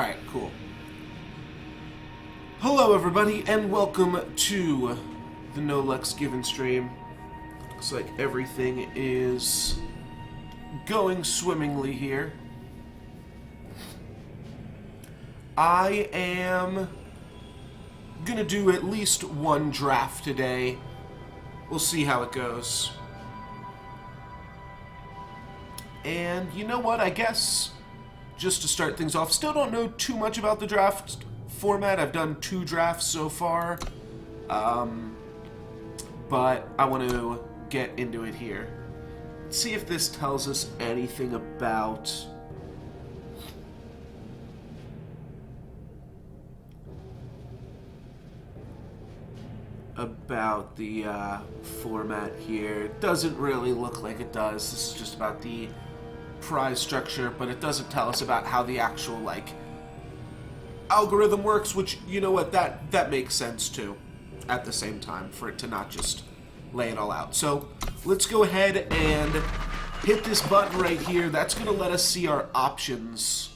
Alright, cool. Hello everybody, and welcome to the No Lux Given stream. Looks like everything is going swimmingly here. I am gonna do at least one draft today. We'll see how it goes. And you know what, I guess, just to start things off, still don't know too much about the draft format. I've done 2 drafts so far, but I want to get into it here. Let's see if this tells us anything about the format here. It doesn't really look like it does. This is just about the prize structure, but it doesn't tell us about how the actual, like, algorithm works, which, you know what, that makes sense too, at the same time, for it to not just lay it all out. So, let's go ahead and hit this button right here. That's going to let us see our options.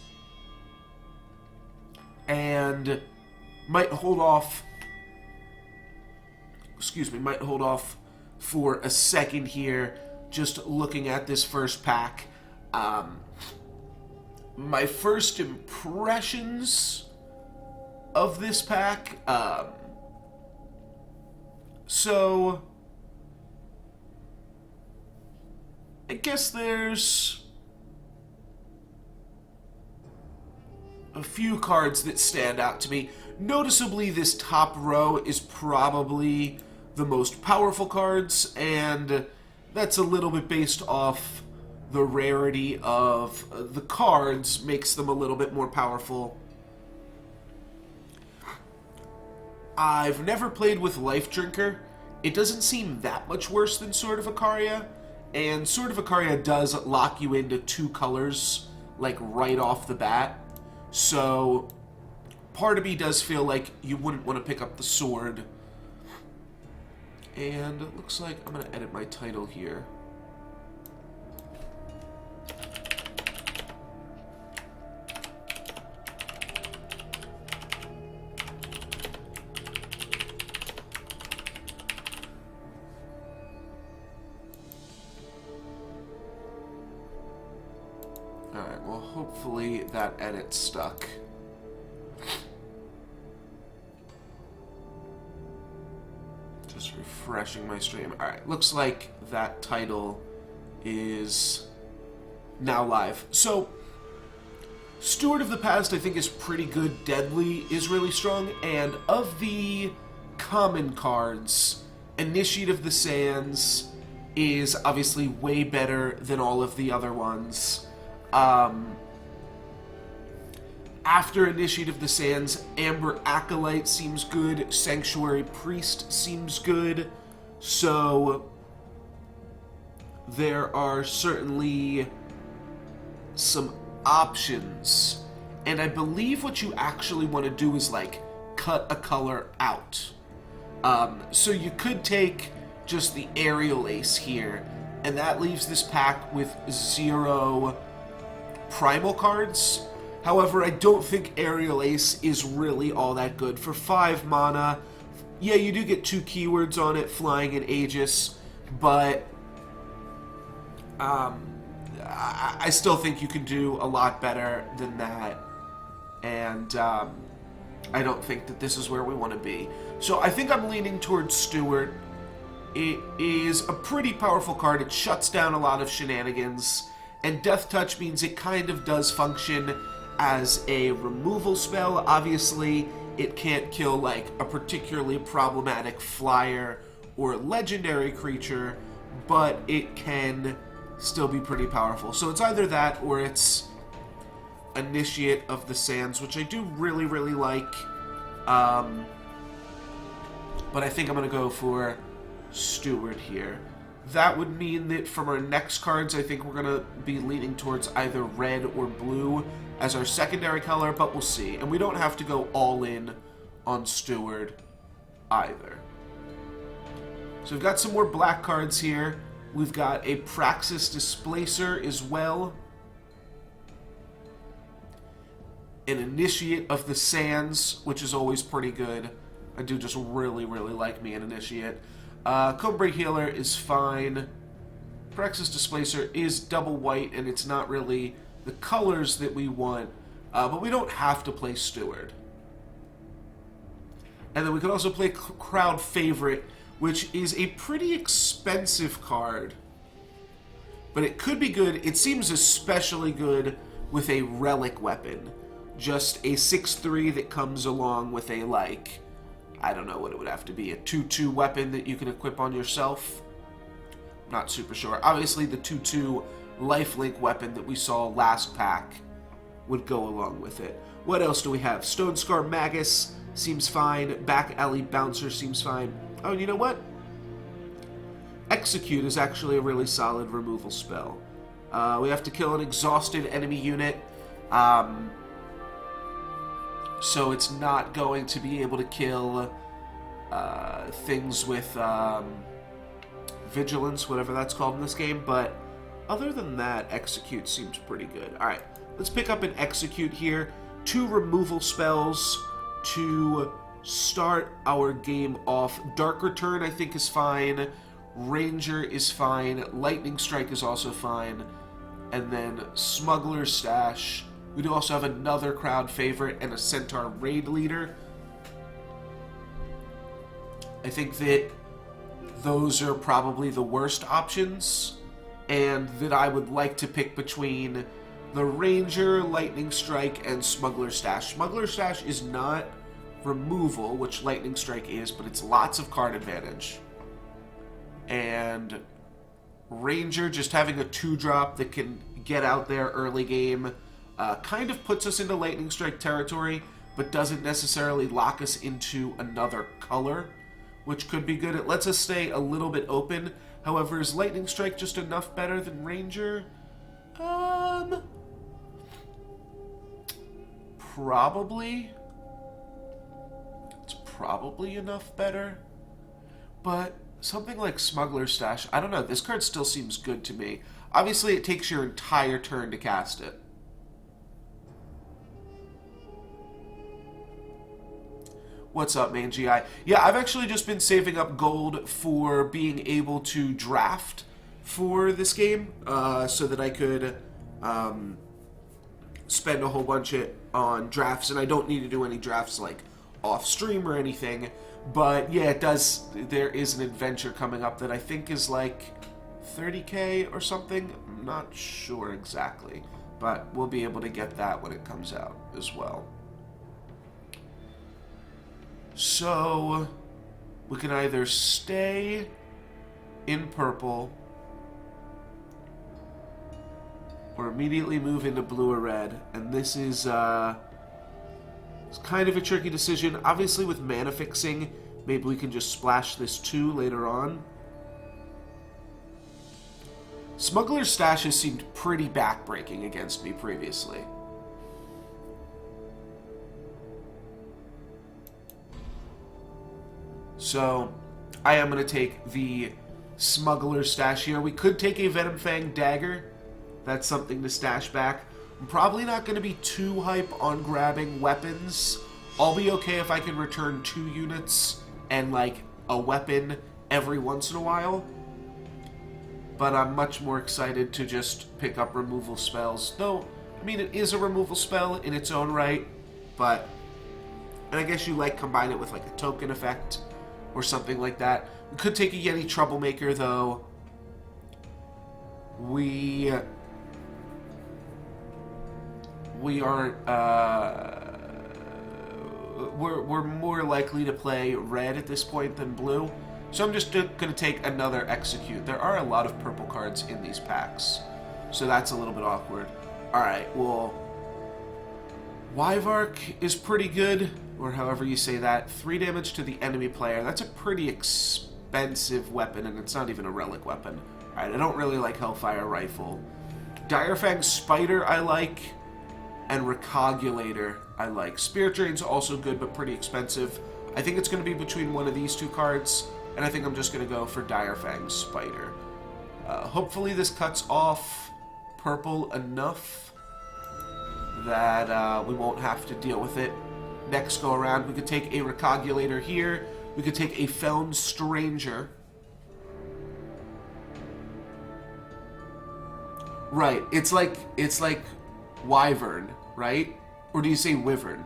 And might hold off for a second here, just looking at this first pack. My first impressions of this pack, so I guess there's a few cards that stand out to me. Noticeably, this top row is probably the most powerful cards, and that's a little bit based off the rarity of the cards, makes them a little bit more powerful. I've never played with Life Drinker. It doesn't seem that much worse than Sword of Ikaria, and Sword of Ikaria does lock you into 2 colors, like, right off the bat. So, part of me does feel like you wouldn't want to pick up the sword. And it looks like I'm going to edit my title here. Alright, well, hopefully that edit stuck. Just refreshing my stream. Alright, looks like that title is now live. So, Steward of the Past, I think, is pretty good. Deadly is really strong. And of the common cards, Initiate of the Sands is obviously way better than all of the other ones. After Initiate of the Sands, Amber Acolyte seems good, Sanctuary Priest seems good, so there are certainly some options. And I believe what you actually want to do is, like, cut a color out. So you could take just the Aerial Ace here, and that leaves this pack with 0 primal cards. However, I don't think Aerial Ace is really all that good. For 5 mana, yeah, you do get 2 keywords on it, Flying and Aegis, but I still think you can do a lot better than that, and I don't think that this is where we want to be. So I think I'm leaning towards Steward. It is a pretty powerful card. It shuts down a lot of shenanigans, and Death Touch means it kind of does function as a removal spell. Obviously, it can't kill, like, a particularly problematic flyer or legendary creature, but it can still be pretty powerful. So it's either that or it's Initiate of the Sands, which I do really, really like. But I think I'm going to go for Steward here. That would mean that from our next cards, I think we're going to be leaning towards either red or blue as our secondary color, but we'll see. And we don't have to go all in on Steward either. So we've got some more black cards here. We've got a Praxis Displacer as well. an Initiate of the Sands, which is always pretty good. I do just really, really like me an Initiate. Cobra Healer is fine. Praxis Displacer is double white, and it's not really the colors that we want, but we don't have to play Steward. And then we could also play Crowd Favorite, which is a pretty expensive card. But it could be good. It seems especially good with a relic weapon. Just a 6/3 that comes along with a, like, I don't know what it would have to be, a 2/2 weapon that you can equip on yourself. Not super sure. Obviously, the 2/2 lifelink weapon that we saw last pack would go along with it. What else do we have? Stone Scar Magus seems fine. Back Alley Bouncer seems fine. Oh, and you know what? Execute is actually a really solid removal spell. We have to kill an exhausted enemy unit. So it's not going to be able to kill things with vigilance, whatever that's called in this game. But other than that, Execute seems pretty good. Alright, let's pick up an Execute here. 2 removal spells to start our game off. Dark Return, I think, is fine. Ranger is fine. Lightning Strike is also fine. And then Smuggler's Stash. We do also have another crowd favorite and a Centaur Raid Leader. I think that those are probably the worst options, and that I would like to pick between the Ranger, Lightning Strike, and Smuggler's Stash. Smuggler's Stash is not removal, which Lightning Strike is, but it's lots of card advantage. And Ranger, just having a 2-drop that can get out there early game, kind of puts us into Lightning Strike territory, but doesn't necessarily lock us into another color, which could be good. It lets us stay a little bit open. However, is Lightning Strike just enough better than Ranger? Probably. It's probably enough better. But something like Smuggler's Stash, I don't know, this card still seems good to me. Obviously, it takes your entire turn to cast it. What's up, man, GI? Yeah, I've actually just been saving up gold for being able to draft for this game, so that I could spend a whole bunch on drafts, and I don't need to do any drafts like off stream or anything. But yeah, it does. There is an adventure coming up that I think is like 30k or something. I'm not sure exactly, but we'll be able to get that when it comes out as well. So we can either stay in purple or immediately move into blue or red, and this is it's kind of a tricky decision. Obviously, with mana fixing, maybe we can just splash this 2 later on. Smuggler's Stash has seemed pretty backbreaking against me previously. So, I am going to take the Smuggler's Stash here. We could take a Venom Fang Dagger. That's something to stash back. I'm probably not going to be too hype on grabbing weapons. I'll be okay if I can return 2 units and, like, a weapon every once in a while. But I'm much more excited to just pick up removal spells. Though, I mean, it is a removal spell in its own right, but... And I guess you, like, combine it with, like, a token effect or something like that. We could take a Yeti Troublemaker, though. We aren't, we're more likely to play red at this point than blue. So I'm just going to take another Execute. There are a lot of purple cards in these packs, so that's a little bit awkward. Alright, well, Wyvark is pretty good, or however you say that. 3 damage to the enemy player. That's a pretty expensive weapon, and it's not even a relic weapon. Alright, I don't really like Hellfire Rifle. Direfang Spider I like, and Recogulator I like. Spirit Drain's also good, but pretty expensive. I think it's going to be between one of these 2 cards, and I think I'm just going to go for Direfang Spider. Hopefully this cuts off purple enough that we won't have to deal with it next go around. We could take a Recogulator here. We could take a Feln Stranger. Right, it's like Wyvern, right? Or do you say Wyvern?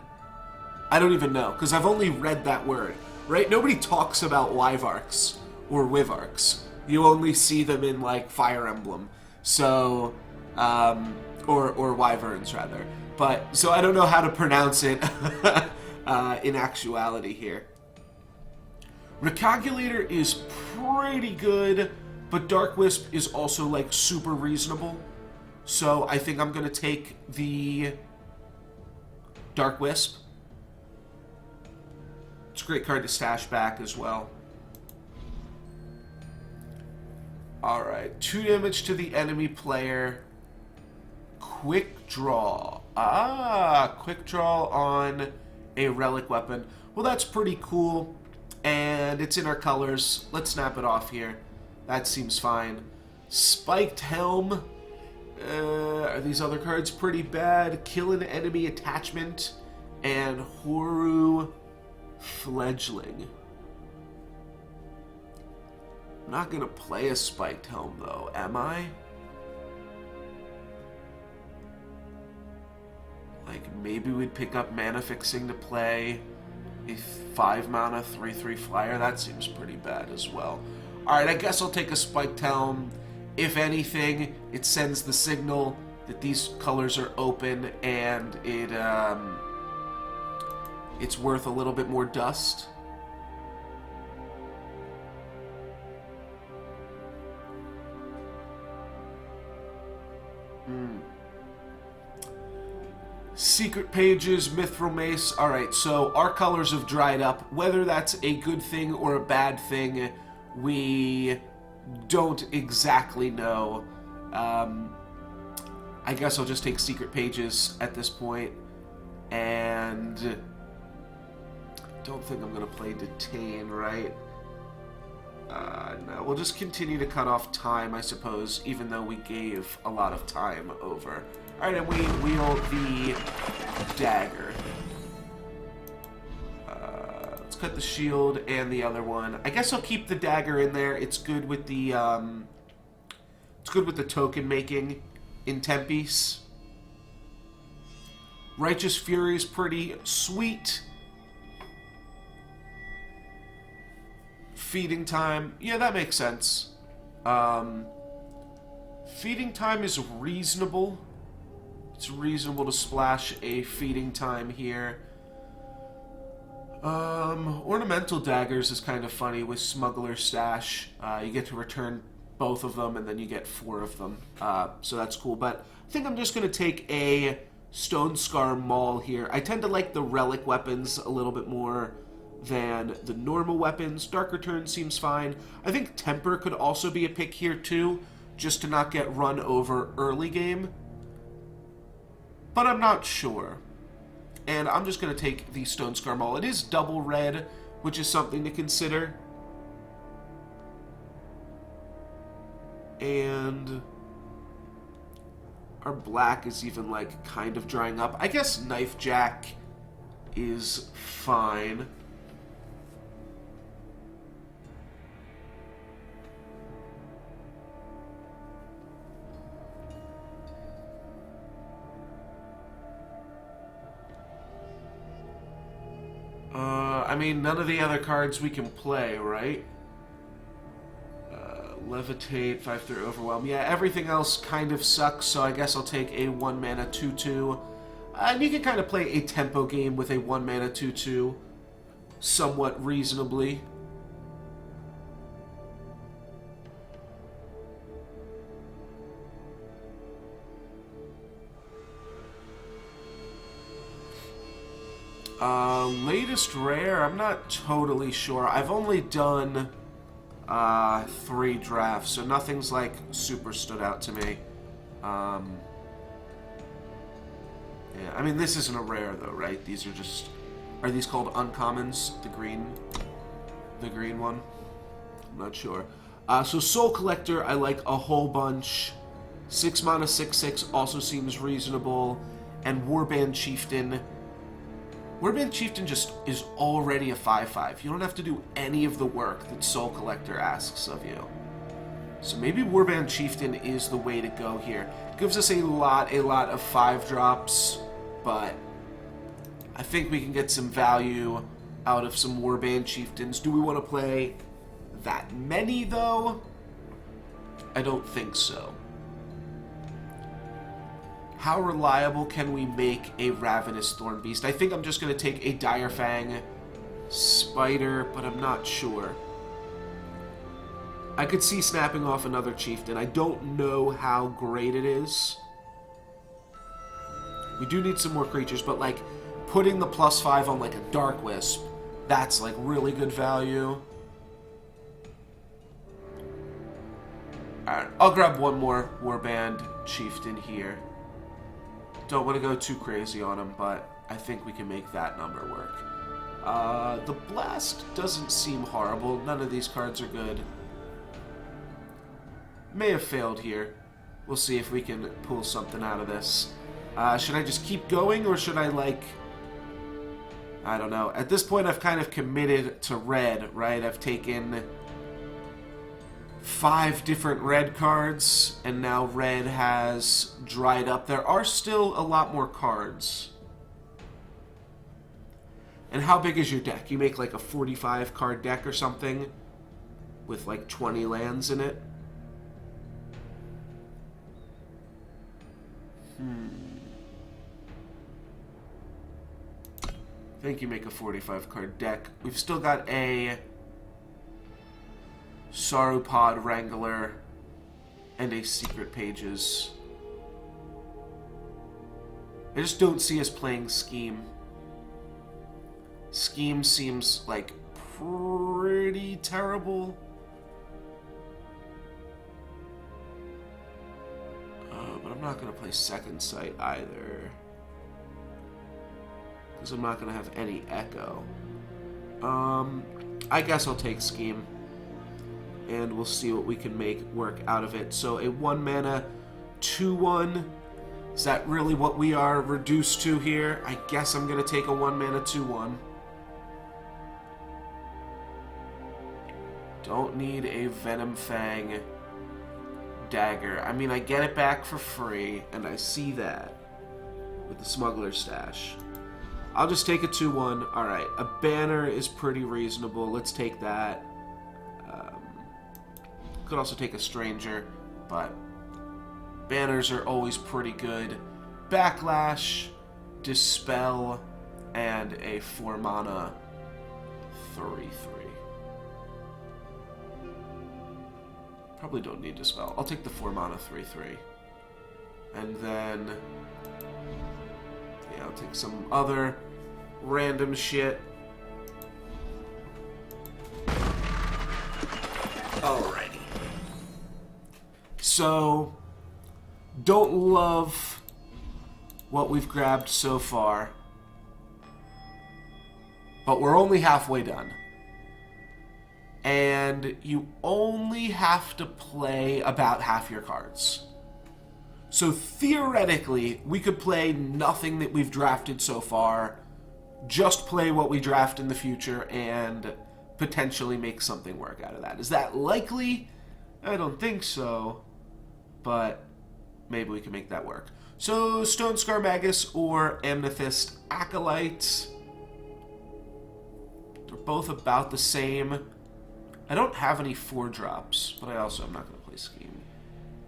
I don't even know, because I've only read that word, right? Nobody talks about Wyvarks or Wyvarks. You only see them in, like, Fire Emblem. So, or Wyverns, rather. But, so I don't know how to pronounce it in actuality here. Recogulator is pretty good, but Dark Wisp is also, like, super reasonable. So I think I'm going to take the Dark Wisp. It's a great card to stash back as well. Alright, 2 damage to the enemy player. Quick draw. Quick draw on a relic weapon. Well, that's pretty cool. And it's in our colors. Let's snap it off here. That seems fine. Spiked Helm. Are these other cards pretty bad? Kill an enemy attachment. And Horu Fledgling. I'm not going to play a Spiked Helm, though, am I? Like, maybe we'd pick up Mana Fixing to play a 5-mana 3/3 flyer. That seems pretty bad as well. Alright, I guess I'll take a Spiked Helm. If anything, it sends the signal that these colors are open and it's worth a little bit more dust. Secret Pages, Mithril Mace. Alright, so our colors have dried up. Whether that's a good thing or a bad thing, we don't exactly know. I guess I'll just take Secret Pages at this point. And I don't think I'm going to play Detain, right? No, we'll just continue to cut off time, I suppose, even though we gave a lot of time over. Alright, and we wield the dagger. Let's cut the shield and the other one. I guess I'll keep the dagger in there. It's good with the token making in Tempe's. Righteous Fury is pretty sweet. Feeding Time, yeah, that makes sense. Feeding Time is reasonable. It's reasonable to splash a Feeding Time here. Ornamental Daggers is kind of funny with Smuggler Stash. You get to return both of them, and then you get 4 of them. So that's cool, but I think I'm just going to take a Stone Scar Maul here. I tend to like the relic weapons a little bit more than the normal weapons. Dark Return seems fine. I think Temper could also be a pick here too, just to not get run over early game. But I'm not sure. And I'm just going to take the Stone Scar Maul. It is double red, which is something to consider. And our black is even, like, kind of drying up. I guess Knife Jack is fine. I mean, none of the other cards we can play, right? Levitate, 5/3 Overwhelm. Yeah, everything else kind of sucks, so I guess I'll take a 1-mana 2/2. And you can kind of play a tempo game with a 1-mana 2/2 somewhat reasonably. Latest rare, I'm not totally sure. I've only done 3 drafts, so nothing's like super stood out to me. Yeah, I mean, this isn't a rare though, right? These are just, are these called uncommons? The green one? I'm not sure. So Soul Collector, I like a whole bunch. 6 mana, 6/6 also seems reasonable. and Warband Chieftain. Warband Chieftain just is already a 5/5. You don't have to do any of the work that Soul Collector asks of you. So maybe Warband Chieftain is the way to go here. Gives us a lot of 5-drops, but I think we can get some value out of some Warband Chieftains. Do we want to play that many, though? I don't think so. How reliable can we make a Ravenous Thorn Beast? I think I'm just going to take a Direfang Spider, but I'm not sure. I could see snapping off another Chieftain. I don't know how great it is. We do need some more creatures, but like putting the +5 on like a Dark Wisp, that's like really good value. Alright, I'll grab one more Warband Chieftain here. Don't want to go too crazy on him, but I think we can make that number work. The Blast doesn't seem horrible. None of these cards are good. May have failed here. We'll see if we can pull something out of this. Should I just keep going, or should I, like... I don't know. At this point, I've kind of committed to red, right? I've taken 5 different red cards, and now red has dried up. There are still a lot more cards. And how big is your deck? You make like a 45-card deck or something with like 20 lands in it? I think you make a 45-card deck. We've still got a Sauropod Wrangler and a Secret Pages. I just don't see us playing Scheme. Scheme seems like pretty terrible. But I'm not going to play Second Sight either, because I'm not going to have any Echo. I guess I'll take Scheme, and we'll see what we can make work out of it. So a 1-mana 2/1. Is that really what we are reduced to here? I guess I'm going to take a 1-mana 2/1. Don't need a Venom Fang Dagger. I mean, I get it back for free, and I see that with the Smuggler's Stash. I'll just take a 2/1. Alright, a Banner is pretty reasonable. Let's take that. Could also take a Stranger, but banners are always pretty good. Backlash, Dispel, and a 4-mana 3/3. Probably don't need Dispel. I'll take the 4-mana 3/3. And then... yeah, I'll take some other random shit. Alrighty. So, don't love what we've grabbed so far, but we're only halfway done. And you only have to play about half your cards. So theoretically, we could play nothing that we've drafted so far, just play what we draft in the future, and potentially make something work out of that. Is that likely? I don't think so, but maybe we can make that work. So, Stone Scar Magus or Amethyst Acolyte. They're both about the same. I don't have any 4-drops, but I also am not going to play Scheme.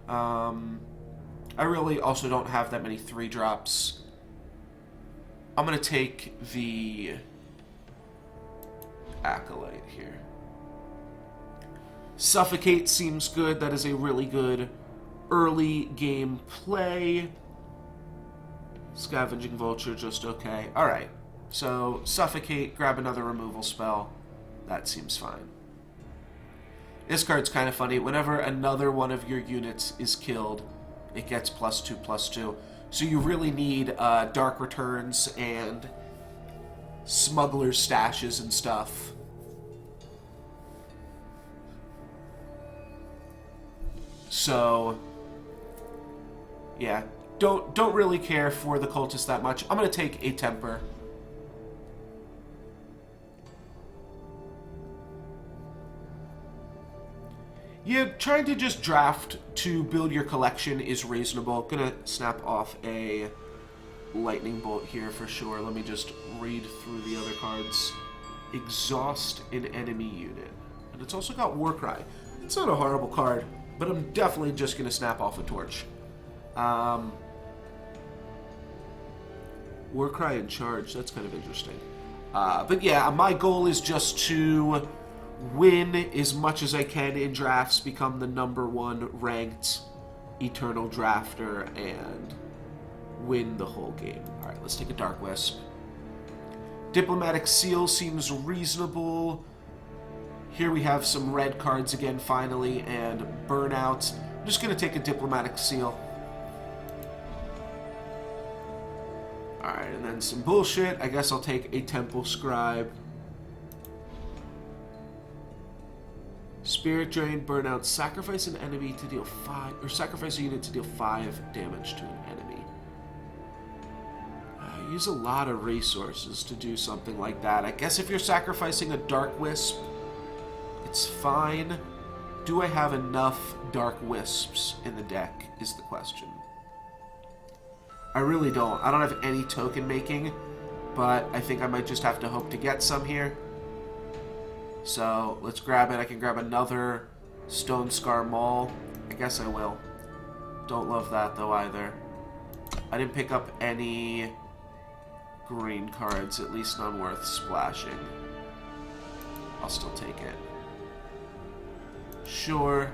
I really also don't have that many 3-drops. I'm going to take the Acolyte here. Suffocate seems good. That is a really good early game play. Scavenging Vulture, just okay. Alright, so Suffocate, grab another removal spell. That seems fine. This card's kind of funny. Whenever another one of your units is killed, it gets +2/+2. So you really need Dark Returns and Smuggler's Stashes and stuff. So, yeah. don't really care for the cultist that much. I'm going to take a temper. Yeah, trying to just draft to build your collection is reasonable. Gonna snap off a lightning bolt here for sure. Let me just read through the other cards. Exhaust an enemy unit. And it's also got Warcry. It's not a horrible card, but I'm definitely just gonna snap off a torch. Warcry and charge, that's kind of interesting. But yeah, my goal is just to win as much as I can in drafts, become the #1 ranked Eternal Drafter, and win the whole game. Alright, let's take a Dark Wisp. Diplomatic Seal seems reasonable. Here we have some red cards again, finally, and Burnout. I'm just going to take a Diplomatic Seal. Alright, and then some bullshit. I guess I'll take a Temple Scribe. Spirit Drain, Burnout, sacrifice an enemy to deal 5, or sacrifice a unit to deal 5 damage to an enemy. Use a lot of resources to do something like that. I guess if you're sacrificing a Dark Wisp, it's fine. Do I have enough Dark Wisps in the deck, is the question. I really don't. I don't have any token making, but I think I might just have to hope to get some here. So, let's grab it. I can grab another Stone Scar Maul. I guess I will. Don't love that, though, either. I didn't pick up any green cards, at least none worth splashing. I'll still take it. Sure.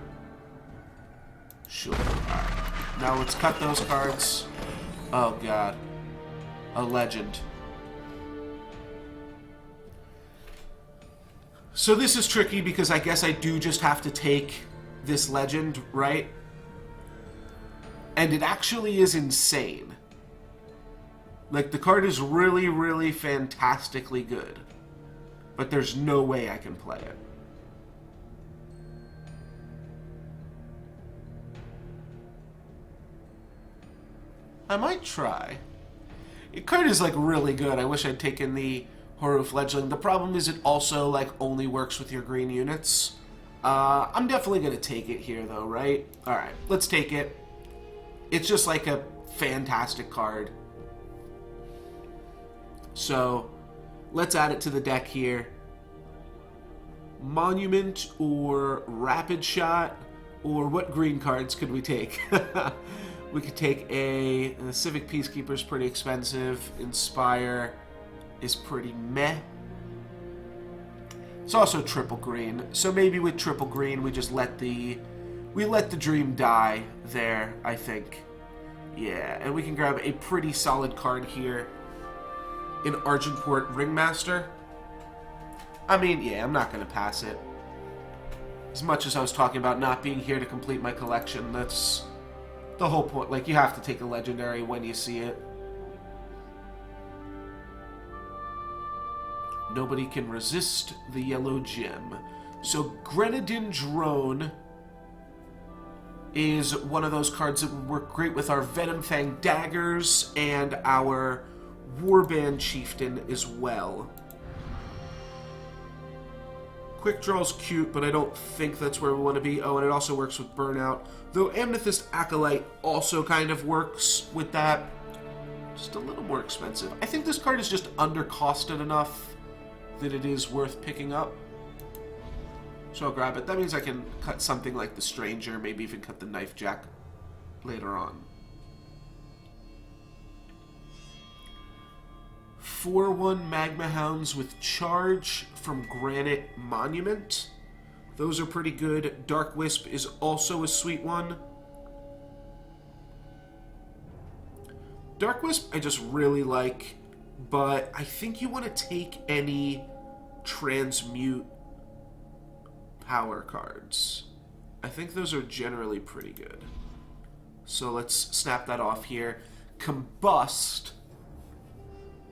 Sure. Alright. Now let's cut those cards. Oh, God. A legend. So this is tricky because I guess I do just have to take this legend, right? And it actually is insane. Like, the card is really, really fantastically good. But there's no way I can play it. I might try. The card is, like, really good. I wish I'd taken the Horror Fledgling. The problem is it also, like, only works with your green units. I'm definitely going to take it here, though, right? Alright, let's take it. It's just, like, a fantastic card. So, let's add it to the deck here. Monument or Rapid Shot, or what green cards could we take? We could take the Civic Peacekeeper is pretty expensive. Inspire is pretty meh. It's also triple green, so maybe with triple green we just let the dream die there, I think. Yeah, and we can grab a pretty solid card here in Argenport Ringmaster. I mean, yeah, I'm not going to pass it. As much as I was talking about not being here to complete my collection, that's the whole point. Like, you have to take a legendary when you see it. Nobody can resist the yellow gem. So Grenadin Drone is one of those cards that would work great with our Venom Fang Daggers and our Warband Chieftain as well. Quick Draw's cute, but I don't think that's where we want to be. Oh, and it also works with Burnout. Though Amethyst Acolyte also kind of works with that. Just a little more expensive. I think this card is just undercosted enough that it is worth picking up. So I'll grab it. That means I can cut something like the Stranger, maybe even cut the Knife Jack later on. 4/1 Magma Hounds with Charge from Granite Monument. Those are pretty good. Dark Wisp is also a sweet one. Dark Wisp I just really like, but I think you want to take any Transmute power cards. I think those are generally pretty good. So let's snap that off here. Combust.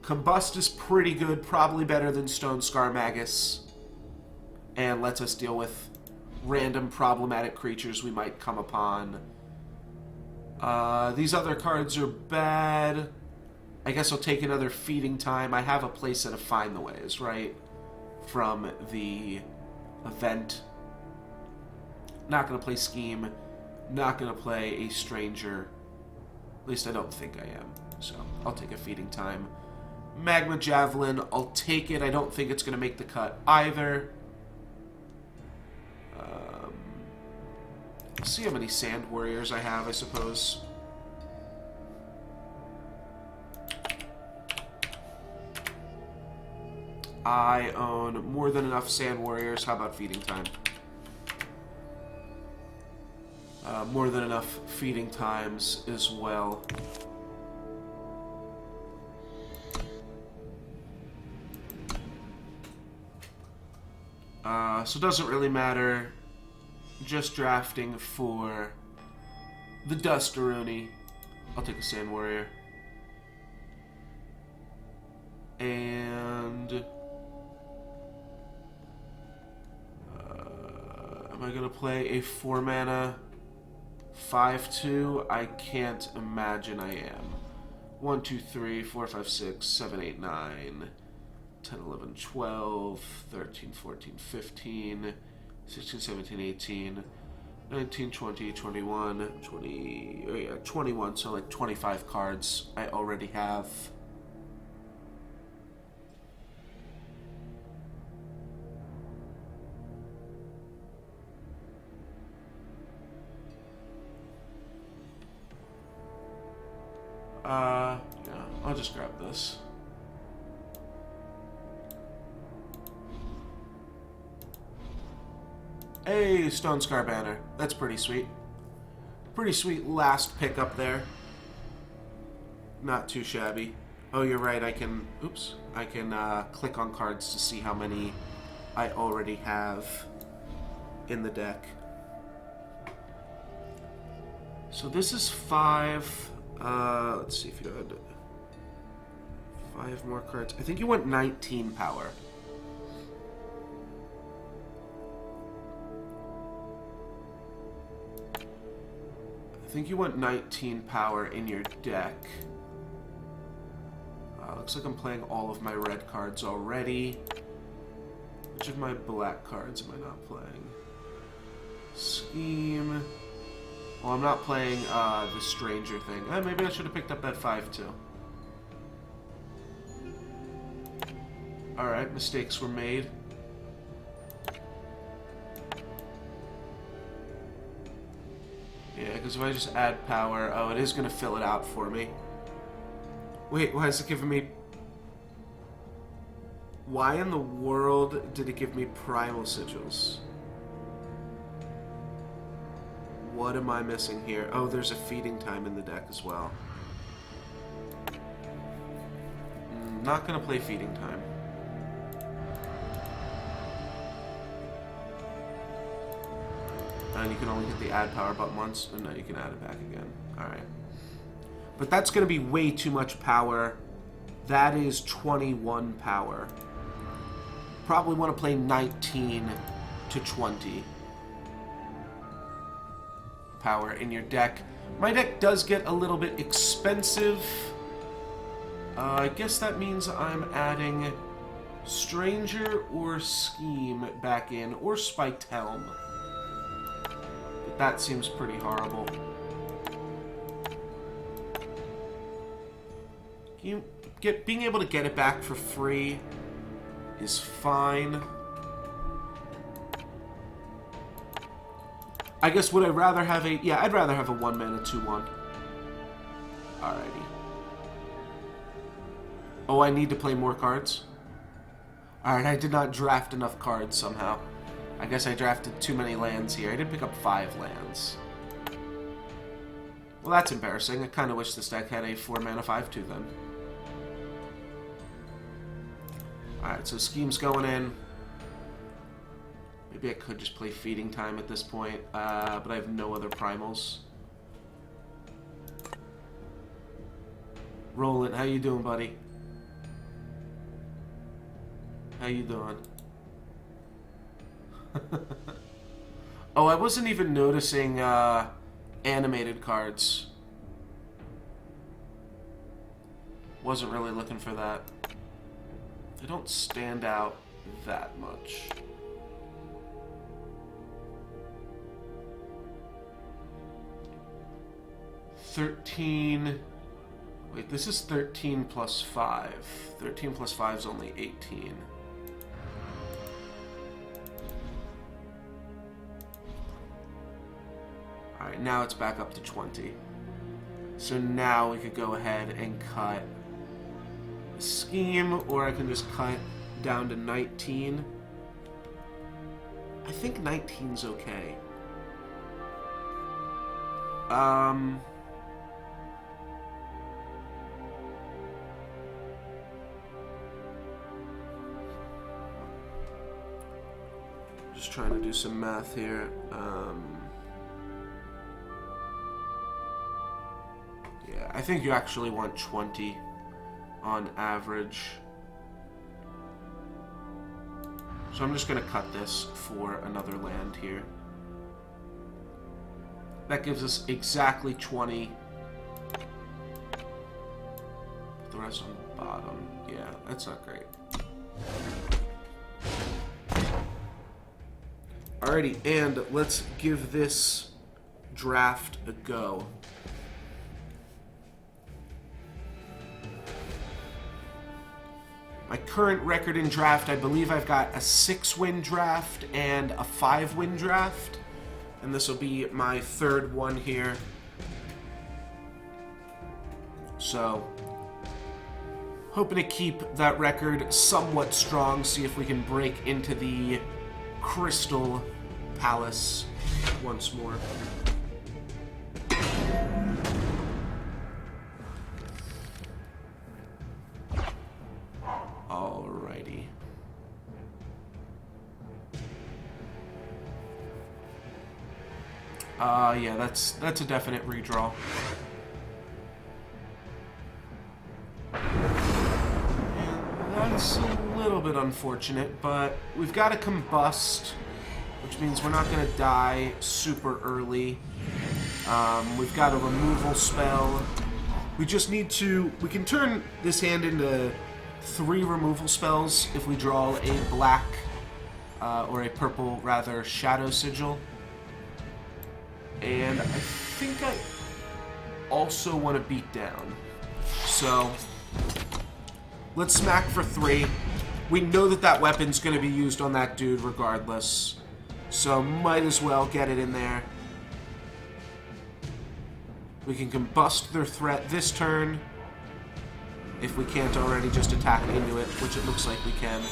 Combust is pretty good, probably better than Stone Scar Magus, and lets us deal with random problematic creatures we might come upon. These other cards are bad. I guess I'll take another feeding time. I have a playset of Find the Ways, right? From the event. Not going to play Scheme. Not going to play a Stranger. At least I don't think I am. So I'll take a feeding time. Magma Javelin, I'll take it. I don't think it's going to make the cut either. See how many Sand Warriors I have, I suppose. I own more than enough Sand Warriors. How about feeding time? More than enough feeding times as well. So it doesn't really matter. Just drafting for the Dustaruni. I'll take a Sand Warrior. And am I gonna play a 4-mana 5/2? I can't imagine I am. 1, 2, 3, 4, 5, 6, 7, 8, 9, 10, 11, 12, 13, 14, 15, 16, 17, 18, 19, 20, 21, 20, oh yeah, 21, so like 25 cards I already have. Yeah, I'll just grab this. Hey, Stone Scar Banner. That's pretty sweet. Pretty sweet last pick up there. Not too shabby. Oh, you're right, I can... Oops. I can click on cards to see how many I already have in the deck. So this is 5... let's see if you had 5 more cards. I think you went 19 power. I think you went 19 power in your deck. Looks like I'm playing all of my red cards already. Which of my black cards am I not playing? Scheme. Well, I'm not playing the Stranger thing. Maybe I should have picked up that 5-2. Alright, mistakes were made. Yeah, because if I just add power... Oh, it is going to fill it out for me. Wait, why is it giving me... Why in the world did it give me Primal Sigils? What am I missing here? Oh, there's a feeding time in the deck as well. Not going to play feeding time. And you can only hit the add power button once, and now you can add it back again. Alright. But that's going to be way too much power. That is 21 power. Probably want to play 19 to 20 power in your deck. My deck does get a little bit expensive. I guess that means I'm adding Stranger or Scheme back in, or Spiked Helm. But that seems pretty horrible. Being able to get it back for free is fine. I guess would I rather have a... Yeah, I'd rather have a 1-mana 2/1. Alrighty. Oh, I need to play more cards? Alright, I did not draft enough cards somehow. I guess I drafted too many lands here. I did pick up 5 lands. Well, that's embarrassing. I kind of wish this deck had a 4-mana 5/2 then. Alright, so Scheme's going in. Maybe I could just play Feeding Time at this point, but I have no other primals. Roland, how you doing, buddy? How you doing? Oh, I wasn't even noticing animated cards Wasn't really looking for that. They don't stand out that much. Wait, this is 13 plus 5. 13 plus 5 is only 18. Alright, now it's back up to 20. So now we could go ahead and cut a scheme, or I can just cut down to 19. I think 19's okay. Just trying to do some math here. Yeah, I think you actually want 20 on average. So I'm just going to cut this for another land here. That gives us exactly 20. The rest on the bottom. Yeah, that's not great. Alrighty, and let's give this draft a go. My current record in draft, I believe I've got a 6-win draft and a 5-win draft. And this will be my 3rd one here. So, hoping to keep that record somewhat strong, see if we can break into the Crystal Palace once more. Alrighty. Yeah, that's a definite redraw. That's a little bit unfortunate, but we've got a combust, which means we're not going to die super early. We've got a removal spell. We just need to... We can turn this hand into 3 removal spells if we draw a black, or a purple, rather, Shadow Sigil. And I think I also want to beat down. So, let's smack for 3. We know that that weapon's going to be used on that dude regardless. So, might as well get it in there. We can combust their threat this turn. If we can't already just attack into it, which it looks like we can.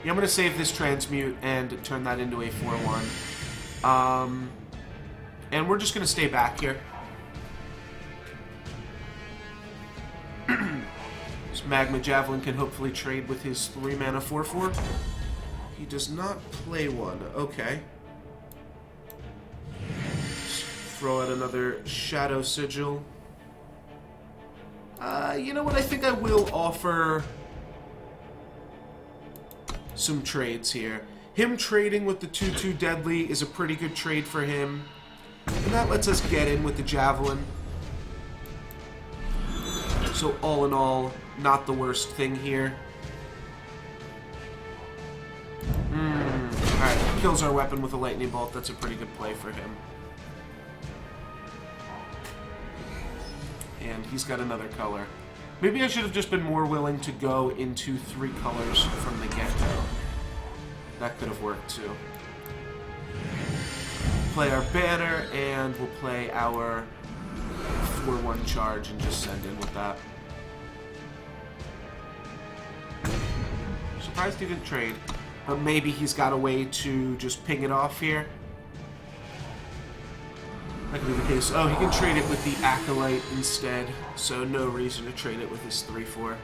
Yeah, I'm going to save this transmute and turn that into a 4-1. And we're just going to stay back here. This Magma Javelin can hopefully trade with his 3-mana 4/4. He does not play one. Okay. Let's throw out another Shadow Sigil. You know what? I think I will offer some trades here. Him trading with the 2/2 Deadly is a pretty good trade for him. And that lets us get in with the Javelin. So all in all, not the worst thing here. Alright, kills our weapon with a Lightning Bolt. That's a pretty good play for him. And he's got another color. Maybe I should have just been more willing to go into 3 colors from the get-go. That could have worked too. Play our banner, and we'll play our 4/1 charge and just send in with that. Surprised he didn't trade. But maybe he's got a way to just ping it off here. That could be the case. Oh, he can trade it with the Acolyte instead, so no reason to trade it with his 3/4.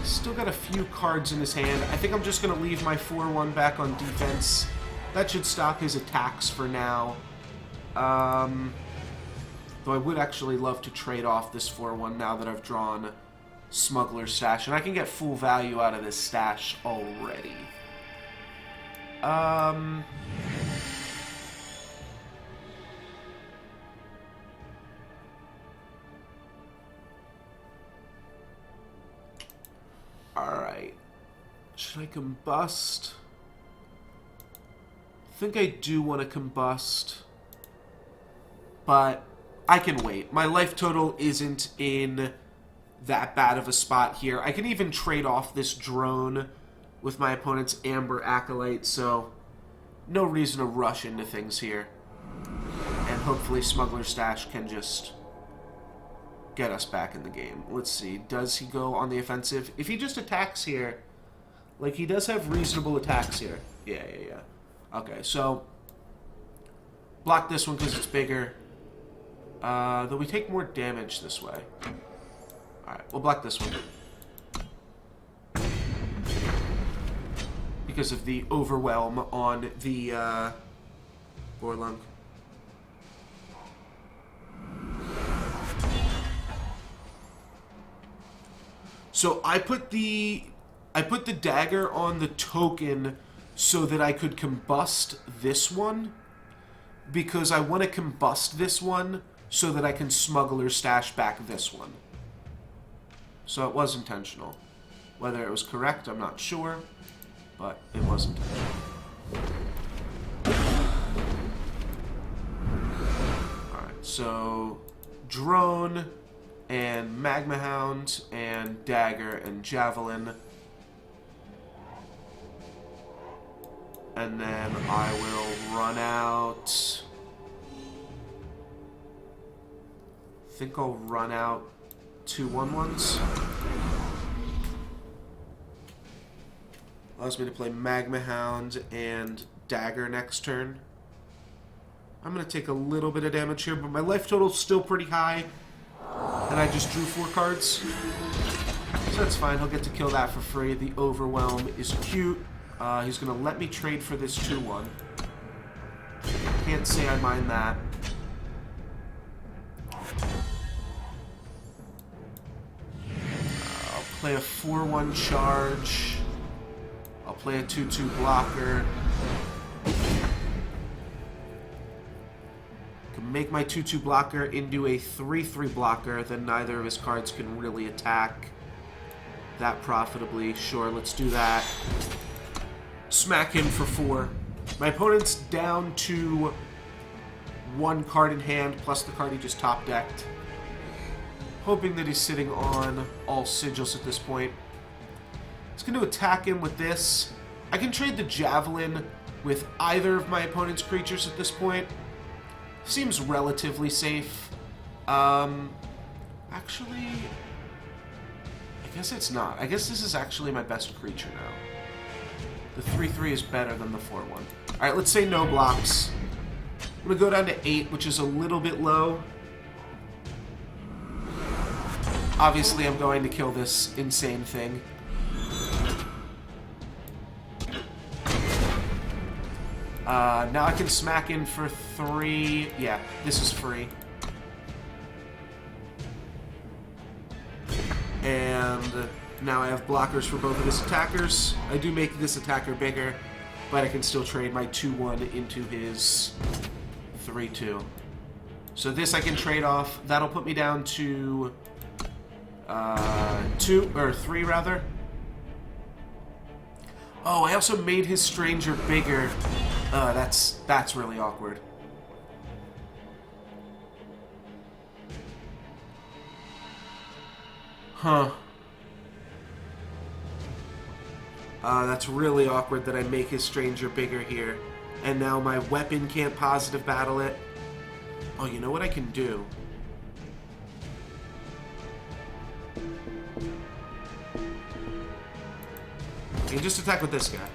Still got a few cards in his hand. I think I'm just going to leave my 4/1 back on defense. That should stop his attacks for now. Though I would actually love to trade off this 4/1 now that I've drawn Smuggler Stash. And I can get full value out of this stash already. Alright. Should I combust? I think I do want to combust. But I can wait. My life total isn't in that bad of a spot here. I can even trade off this drone with my opponent's Amber Acolyte, so no reason to rush into things here. And hopefully Smuggler Stash can just get us back in the game. Let's see. Does he go on the offensive? If he just attacks here, like, he does have reasonable attacks here. Yeah. Okay, so block this one because it's bigger. Though we take more damage this way. Alright, we'll block this one. Because of the overwhelm on the Borlung. So I put the dagger on the token so that I could combust this one, because I want to combust this one so that I can Smuggler Stash back this one. So it was intentional. Whether it was correct, I'm not sure, but it was intentional. Alright, so drone and Magma Hound and dagger and javelin. And then I will run out. I think I'll run out 2 1/1s. Allows me to play Magma Hound and dagger next turn. I'm going to take a little bit of damage here, but my life total's still pretty high. And I just drew 4 cards. So that's fine. He'll get to kill that for free. The Overwhelm is cute. He's going to let me trade for this 2/1. Can't say I mind that. I'll play a 4/1 charge. I'll play a 2/2 blocker. Can make my 2/2 blocker into a 3/3 blocker, then neither of his cards can really attack that profitably. Sure, let's do that. Smack him for 4. My opponent's down to 1 card in hand, plus the card he just top decked. Hoping that he's sitting on all sigils at this point. He's going to attack him with this. I can trade the Javelin with either of my opponent's creatures at this point. Seems relatively safe. Actually, I guess it's not. I guess this is actually my best creature now. The 3/3 is better than the 4/1. Alright, let's say no blocks. I'm going to go down to 8, which is a little bit low. Obviously, I'm going to kill this insane thing. Now I can smack in for 3. Yeah, this is free. And now I have blockers for both of his attackers. I do make this attacker bigger, but I can still trade my 2/1 into his 3/2. So this I can trade off. That'll put me down to 3 rather. Oh, I also made his stranger bigger. That's really awkward. Huh. That's really awkward that I make his stranger bigger here. And now my weapon can't positive battle it. Oh, you know what I can do? I can just attack with this guy.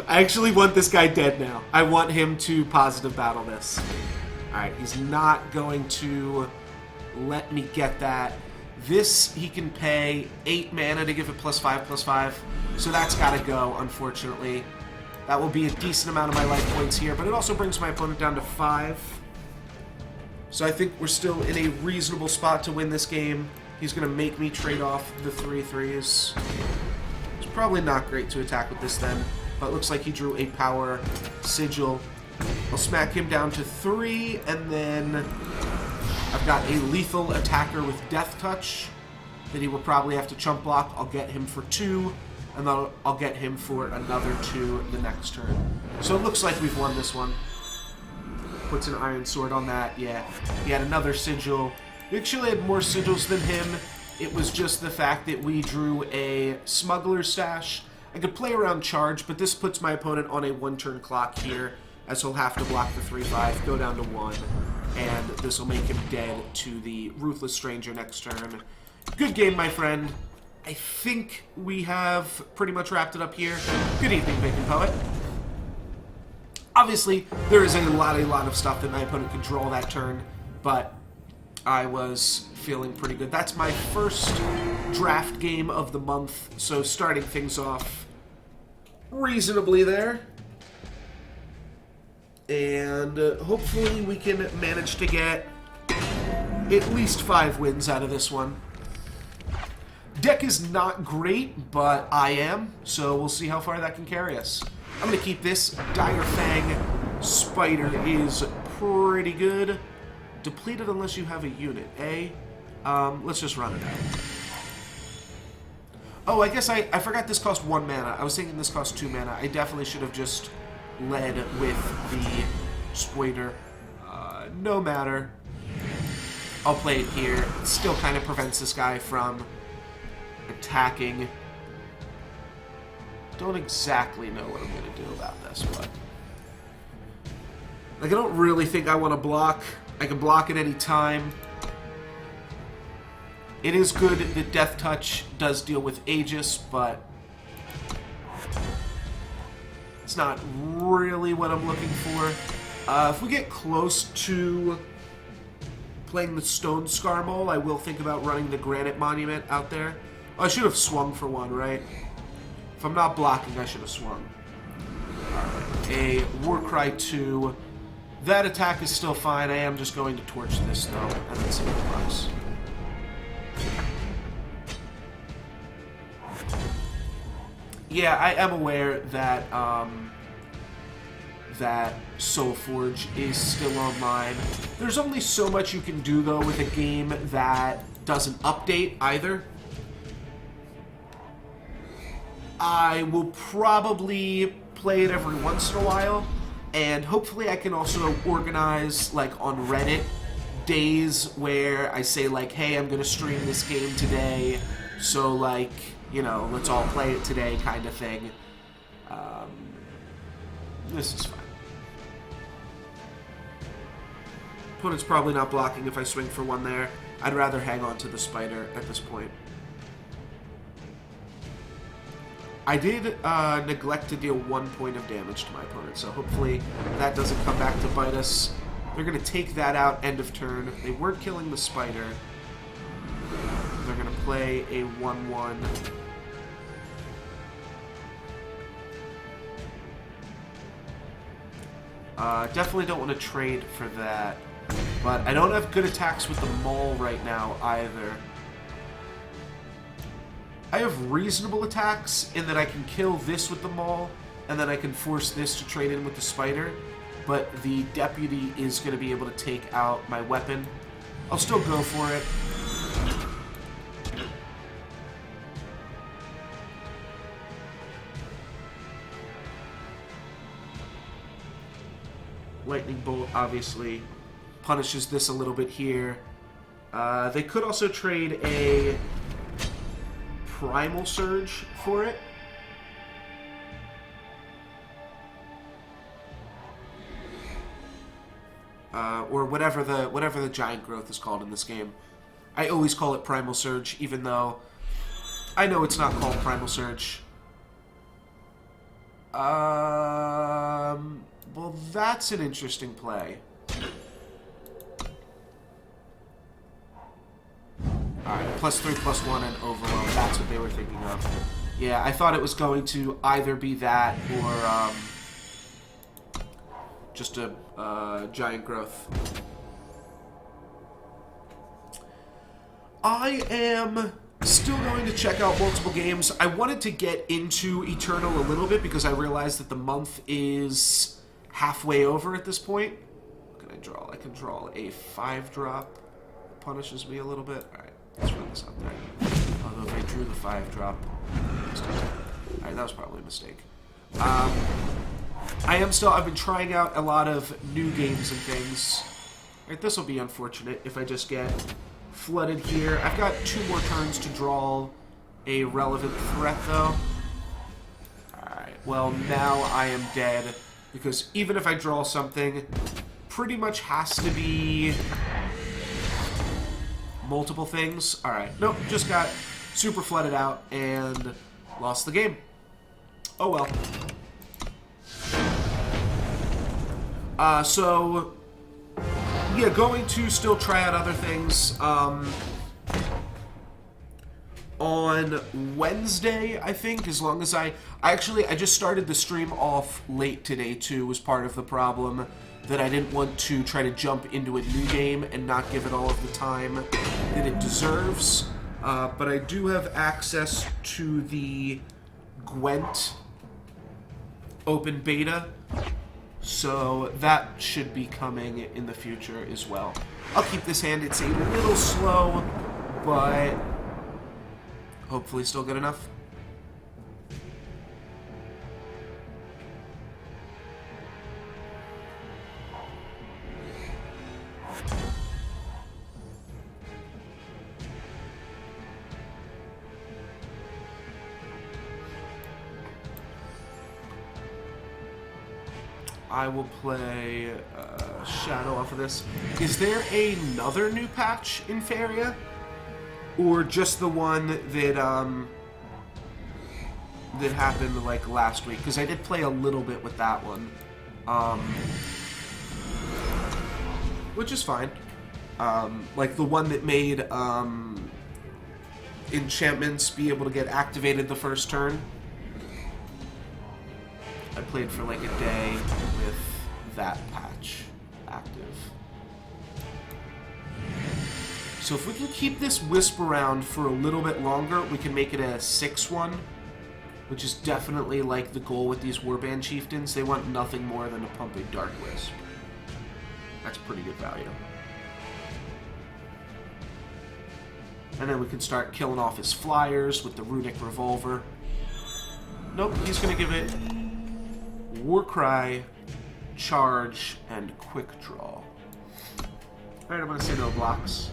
I actually want this guy dead now. I want him to positive battle this. Alright, he's not going to let me get that. This, he can pay 8 mana to give it +5/+5. So that's got to go, unfortunately. That will be a decent amount of my life points here, but it also brings my opponent down to 5. So I think we're still in a reasonable spot to win this game. He's going to make me trade off the 3/3s. It's probably not great to attack with this then, but it looks like he drew a power sigil. I'll smack him down to 3, and then I've got a lethal attacker with Death Touch that he will probably have to chump block. I'll get him for 2, and then I'll get him for another 2 the next turn. So it looks like we've won this one. Puts an Iron Sword on that, yeah. He had another sigil. We actually had more sigils than him. It was just the fact that we drew a Smuggler's Stash. I could play around Charge, but this puts my opponent on a 1-turn clock here, as he'll have to block the 3/5, go down to 1, and this will make him dead to the Ruthless Stranger next turn. Good game, my friend. I think we have pretty much wrapped it up here. Good evening, Bacon Poet. Obviously, there is a lot of stuff that my opponent could draw that turn, but I was feeling pretty good. That's my first draft game of the month, so starting things off reasonably there. And hopefully we can manage to get at least 5 wins out of this one. Deck is not great, but I am, so we'll see how far that can carry us. I'm going to keep this. Dire Fang Spider is pretty good. Depleted unless you have a unit, eh? Let's just run it out. Oh, I guess I forgot this cost 1 mana. I was thinking this cost 2 mana. I definitely should have just led with the Spider. No matter. I'll play it here. It still kind of prevents this guy from attacking. Don't exactly know what I'm going to do about this, but like, I don't really think I want to block. I can block at any time. It is good that Death Touch does deal with Aegis, but it's not really what I'm looking for. If we get close to playing the Stone Scarmole, I will think about running the Granite Monument out there. Oh, I should have swung for 1, right? If I'm not blocking, I should have swung. Alright, a Warcry 2. That attack is still fine. I am just going to torch this, though, and then see what it works. Yeah, I am aware that that Soulforge is still online. There's only so much you can do, though, with a game that doesn't update either. I will probably play it every once in a while, and hopefully I can also organize, like, on Reddit, days where I say, like, hey, I'm going to stream this game today, so, like, you know, let's all play it today kind of thing. This is fine. Opponent's probably not blocking if I swing for 1 there. I'd rather hang on to the Spider at this point. I did neglect to deal 1 point of damage to my opponent, so hopefully that doesn't come back to bite us. They're going to take that out end of turn. They weren't killing the Spider. They're going to play a 1/1. Definitely don't want to trade for that. But I don't have good attacks with the Maul right now either. I have reasonable attacks in that I can kill this with the Maul, and then I can force this to trade in with the Spider, but the Deputy is going to be able to take out my weapon. I'll still go for it. Lightning Bolt obviously punishes this a little bit here. They could also trade a Primal Surge for it. Or whatever the giant growth is called in this game. I always call it Primal Surge, even though I know it's not called Primal Surge. Well, that's an interesting play. Alright, +3/+1 and Overwhelm. That's what they were thinking of. Yeah, I thought it was going to either be that or just a giant growth. I am still going to check out multiple games. I wanted to get into Eternal a little bit because I realized that the month is halfway over at this point. What can I draw? I can draw a 5-drop. Punishes me a little bit. Alright, let's run this out there. Although if I drew the 5-drop... Alright, that was probably a mistake. I've been trying out a lot of new games and things. Alright, this will be unfortunate if I just get flooded here. I've got 2 more turns to draw a relevant threat, though. Alright, well, now I am dead, because even if I draw something, pretty much has to be multiple things. Alright, nope, just got super flooded out and lost the game. Oh well. So, yeah, going to still try out other things. On Wednesday, I think, as long as I just started the stream off late today, too, was part of the problem, that I didn't want to try to jump into a new game and not give it all of the time that it deserves. But I do have access to the Gwent open beta, so that should be coming in the future as well. I'll keep this hand. It's a little slow, but hopefully still good enough. I will play Shadow off of this. Is there another new patch in Faria? Or just the one that that happened like last week? Because I did play a little bit with that one. Which is fine. Like the one that made enchantments be able to get activated the first turn. I played for like a day with that patch active. So if we can keep this Wisp around for a little bit longer, we can make it a 6-1, which is definitely like the goal with these Warband Chieftains. They want nothing more than to pump a Dark Wisp. That's pretty good value. And then we can start killing off his flyers with the Runic Revolver. Nope, he's going to give it Warcry, Charge, and Quick Draw. Alright, I'm going to say no blocks.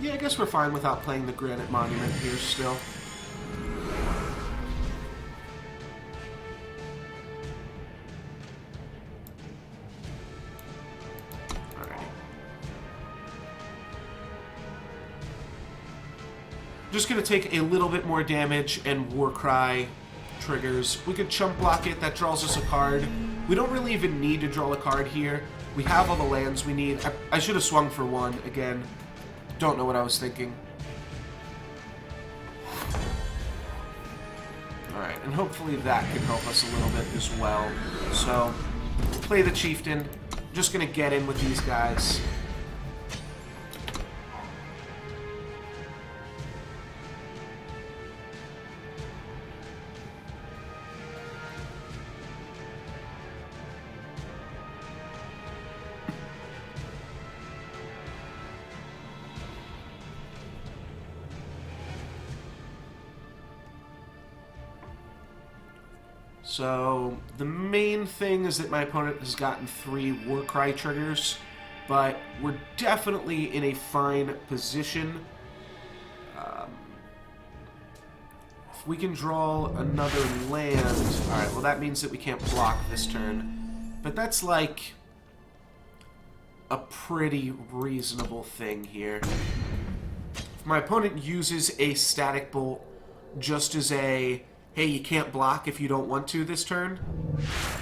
Yeah, I guess we're fine without playing the Granite Monument here still. Just going to take a little bit more damage and Warcry triggers. We could chump block it. That draws us a card. We don't really even need to draw a card here. We have all the lands we need. I should have swung for 1 again. Don't know what I was thinking. Alright, and hopefully that can help us a little bit as well. So, play the Chieftain. Just going to get in with these guys. So, the main thing is that my opponent has gotten 3 Warcry triggers, but we're definitely in a fine position. If we can draw another land... Alright, well that means that we can't block this turn. But that's like a pretty reasonable thing here. If my opponent uses a Static Bolt just as a... hey, you can't block if you don't want to this turn.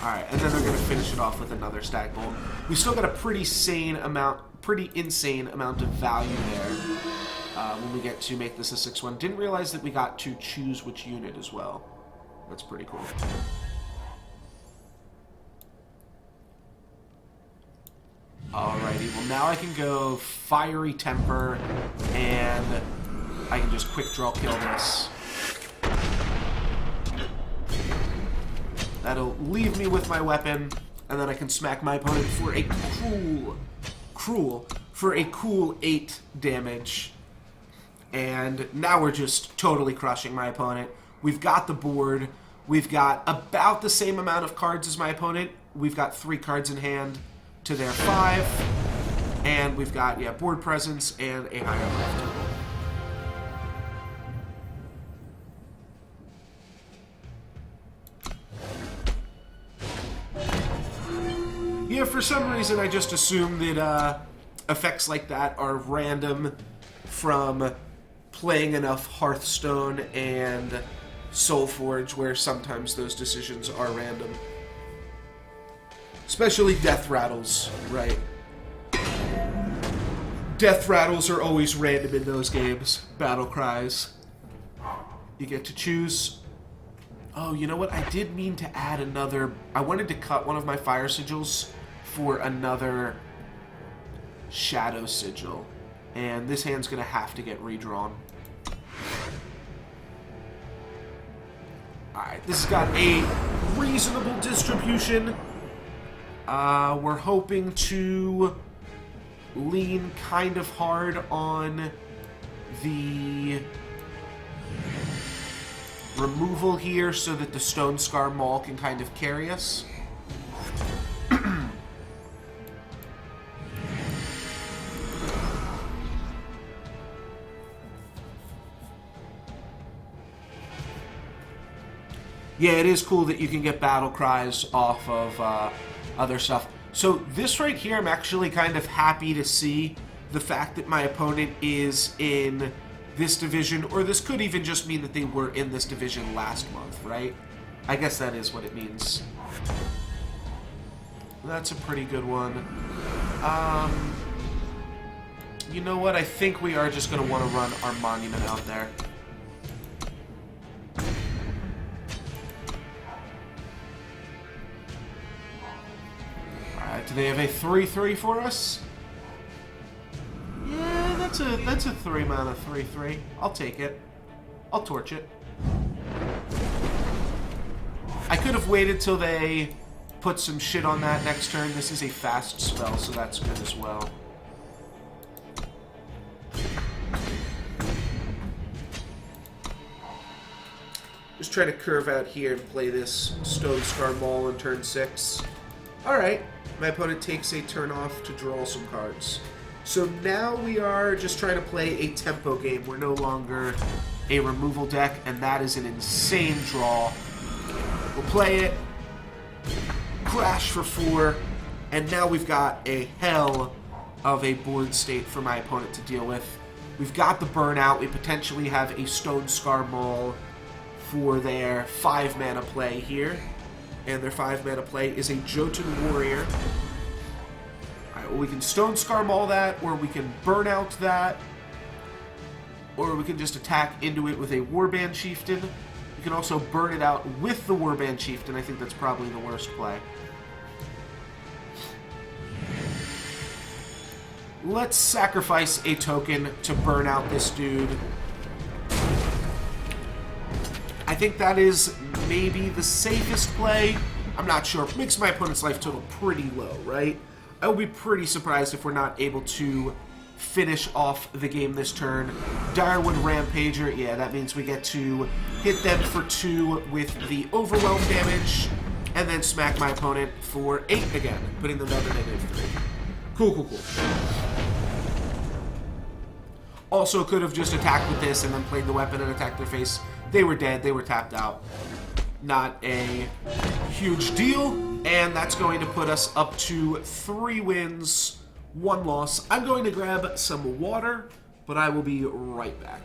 Alright, and then they're going to finish it off with another Static Bolt. We still got a pretty insane amount of value there when we get to make this a 6-1. Didn't realize that we got to choose which unit as well. That's pretty cool. Alrighty, well now I can go Fiery Temper, and I can just quick draw kill this. That'll leave me with my weapon, and then I can smack my opponent for a cool 8 damage. And now we're just totally crushing my opponent. We've got the board. We've got about the same amount of cards as my opponent. We've got 3 cards in hand to their 5. And we've got, yeah, board presence and a higher life total. Yeah, for some reason I just assume that effects like that are random from playing enough Hearthstone and Soulforge, where sometimes those decisions are random. Especially death rattles, right? Death rattles are always random in those games. Battle cries. You get to choose. Oh, you know what? I did mean to add another... I wanted to cut one of my fire sigils for another shadow sigil. And this hand's going to have to get redrawn. Alright, this has got a reasonable distribution. We're hoping to lean kind of hard on the removal here so that the Stone Scar Maul can kind of carry us. Yeah, it is cool that you can get battle cries off of other stuff. So this right here, I'm actually kind of happy to see the fact that my opponent is in this division, or this could even just mean that they were in this division last month, right? I guess that is what it means. That's a pretty good one. You know what? I think we are just going to want to run our monument out there. Do they have a 3/3 for us? Yeah, that's a 3 mana 3/3. I'll take it. I'll torch it. I could have waited till they put some shit on that next turn. This is a fast spell, so that's good as well. Just trying to curve out here and play this Stone Scar Maul on turn 6. Alright. My opponent takes a turn off to draw some cards. So now we are just trying to play a tempo game. We're no longer a removal deck, and that is an insane draw. We'll play it, crash for 4, and now we've got a hell of a board state for my opponent to deal with. We've got the burnout. We potentially have a Stone Scar Maul for their 5 mana play here. And their 5 mana play is a Jotun Warrior. Alright, well, we can Stone Scar Maul that, or we can burn out that, or we can just attack into it with a Warband Chieftain. We can also burn it out with the Warband Chieftain. I think that's probably the worst play. Let's sacrifice a token to burn out this dude. I think that is maybe the safest play. I'm not sure. It makes my opponent's life total pretty low, right? I will be pretty surprised if we're not able to finish off the game this turn. Direwood Rampager, yeah, that means we get to hit them for 2 with the Overwhelm damage, and then smack my opponent for 8 again, putting them down to -3. Cool, cool, cool. Also could have just attacked with this and then played the weapon and attacked their face. They were dead. They were tapped out. Not a huge deal. And that's going to put us up to 3 wins, 1 loss. I'm going to grab some water, but I will be right back.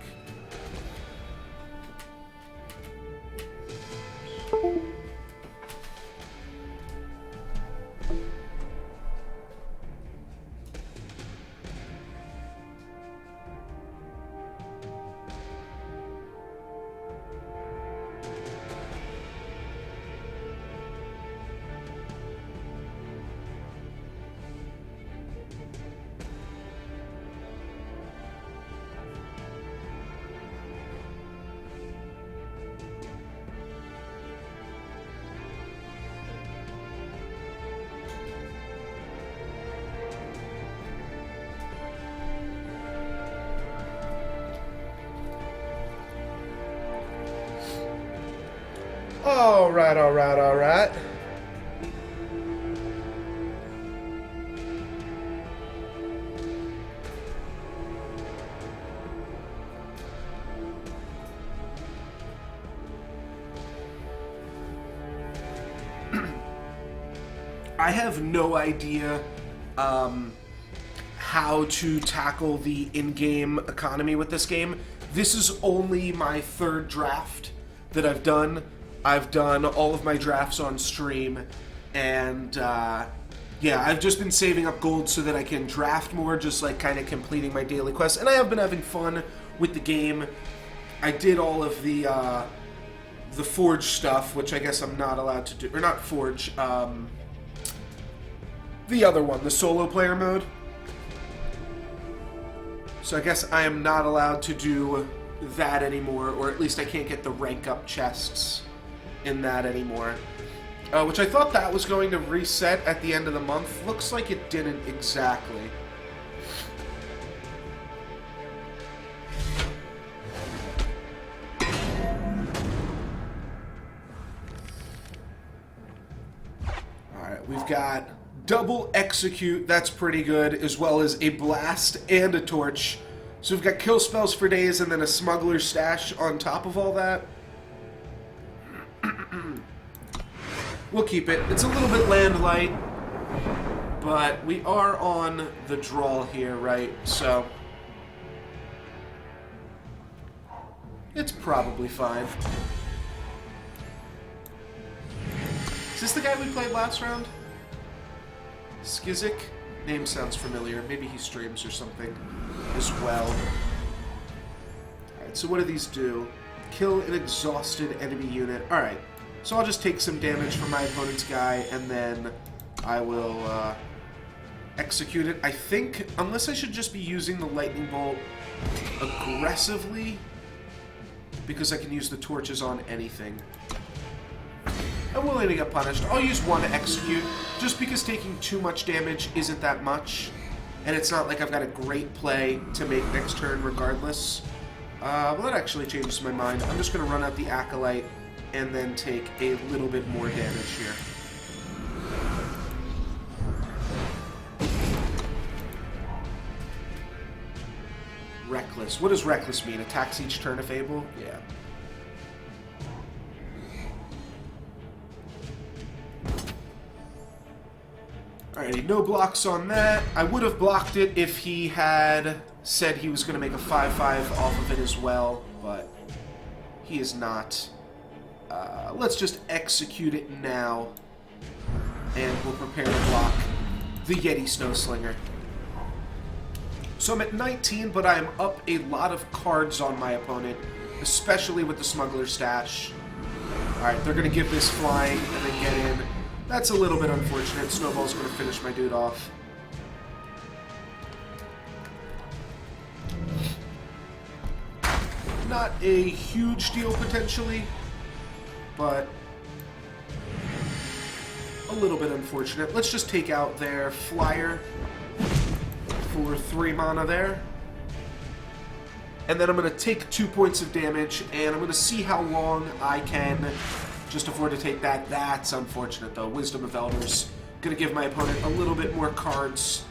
Alright, alright, alright. I have no idea how to tackle the in-game economy with this game. This is only my third draft that I've done. I've done all of my drafts on stream, and yeah, I've just been saving up gold so that I can draft more, just like kind of completing my daily quests, and I have been having fun with the game. I did all of the Forge stuff, which I guess I'm not allowed to do, or not Forge, the other one, the solo player mode. So I guess I am not allowed to do that anymore, or at least I can't get the rank up chests in that anymore. Which I thought that was going to reset at the end of the month. Looks like it didn't exactly. Alright, we've got double execute, that's pretty good, as well as a blast and a torch. So we've got kill spells for days and then a smuggler stash on top of all that. We'll keep it. It's a little bit land light, but we are on the draw here, right? So it's probably fine. Is this the guy we played last round? Skizik? Name sounds familiar. Maybe he streams or something as well. Alright, so what do these do? Kill an exhausted enemy unit. Alright, so I'll just take some damage from my opponent's guy, and then I will execute it. I think, unless I should just be using the lightning bolt aggressively, because I can use the torches on anything. I'm willing to get punished. I'll use one to execute, just because taking too much damage isn't that much, and it's not like I've got a great play to make next turn regardless. Well, that actually changes my mind. I'm just going to run out the Acolyte and then take a little bit more damage here. Reckless. What does Reckless mean? Attacks each turn if able? Yeah. Alrighty, no blocks on that. I would have blocked it if he had said he was going to make a 5/5 off of it as well, but he is not. Let's just execute it now, and we'll prepare to block the Yeti Snowslinger. So I'm at 19, but I'm up a lot of cards on my opponent, especially with the Smuggler Stash. Alright, they're going to give this flying and then get in. That's a little bit unfortunate. Snowball's going to finish my dude off. Not a huge deal, potentially, but a little bit unfortunate. Let's just take out their flyer for 3 mana there. And then I'm going to take 2 points of damage, and I'm going to see how long I can just afford to take that. That's unfortunate, though. Wisdom of Elders. Going to give my opponent a little bit more cards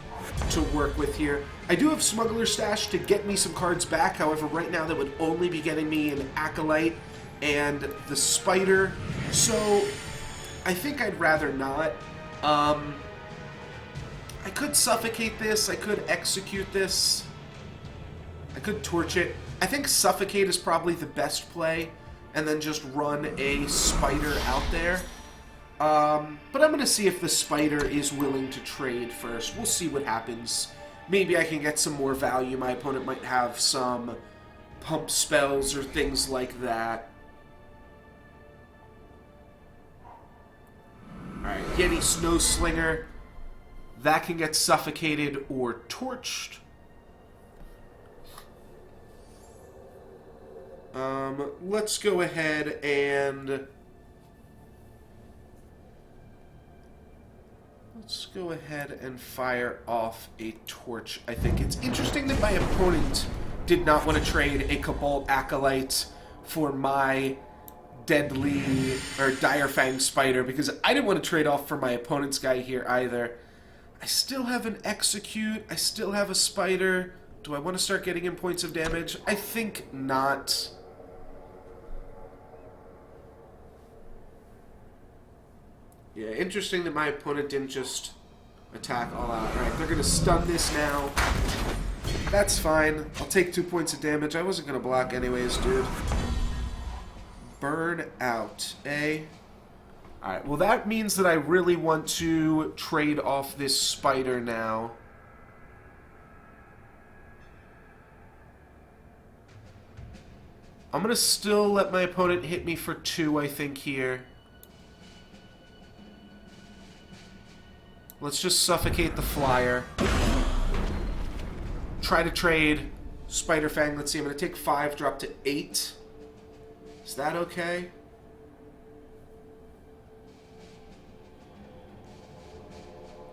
to work with here. I do have Smuggler Stash to get me some cards back. However, right now that would only be getting me an Acolyte and the Spider. So I think I'd rather not. I could suffocate this. I could execute this. I could torch it. I think suffocate is probably the best play, and then just run a spider out there. But I'm going to see if the spider is willing to trade first. We'll see what happens. Maybe I can get some more value. My opponent might have some pump spells or things like that. Alright, Yeti Snowslinger. That can get suffocated or torched. Let's go ahead and... Let's go ahead and fire off a torch, I think. It's interesting that my opponent did not want to trade a Cobalt Acolyte for my deadly or Dire Fang Spider because I didn't want to trade off for my opponent's guy here either. I still have an Execute. I still have a Spider. Do I want to start getting in points of damage? I think not. Yeah, interesting that my opponent didn't just attack all out. Alright, they're going to stun this now. That's fine. I'll take 2 points of damage. I wasn't going to block anyways, dude. Burn out, eh? Alright, well that means that I really want to trade off this Spider now. I'm going to still let my opponent hit me for 2, I think, here. Let's just suffocate the flyer. Try to trade Spider Fang. Let's see, I'm going to take 5, drop to 8. Is that okay?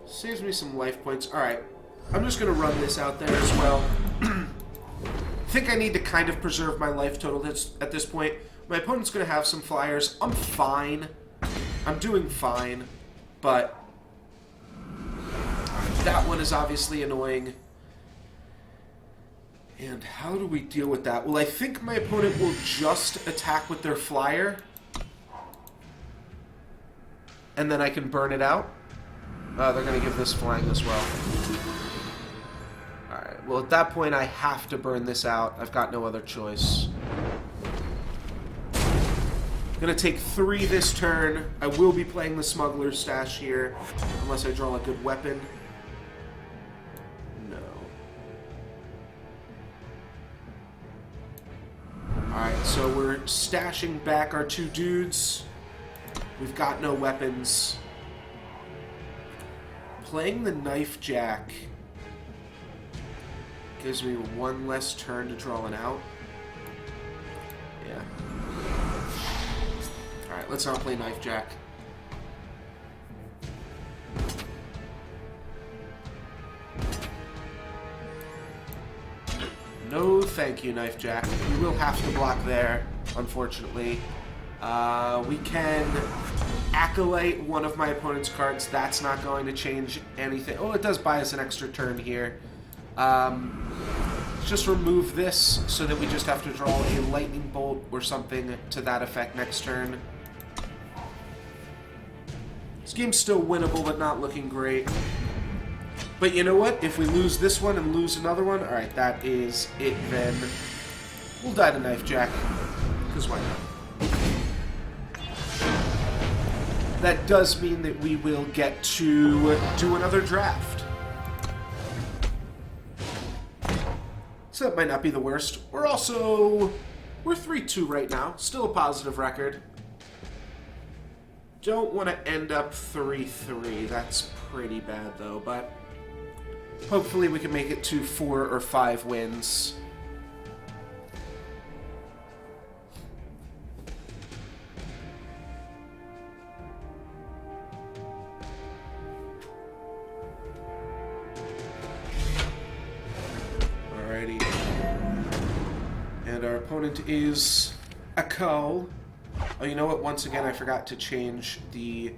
Saves me some life points. Alright, I'm just going to run this out there as well. I think I need to kind of preserve my life total at this point. My opponent's going to have some flyers. I'm fine. I'm doing fine. But that one is obviously annoying. And how do we deal with that? Well, I think my opponent will just attack with their flyer. And then I can burn it out. They're going to give this flying as well. Alright, well at that point I have to burn this out. I've got no other choice. Gonna take 3 this turn. I will be playing the Smuggler's Stash here, unless I draw a good weapon. No. Alright, so we're stashing back our 2 dudes. We've got no weapons. Playing the Knife Jack gives me 1 less turn to draw an out. Yeah. Alright, let's not play Knife Jack. No thank you, Knife Jack. We will have to block there, unfortunately. We can Acolyte one of my opponent's cards. That's not going to change anything. Oh, it does buy us an extra turn here. Let's just remove this so that we just have to draw a lightning bolt or something to that effect next turn. This game's still winnable, but not looking great. But you know what? If we lose this one and lose another one, alright, that is it then. We'll die to Knife Jack, because why not? That does mean that we will get to do another draft. So that might not be the worst. We're 3-2 right now. Still a positive record. Don't want to end up 3-3. That's pretty bad though, but hopefully we can make it to 4 or 5 wins. And our opponent is a Ko. Oh, you know what? Once again, I forgot to change the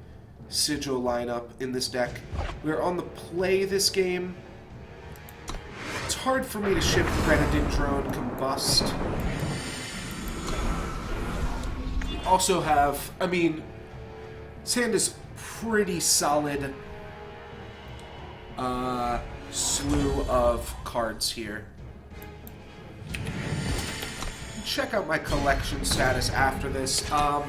Sigil lineup in this deck. We're on the play this game. It's hard for me to ship Credidendron Combust. We also have, I mean, Sand is pretty solid slew of cards here. Check out my collection status after this. Yeah,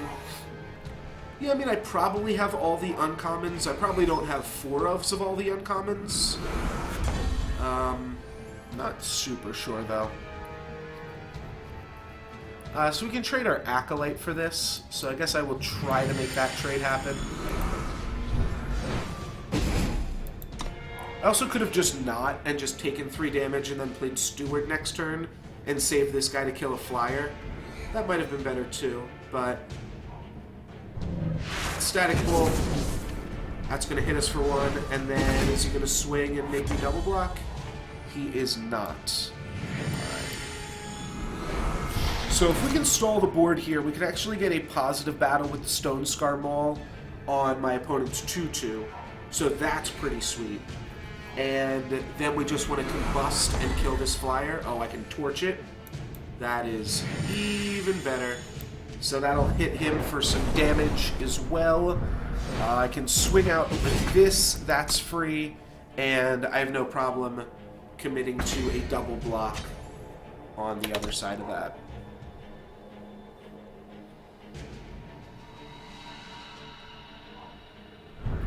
I mean, I probably have all the uncommons. I probably don't have 4 ofs of all the uncommons. Not super sure, though. So we can trade our Acolyte for this. So I guess I will try to make that trade happen. I also could have just not and just taken 3 damage and then played Steward next turn and save this guy to kill a flyer. That might have been better too, but Static Bolt, that's going to hit us for 1, and then is he going to swing and make me double block? He is not. Alright. So if we can stall the board here, we can actually get a positive battle with the Stone Scar Maul on my opponent's 2-2. So that's pretty sweet. And then we just want to combust and kill this flyer. Oh, I can torch it. That is even better. So that'll hit him for some damage as well. I can swing out with this. That's free. And I have no problem committing to a double block on the other side of that.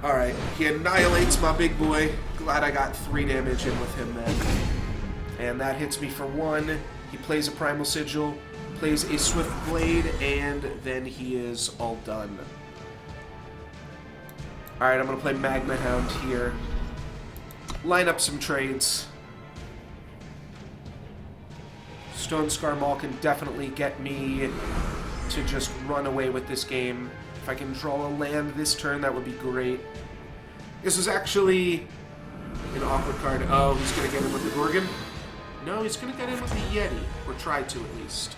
Alright, he annihilates my big boy. Glad I got 3 damage in with him then. And that hits me for 1. He plays a Primal Sigil, plays a Swift Blade, and then he is all done. Alright, I'm going to play Magma Hound here. Line up some trades. Stone Scar Maul can definitely get me to just run away with this game. If I can draw a land this turn, that would be great. This was actually an awkward card. Oh, he's going to get in with the Gorgon? No, he's going to get in with the Yeti. Or try to, at least.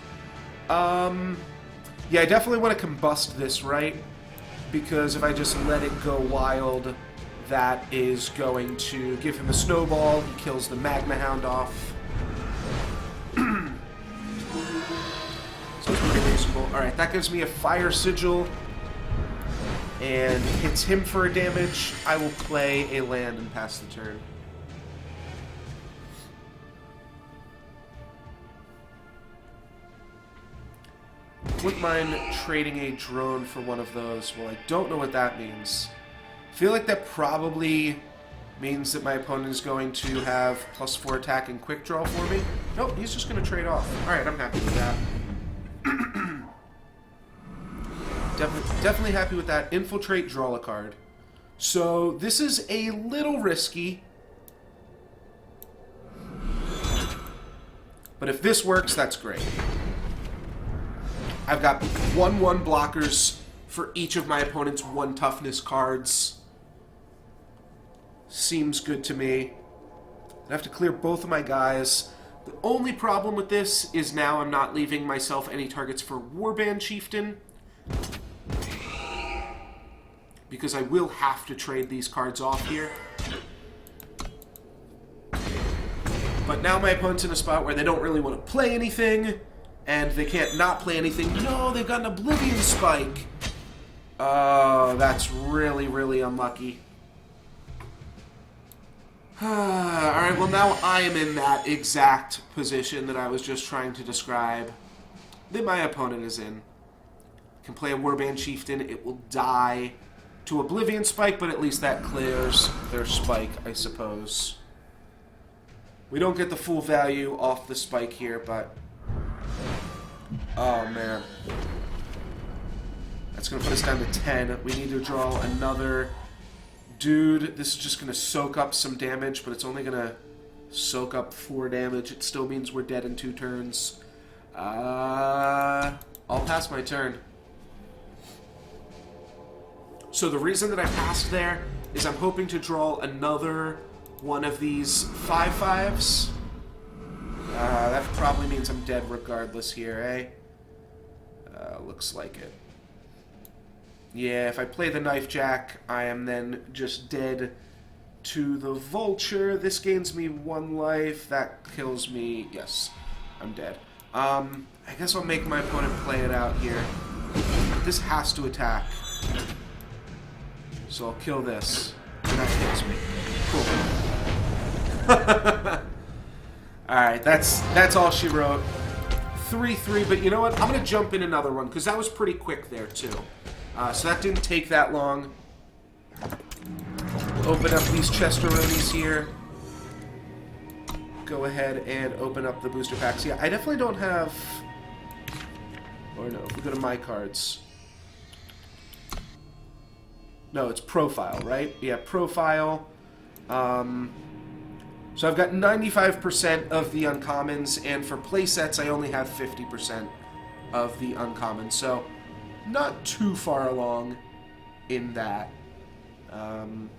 Yeah, I definitely want to combust this, right? Because if I just let it go wild, that is going to give him a snowball. He kills the Magma Hound off. So it's pretty reasonable. Alright, that gives me a Fire Sigil. And hits him for a damage. I will play a land and pass the turn. Wouldn't mind trading a drone for one of those. Well, I don't know what that means. I feel like that probably means that my opponent is going to have +4 attack and quick draw for me. Nope, he's just going to trade off. Alright, I'm happy with that. Definitely happy with that. Infiltrate, draw a card. So this is a little risky. But if this works, that's great. I've got 1/1 blockers for each of my opponent's 1 toughness cards. Seems good to me. I have to clear both of my guys. The only problem with this is now I'm not leaving myself any targets for Warband Chieftain. Because I will have to trade these cards off here. But now my opponent's in a spot where they don't really want to play anything, and they can't not play anything. No, they've got an Oblivion Spike! Oh, that's really, really unlucky. Alright, well now I am in that exact position that I was just trying to describe that my opponent is in. Can play a Warband Chieftain, it will die to Oblivion Spike, but at least that clears their spike, I suppose. We don't get the full value off the spike here, but... oh, man. That's going to put us down to 10. We need to draw another dude. This is just going to soak up some damage, but it's only going to soak up 4 damage. It still means we're dead in 2 turns. I'll pass my turn. So the reason that I passed there is I'm hoping to draw another one of these 5/5s. That probably means I'm dead regardless here, eh? Looks like it. Yeah, if I play the Knife Jack, I am then just dead to the Vulture. This gains me 1 life. That kills me. Yes, I'm dead. I guess I'll make my opponent play it out here. This has to attack. So I'll kill this. And that kills me. Cool. Alright, that's all she wrote. 3/3, but you know what? I'm going to jump in another one, because that was pretty quick there, too. So that didn't take that long. Open up these Chesteronis here. Go ahead and open up the booster packs. Yeah, I definitely don't have... or no, if we go to my cards... no, it's profile, right? Yeah, profile. So I've got 95% of the uncommons, and for playsets, I only have 50% of the uncommons. So, not too far along in that. And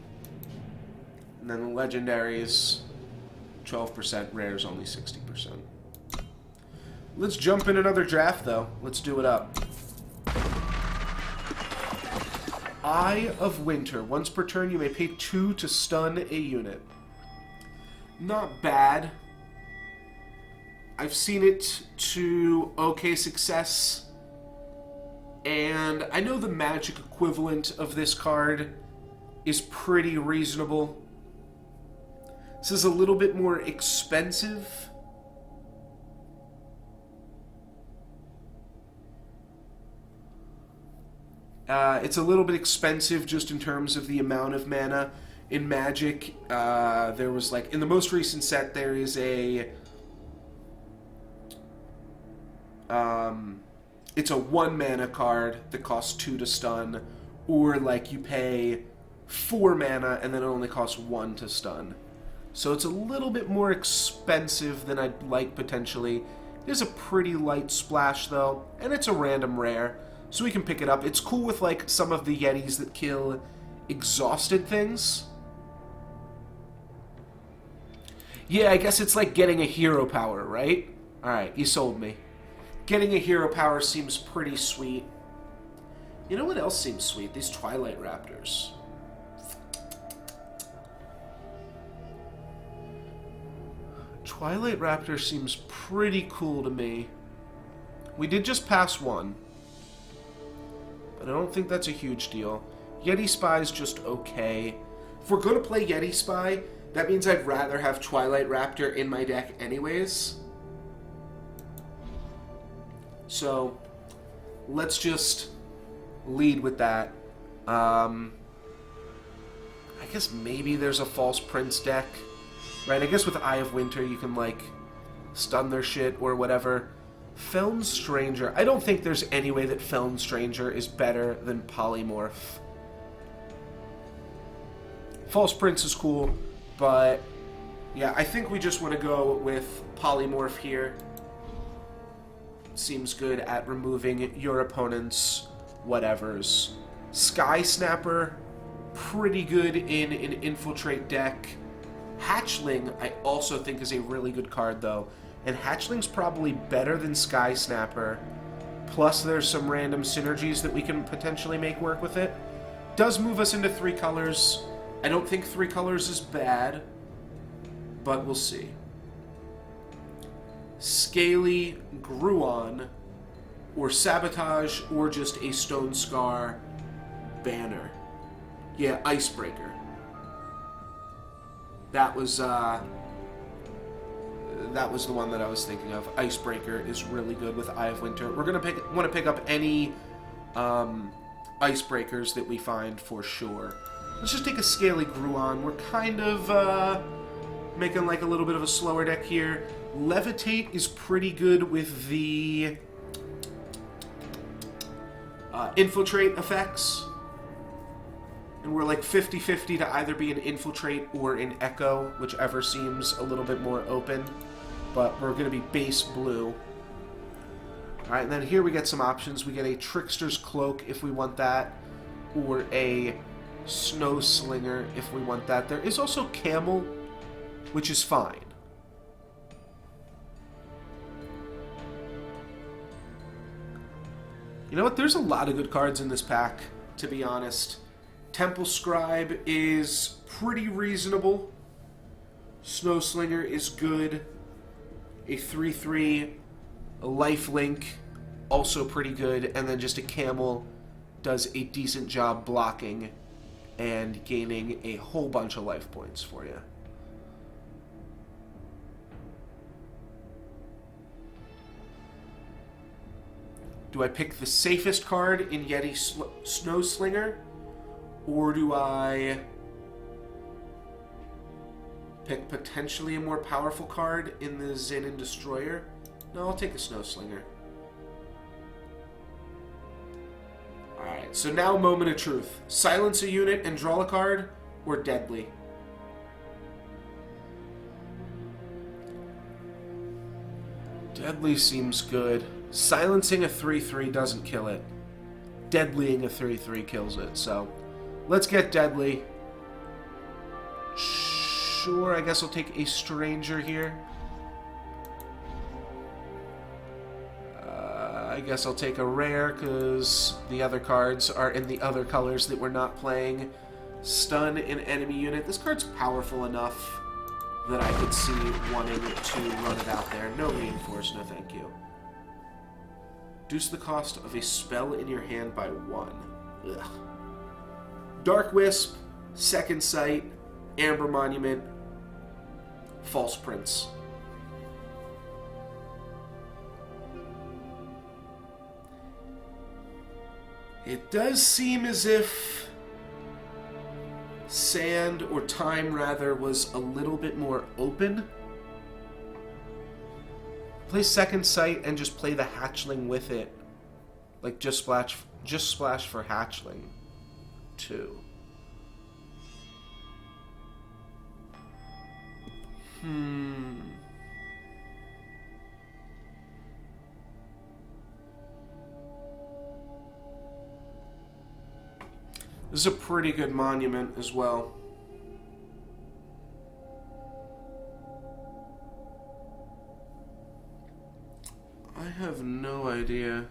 then the legendaries, 12%, rares only 60%. Let's jump in another draft, though. Let's do it up. Eye of Winter. Once per turn, you may pay 2 to stun a unit. Not bad. I've seen it to okay success. And I know the magic equivalent of this card is pretty reasonable. This is a little bit more expensive. It's a little bit expensive just in terms of the amount of mana. In Magic, there was like, in the most recent set, there is a, it's a 1 mana card that costs 2 to stun, or like you pay 4 mana and then it only costs 1 to stun. So it's a little bit more expensive than I'd like potentially. It is a pretty light splash though, and it's a random rare, so we can pick it up. It's cool with like some of the Yetis that kill exhausted things. Yeah, I guess it's like getting a hero power, right? Alright, you sold me. Getting a hero power seems pretty sweet. You know what else seems sweet? These Twilight Raptors. Twilight Raptor seems pretty cool to me. We did just pass one, but I don't think that's a huge deal. Yeti Spy's just okay. If we're going to play Yeti Spy, that means I'd rather have Twilight Raptor in my deck anyways. So, let's just lead with that. I guess maybe there's a False Prince deck. Right, I guess with Eye of Winter you can, like, stun their shit or whatever. Feln Stranger. I don't think there's any way that Feln Stranger is better than Polymorph. False Prince is cool, but yeah, I think we just want to go with Polymorph here. Seems good at removing your opponent's whatevers. Sky Snapper, pretty good in an Infiltrate deck. Hatchling, I also think is a really good card, though. And Hatchling's probably better than Sky Snapper. Plus, there's some random synergies that we can potentially make work with it. Does move us into 3 colors. I don't think 3 colors is bad, but we'll see. Scaly Gruon, or Sabotage, or just a Stone Scar banner. Yeah, Icebreaker. That was the one that I was thinking of. Icebreaker is really good with Eye of Winter. We're gonna want to pick up any Icebreakers that we find for sure. Let's just take a Scaly Gruon. We're kind of making like a little bit of a slower deck here. Levitate is pretty good with the Infiltrate effects. And we're like 50-50 to either be an Infiltrate or an Echo, whichever seems a little bit more open. But we're going to be base blue. Alright, and then here we get some options. We get a Trickster's Cloak if we want that, or a Snow Slinger if we want that. There is also Camel, which is fine. You know what? There's a lot of good cards in this pack, to be honest. Temple Scribe is pretty reasonable. Snow Slinger is good. A 3/3 Lifelink, also pretty good. And then just a Camel does a decent job blocking and gaining a whole bunch of life points for you. Do I pick the safest card in Yeti Snow Slinger? Or do I pick potentially a more powerful card in the Xenon Destroyer? No, I'll take a Snow Slinger. Alright, so now Moment of Truth. Silence a unit and draw a card, or Deadly? Deadly seems good. Silencing a 3/3 doesn't kill it. Deadlying a 3/3 kills it, so let's get Deadly. Sure, I guess I'll take a Stranger here. I guess I'll take a rare because the other cards are in the other colors that we're not playing. Stun an enemy unit. This card's powerful enough that I could see wanting to run it out there. No reinforce, no thank you. Reduce the cost of a spell in your hand by 1. Ugh. Dark Wisp, Second Sight, Amber Monument, False Prince. It does seem as if Sand, or Time rather, was a little bit more open. Play Second Sight and just play the Hatchling with it. Like, just splash for Hatchling, too. This is a pretty good monument as well. I have no idea.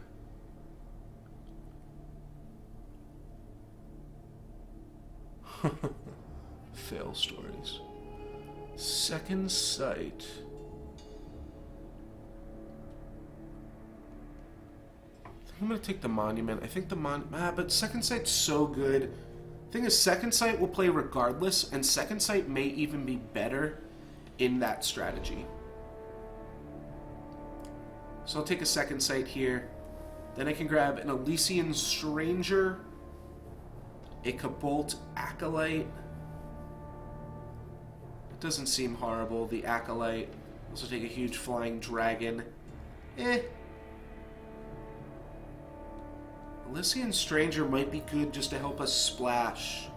Fail stories. Second Sight. I'm going to take the Monument. I think the but Second Sight's so good. Thing is, Second Sight will play regardless, and Second Sight may even be better in that strategy. So I'll take a Second Sight here. Then I can grab an Elysian Stranger, a Cobalt Acolyte. It doesn't seem horrible, the Acolyte. Also take a huge Flying Dragon. Elysian Stranger might be good just to help us splash,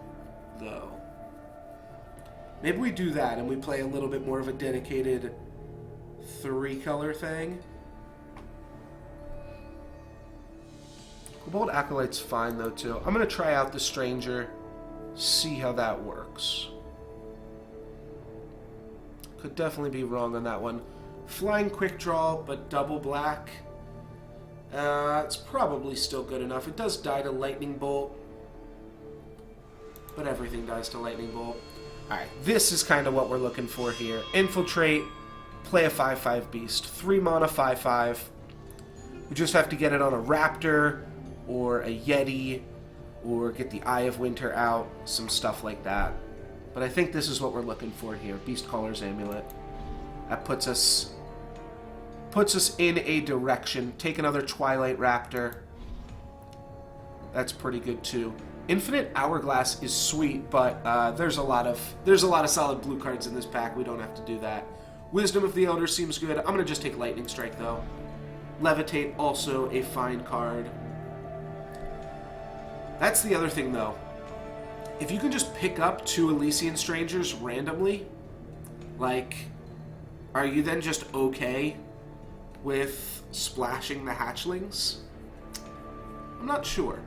though. Maybe we do that and we play a little bit more of a dedicated 3-color thing. Cobalt Acolyte's fine, though, too. I'm going to try out the Stranger, see how that works. Could definitely be wrong on that one. Flying Quick Draw, but double black. It's probably still good enough. It does die to Lightning Bolt, but everything dies to Lightning Bolt. Alright, this is kind of what we're looking for here. Infiltrate, play a 5/5 Beast. 3 mana, 5/5. We just have to get it on a Raptor, or a Yeti, or get the Eye of Winter out, some stuff like that. But I think this is what we're looking for here. Beast Caller's Amulet. That puts us in a direction. Take another Twilight Raptor. That's pretty good too. Infinite Hourglass is sweet, but there's a lot of solid blue cards in this pack. We don't have to do that. Wisdom of the Elder seems good. I'm gonna just take Lightning Strike though. Levitate, also a fine card. That's the other thing though. If you can just pick up 2 Elysian Strangers randomly, like, are you then just okay with splashing the Hatchlings? I'm not sure.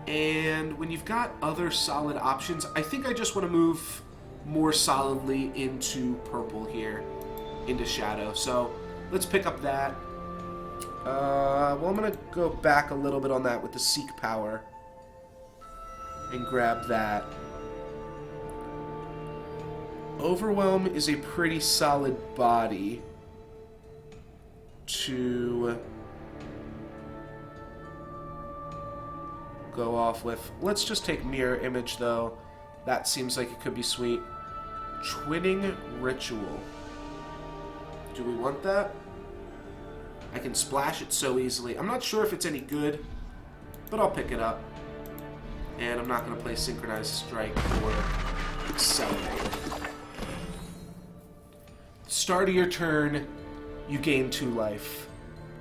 And when you've got other solid options, I think I just want to move more solidly into purple here, into Shadow. So let's pick up that. Well, I'm going to go back a little bit on that with the Seek Power and grab that. Overwhelm is a pretty solid body to go off with. Let's just take Mirror Image, though. That seems like it could be sweet. Twinning Ritual. Do we want that? I can splash it so easily. I'm not sure if it's any good, but I'll pick it up. And I'm not going to play Synchronized Strike or Accelerate. Start of your turn, you gain 2 life.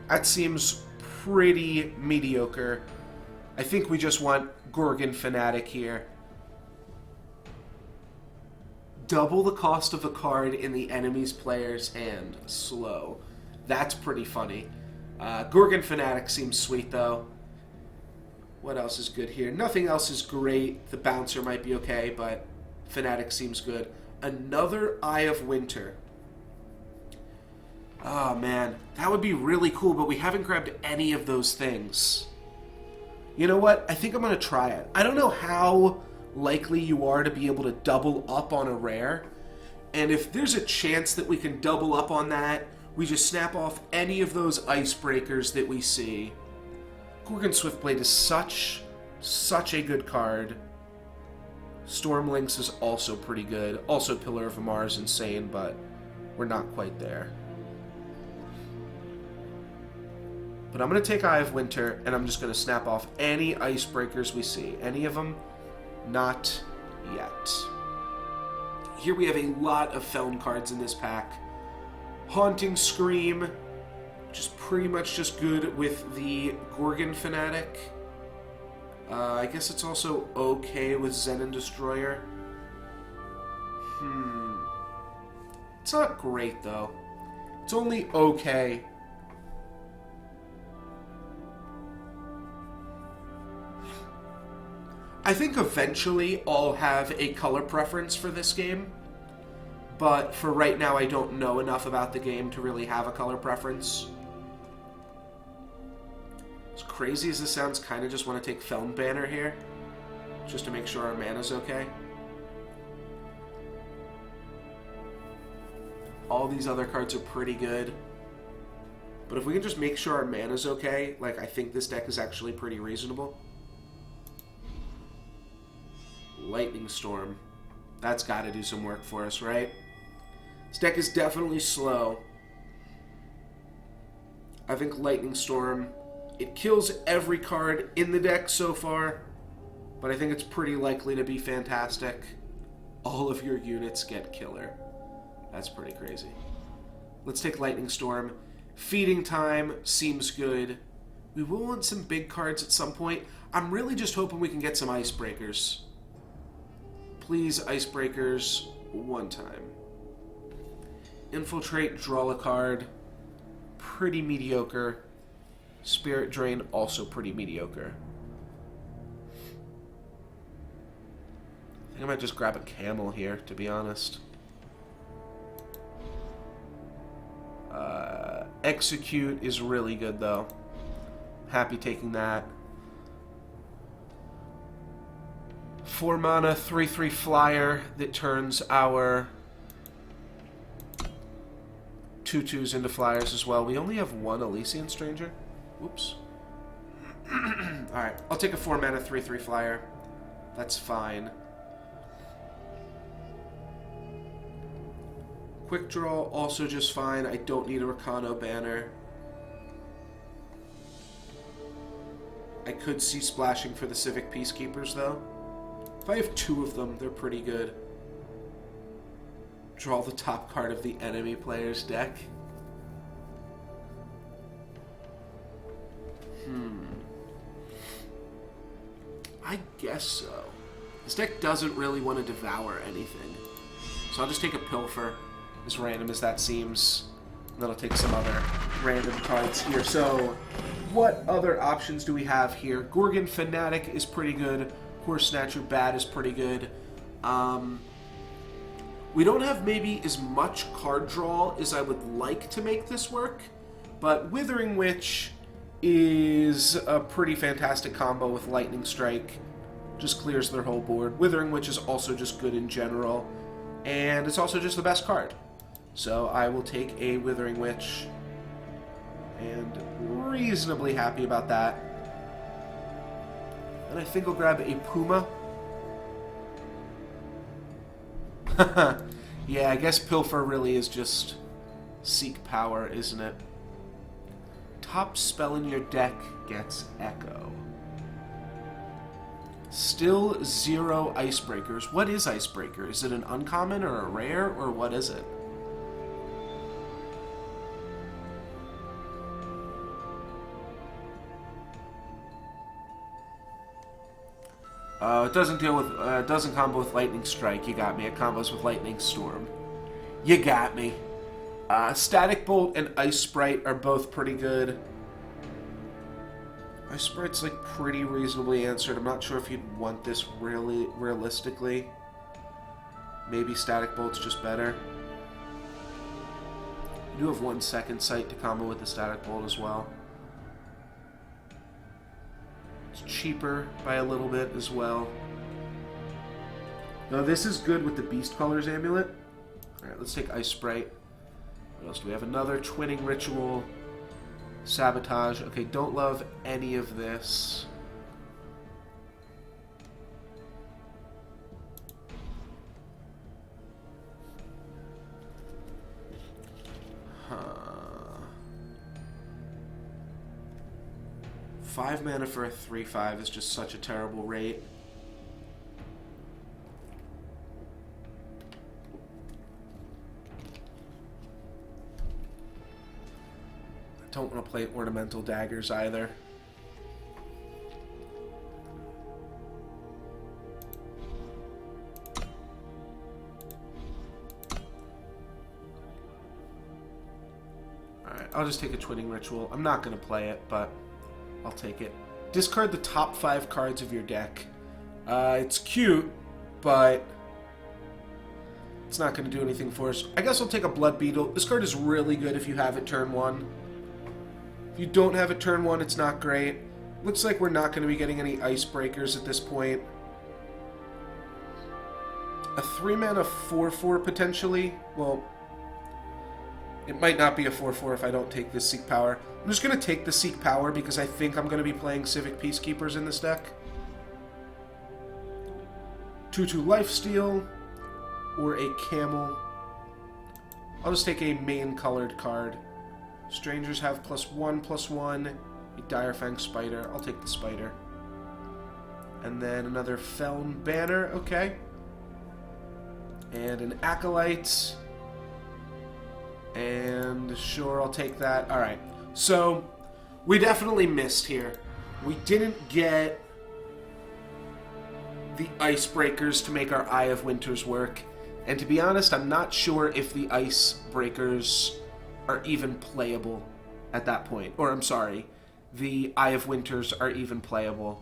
That seems pretty mediocre. I think we just want Gorgon Fanatic here. Double the cost of a card in the enemy's player's hand. Slow. That's pretty funny. Gorgon Fanatic seems sweet, though. What else is good here? Nothing else is great. The Bouncer might be okay, but Fanatic seems good. Another Eye of Winter. Oh, man. That would be really cool, but we haven't grabbed any of those things. You know what? I think I'm going to try it. I don't know how likely you are to be able to double up on a rare. And if there's a chance that we can double up on that, we just snap off any of those icebreakers that we see. Gorgon Swiftblade is such a good card. Stormlynx is also pretty good. Also, Pillar of Amar is insane, but we're not quite there. But I'm going to take Eye of Winter, and I'm just going to snap off any icebreakers we see. Any of them? Not yet. Here we have a lot of Feln cards in this pack. Haunting Scream, which is pretty much just good with the Gorgon Fanatic. I guess it's also okay with Zenon Destroyer. It's not great, though. It's only okay. I think eventually I'll have a color preference for this game, but for right now I don't know enough about the game to really have a color preference. As crazy as this sounds, kind of just want to take Feln Banner here, just to make sure our mana's okay. All these other cards are pretty good, but if we can just make sure our mana's okay, like, I think this deck is actually pretty reasonable. Lightning Storm. That's got to do some work for us, right? This deck is definitely slow. I think Lightning Storm, it kills every card in the deck so far, but I think it's pretty likely to be fantastic. All of your units get killer. That's pretty crazy. Let's take Lightning Storm. Feeding Time seems good. We will want some big cards at some point. I'm really just hoping we can get some Icebreakers. Please, Icebreakers, one time. Infiltrate, draw a card. Pretty mediocre. Spirit Drain, also pretty mediocre. I think I might just grab a Camel here, to be honest. Execute is really good, though. Happy taking that. 4 mana, 3/3 flyer that turns our 2/2s into flyers as well. We only have one Elysian Stranger. Whoops. Alright, I'll take a 4 mana, 3/3 flyer. That's fine. Quick Draw, also just fine. I don't need a Rakano Banner. I could see splashing for the Civic Peacekeepers, though. If I have 2 of them, they're pretty good. Draw the top card of the enemy player's deck. I guess so. This deck doesn't really want to devour anything. So I'll just take a Pilfer, as random as that seems. And then I'll take some other random cards here. So, what other options do we have here? Gorgon Fanatic is pretty good. Horse Snatcher Bat is pretty good. We don't have maybe as much card draw as I would like to make this work, but Withering Witch is a pretty fantastic combo with Lightning Strike. Just clears their whole board. Withering Witch is also just good in general, and it's also just the best card. So I will take a Withering Witch, and reasonably happy about that. And I think I'll grab a Puma. Yeah, I guess Pilfer really is just Seek Power, isn't it? Top spell in your deck gets Echo. Still 0 Icebreakers. What is Icebreaker? Is it an uncommon or a rare, or what is it? It doesn't deal with, it doesn't combo with Lightning Strike. You got me. It combos with Lightning Storm. You got me. Static Bolt and Ice Sprite are both pretty good. Ice Sprite's like pretty reasonably answered. I'm not sure if you'd want this really realistically. Maybe Static Bolt's just better. You do have 1 second sight to combo with the Static Bolt as well. It's cheaper by a little bit as well. Now this is good with the Beast Colors Amulet. Alright, let's take Ice Sprite. What else do we have? Another Twinning Ritual. Sabotage. Okay, don't love any of this. Huh. 5 mana for a 3/5 is just such a terrible rate. Don't want to play Ornamental Daggers either. Alright, I'll just take a Twinning Ritual. I'm not going to play it, but I'll take it. Discard the top 5 cards of your deck. It's cute, but it's not going to do anything for us. I guess I'll take a Blood Beetle. This card is really good if you have it turn 1. If you don't have it turn 1, it's not great. Looks like we're not going to be getting any Icebreakers at this point. A 3-mana 4/4 potentially. Well, it might not be a 4/4 if I don't take this Seek Power. I'm just going to take the Seek Power because I think I'm going to be playing Civic Peacekeepers in this deck. 2/2 Lifesteal or a Camel. I'll just take a main colored card. Strangers have +1/+1. A Direfang Spider. I'll take the Spider. And then another Feln Banner. Okay. And an Acolyte. And sure, I'll take that. Alright. So, we definitely missed here. We didn't get the Icebreakers to make our Eye of Winters work. And to be honest, I'm not sure if the Icebreakers are even playable at that point. Or, I'm sorry, the Eye of Winters are even playable.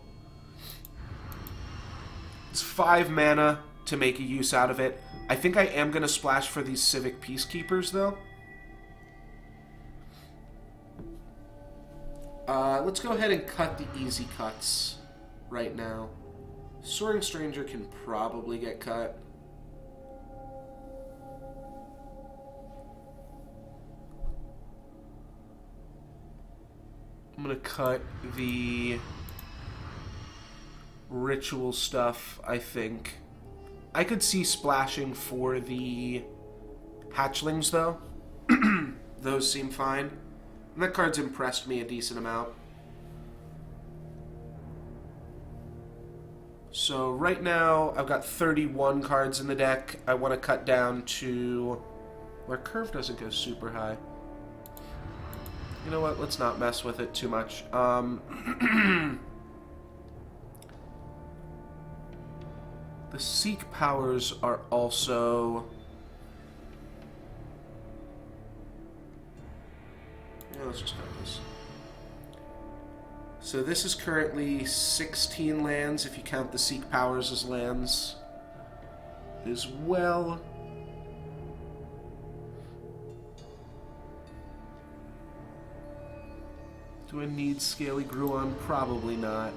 It's 5 mana to make a use out of it. I think I am going to splash for these Civic Peacekeepers, though. Let's go ahead and cut the easy cuts right now. Soaring Stranger can probably get cut. I'm going to cut the ritual stuff, I think. I could see splashing for the hatchlings, though. Those seem fine. And that card's impressed me a decent amount. So right now, I've got 31 cards in the deck. I want to cut down to where curve doesn't go super high. You know what? Let's not mess with it too much. The Seek powers are also... Yeah, let's just cut this. So this is currently 16 lands, if you count the Seek powers as lands as well. Do I need Scaly Gruon? Probably not.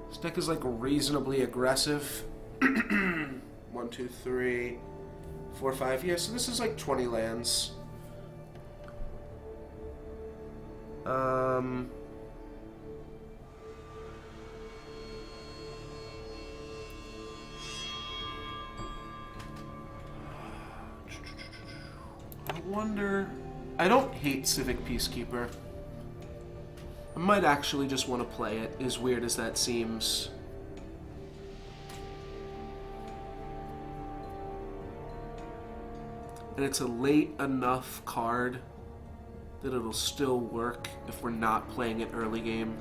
This deck is like reasonably aggressive. 1, 2, 3, 4, 5. Yeah, so this is like 20 lands. I wonder... I don't hate Civic Peacekeeper. I might actually just want to play it, as weird as that seems. And it's a late enough card that it'll still work if we're not playing it early game.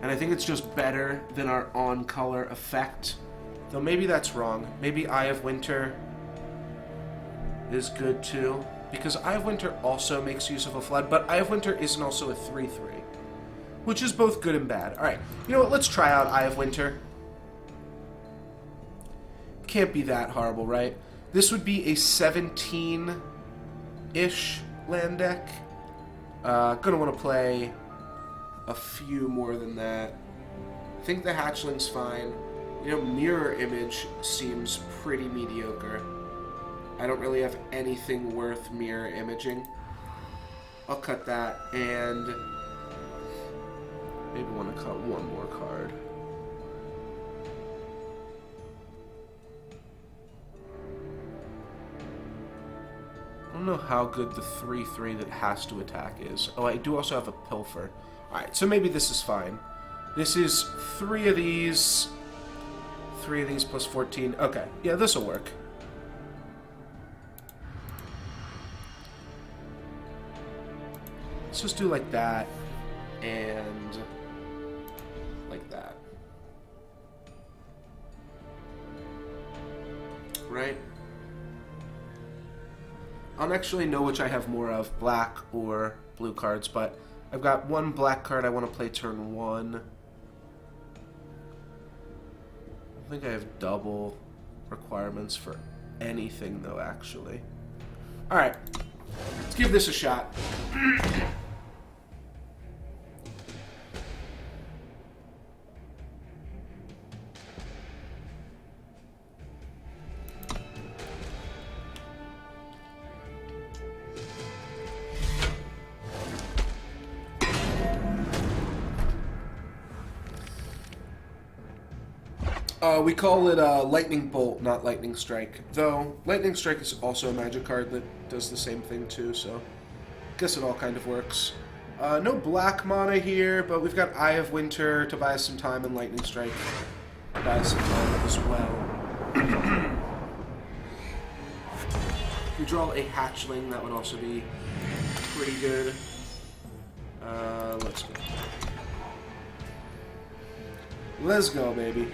And I think it's just better than our on-color effect. Though maybe that's wrong. Maybe Eye of Winter is good too, because Eye of Winter also makes use of a flood, but Eye of Winter isn't also a 3/3, which is both good and bad. Alright, you know what, let's try out Eye of Winter. can't be that horrible, right? This would be a 17-ish land deck. Gonna want to play a few more than that. I think the hatchling's fine. You know, mirror image seems pretty mediocre. I don't really have anything worth mirror imaging. I'll cut that, and maybe want to cut one more card. I don't know how good the 3/3 that has to attack is. Oh, I do also have a Pilfer. Alright, so maybe this is fine. This is 3 of these. 3 of these plus 14. Okay, yeah, this will work. Let's just do like that, and like that. Right? I don't actually know which I have more of, black or blue cards, but I've got one black card I want to play turn 1. I think I have double requirements for anything, though, actually. Alright, let's give this a shot. We call it Lightning Bolt, not Lightning Strike. Though, Lightning Strike is also a magic card that does the same thing too, so I guess it all kind of works. No black mana here, but we've got Eye of Winter to buy us some time, and Lightning Strike to buy us some time as well. If we draw a hatchling, that would also be pretty good. Let's go. Let's go, baby.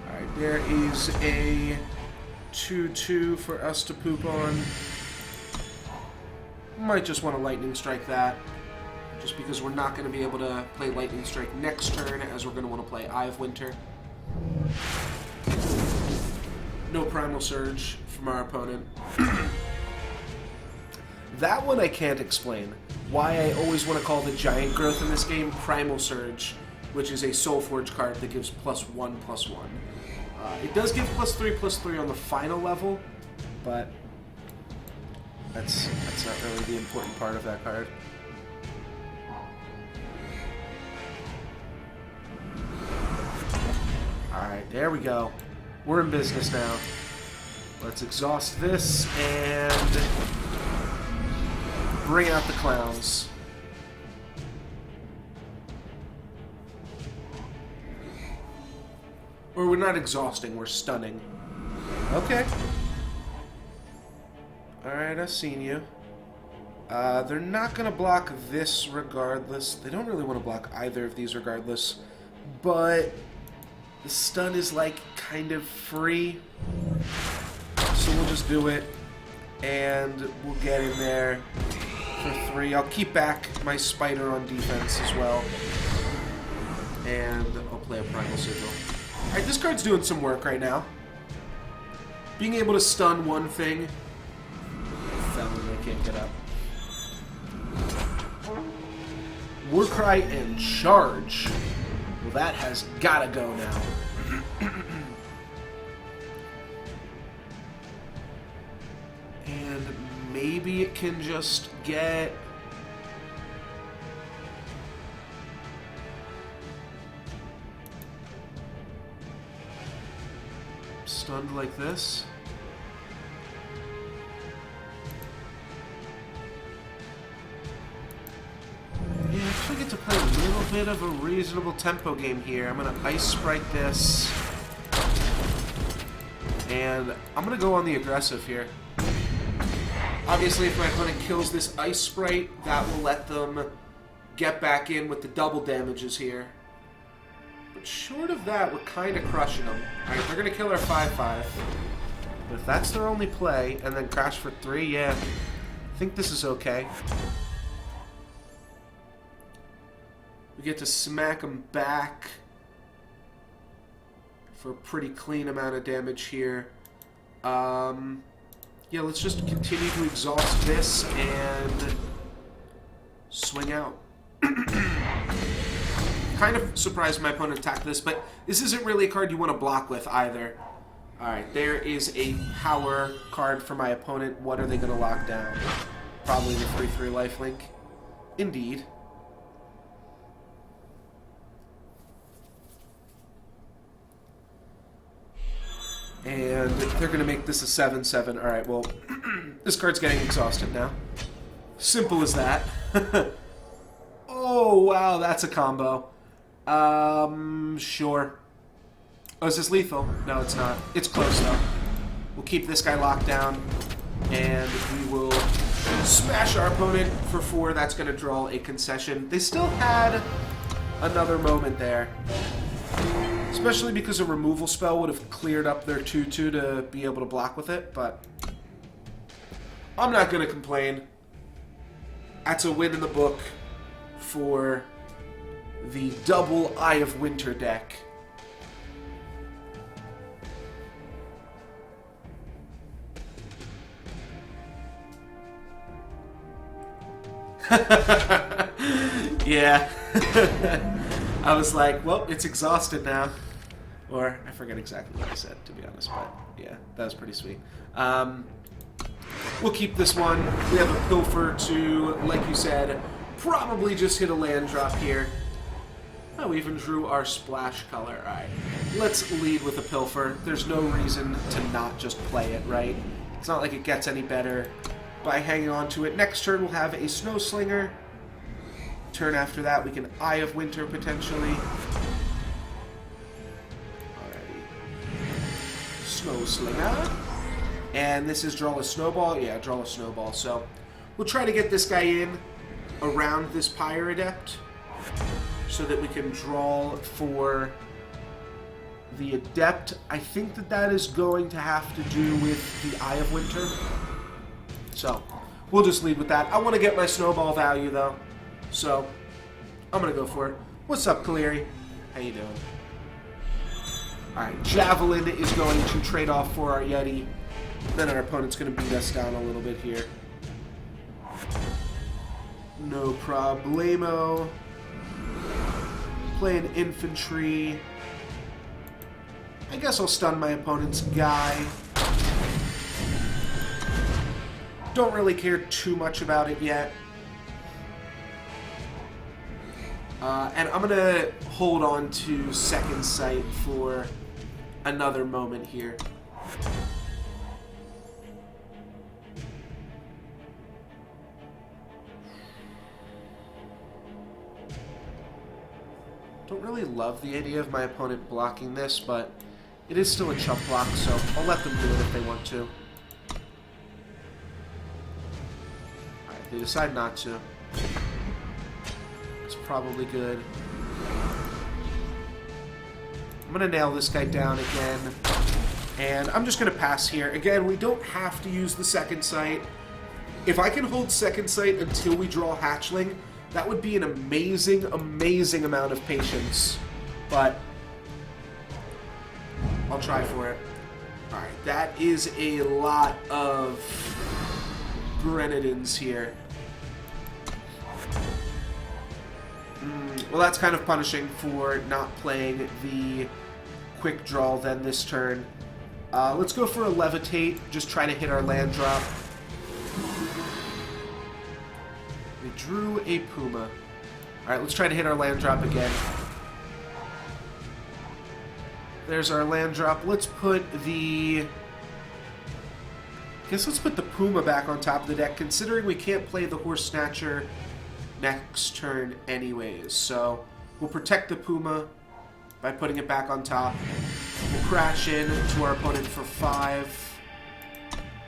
Alright, there is a 2/2 for us to poop on. Might just want to Lightning Strike that, just because we're not going to be able to play Lightning Strike next turn, as we're going to want to play Eye of Winter. No Primal Surge from our opponent. That one I can't explain. Why I always want to call the Giant Growth in this game Primal Surge, which is a Soulforge card that gives +1/+1. It does give +3/+3 on the final level, but that's not really the important part of that card. Alright, there we go. We're in business now. Let's exhaust this and bring out the clowns. Or we're not exhausting, we're stunning. Okay. Alright, I've seen you. They're not going to block this regardless. They don't really want to block either of these regardless. But the stun is, like, kind of free. So we'll just do it. And we'll get in there for 3. I'll keep back my spider on defense as well. And I'll play a Primal Sigil. Alright, this card's doing some work right now. Being able to stun one thing. Felon, they can't get up. Warcry and charge. Well, that has gotta go now. And maybe it can just get... stunned like this. Yeah, I actually get to play a little bit of a reasonable tempo game here. I'm going to Ice Sprite this. And I'm going to go on the aggressive here. Obviously, if my opponent kills this Ice Sprite, that will let them get back in with the double damages here. But short of that, we're kind of crushing them. Alright, they're going to kill our 5/5. But if that's their only play, and then crash for 3, yeah, I think this is okay. We get to smack them back. I for a pretty clean amount of damage here. Yeah, let's just continue to exhaust this and swing out. Kind of surprised my opponent attacked this, but this isn't really a card you want to block with either. Alright, there is a power card for my opponent. What are they going to lock down? Probably the 3/3 lifelink. Indeed. And they're going to make this a 7/7. Alright, well, this card's getting exhausted now. Simple as that. Oh, wow, that's a combo. Sure. Oh, is this lethal? No, it's not. It's close, though. We'll keep this guy locked down, and we will smash our opponent for 4. That's going to draw a concession. They still had another moment there. Especially because a removal spell would have cleared up their 2/2 to be able to block with it, but I'm not going to complain. That's a win in the book for the double Eye of Winter deck. Yeah. I was like, well, it's exhausted now. Or, I forget exactly what I said, to be honest, but yeah, that was pretty sweet. We'll keep this one. We have a Pilfer to, like you said, probably just hit a land drop here. Oh, we even drew our splash color. Alright, let's lead with a Pilfer. There's no reason to not just play it, right? It's not like it gets any better by hanging on to it. Next turn, we'll have a Snow Slinger. Turn after that, we can Eye of Winter, potentially. Alrighty. Snow Slinger. And this is draw a snowball? Yeah, draw a snowball. So, we'll try to get this guy in around this Pyre Adept so that we can draw for the Adept. I think that that is going to have to do with the Eye of Winter. So, we'll just lead with that. I want to get my snowball value, though. So, I'm going to go for it. What's up, Kaleri? How you doing? Alright, Javelin is going to trade off for our Yeti. Then our opponent's going to beat us down a little bit here. No problemo. Play an infantry. I guess I'll stun my opponent's guy. Don't really care too much about it yet. And I'm going to hold on to Second Sight for another moment here. Don't really love the idea of my opponent blocking this, but it is still a chump block, so I'll let them do it if they want to. Alright, they decide not to. It's probably good. I'm going to nail this guy down again. And I'm just going to pass here. Again, we don't have to use the Second Sight. If I can hold Second Sight until we draw Hatchling, that would be an amazing, amazing amount of patience. But I'll try for it. Alright, that is a lot of Grenadins here. Well, that's kind of punishing for not playing the quick draw then this turn. Let's go for a Levitate, just try to hit our land drop. We drew a Puma. Alright, let's try to hit our land drop again. There's our land drop. Let's put the... I guess let's put the Puma back on top of the deck, considering we can't play the Horse Snatcher next turn anyways. So we'll protect the Puma by putting it back on top. We'll crash in to our opponent for 5.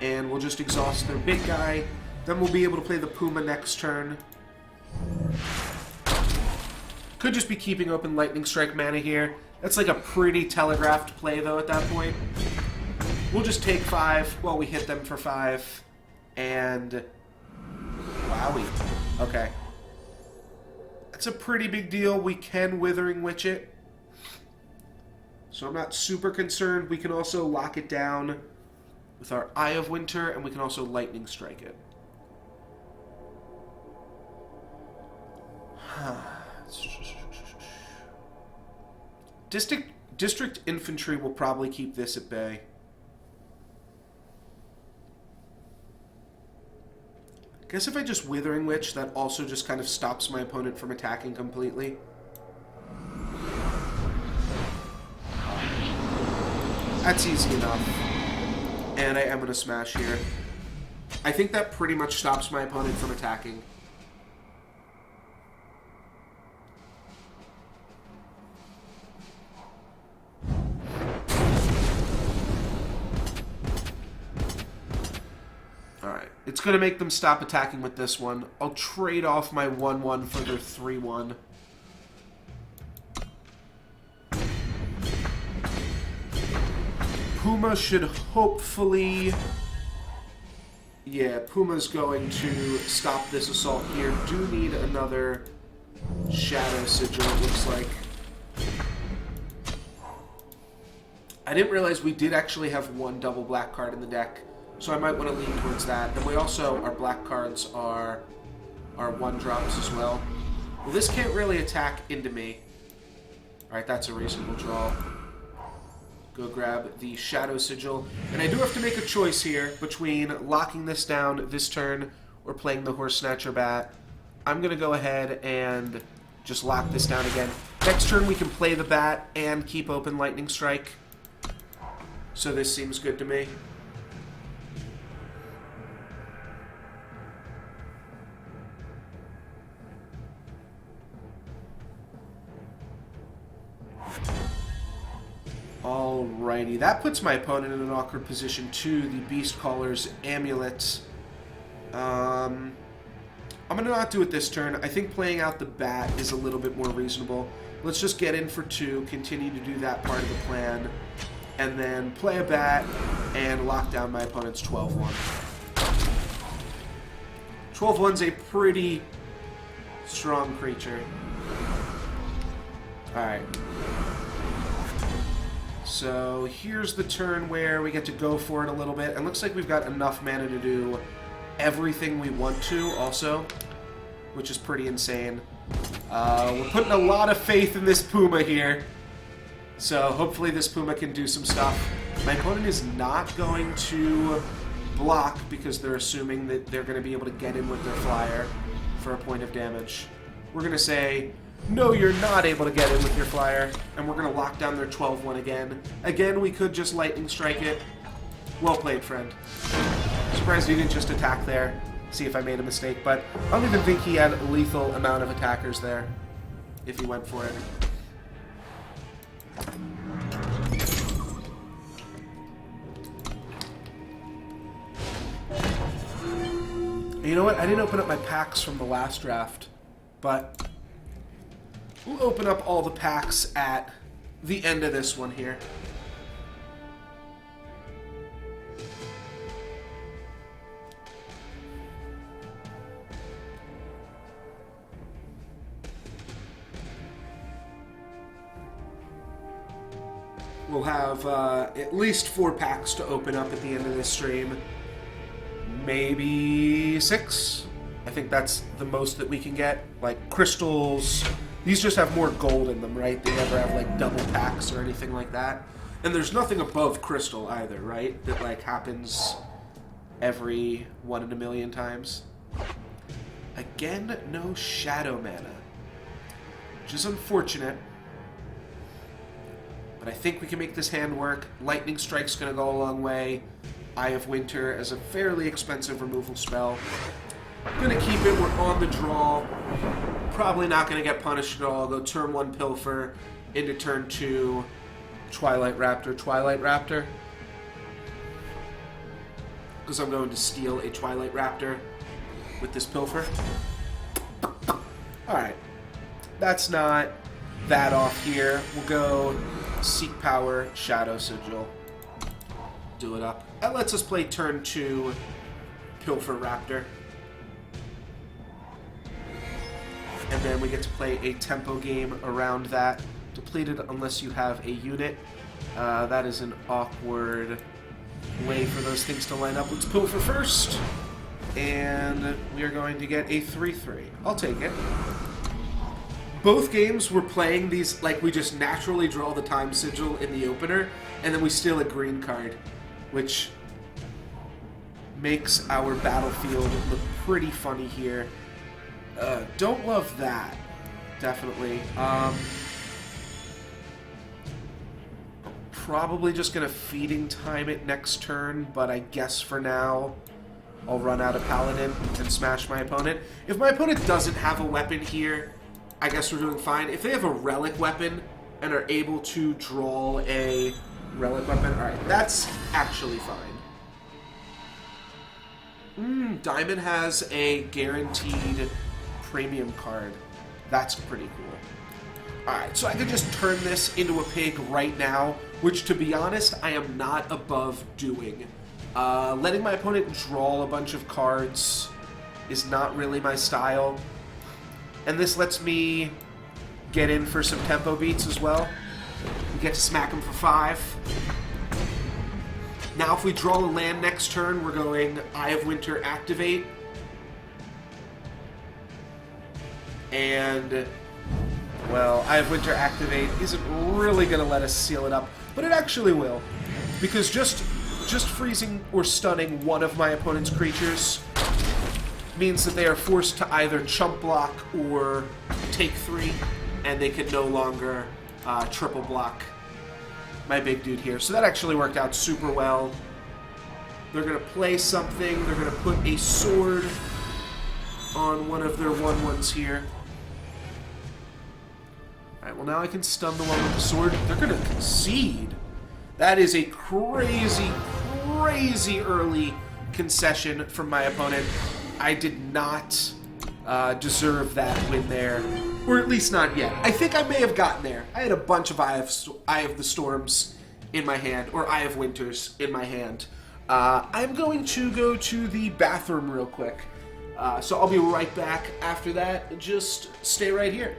And we'll just exhaust their big guy. Then we'll be able to play the Puma next turn. Could just be keeping open Lightning Strike mana here. That's like a pretty telegraphed play, though, at that point. We'll just take 5 while we hit them for 5. And... wowie. Okay. That's a pretty big deal. We can Withering Witch it. So I'm not super concerned. We can also lock it down with our Eye of Winter, and we can also Lightning Strike it. District Infantry will probably keep this at bay. I guess if I just Withering Witch, that also just kind of stops my opponent from attacking completely. That's easy enough. And I am going to smash here. I think that pretty much stops my opponent from attacking. Alright, it's going to make them stop attacking with this one. I'll trade off my 1-1 for their 3-1. Puma should hopefully... Yeah, Puma's going to stop this assault here. Do need another Shadow Sigil, it looks like. I didn't realize we did actually have one double black card in the deck, so I might want to lean towards that. Then we also, our black cards are 1-drops as well. Well, this can't really attack into me. Alright, that's a reasonable draw. Go grab the Shadow Sigil. And I do have to make a choice here between locking this down this turn or playing the Horse Snatcher Bat. I'm going to go ahead and just lock this down again. Next turn we can play the Bat and keep open Lightning Strike. So this seems good to me. Alrighty, that puts my opponent in an awkward position too. The Beast Caller's Amulet. I'm going to not do it this turn. I think playing out the Bat is a little bit more reasonable. Let's just get in for 2, continue to do that part of the plan, and then play a Bat and lock down my opponent's 12-1. 12-1's a pretty strong creature. Alright. So here's the turn where we get to go for it a little bit. And looks like we've got enough mana to do everything we want to also, which is pretty insane. We're putting a lot of faith in this Puma here. So hopefully this Puma can do some stuff. My opponent is not going to block because they're assuming that they're going to be able to get in with their flyer for a point of damage. We're going to say, no, you're not able to get in with your flyer, and we're going to lock down their 12-1 again. Again, we could just Lightning Strike it. Well played, friend. Surprised he didn't just attack there, see if I made a mistake, but I don't even think he had a lethal amount of attackers there, if he went for it. You know what? I didn't open up my packs from the last draft, but we'll open up all the packs at the end of this one here. We'll have at least 4 packs to open up at the end of this stream. Maybe 6. I think that's the most that we can get. Like, crystals, these just have more gold in them, right? They never have, like, double packs or anything like that. And there's nothing above crystal either, right? That, like, happens every 1 in a million times. Again, no shadow mana, which is unfortunate. But I think we can make this hand work. Lightning Strike's going to go a long way. Eye of Winter as a fairly expensive removal spell. I'm going to keep it. We're on the draw. Probably not going to get punished at all. I'll go turn 1 Pilfer into turn 2 Twilight Raptor. Twilight Raptor. Because I'm going to steal a Twilight Raptor with this Pilfer. Alright. That's not that off here. We'll go Seek Power, Shadow Sigil. Do it up. That lets us play turn 2 Pilfer Raptor. And then we get to play a tempo game around that. Depleted unless you have a unit. That is an awkward way for those things to line up. Let's pull for first. And we are going to get a 3-3. I'll take it. Both games we're playing these like we just naturally draw the time sigil in the opener, and then we steal a green card, which makes our battlefield look pretty funny here. Don't love that. Definitely. Probably just going to feeding time it next turn, but I guess for now I'll run out of Paladin and smash my opponent. If my opponent doesn't have a weapon here, I guess we're doing fine. If they have a relic weapon and are able to draw a relic weapon, alright, that's actually fine. Diamond has a guaranteed premium card. That's pretty cool. Alright, so I could just turn this into a pig right now, which, to be honest, I am not above doing. Letting my opponent draw a bunch of cards is not really my style. And this lets me get in for some tempo beats as well. We get to smack him for 5. Now if we draw a land next turn, we're going Eye of Winter activate. And, well, Eye of Winter activate isn't really going to let us seal it up, but it actually will. Because just freezing or stunning one of my opponent's creatures means that they are forced to either chump block or take 3, and they can no longer triple block my big dude here. So that actually worked out super well. They're going to play something. They're going to put a sword on one of their 1/1s here. Alright, well now I can stun the one with the sword. They're going to concede. That is a crazy, crazy early concession from my opponent. I did not deserve that win there. Or at least not yet. I think I may have gotten there. I had a bunch of Eye of the Storms in my hand, or Eye of Winters in my hand. I'm going to go to the bathroom real quick. So I'll be right back after that. Just stay right here.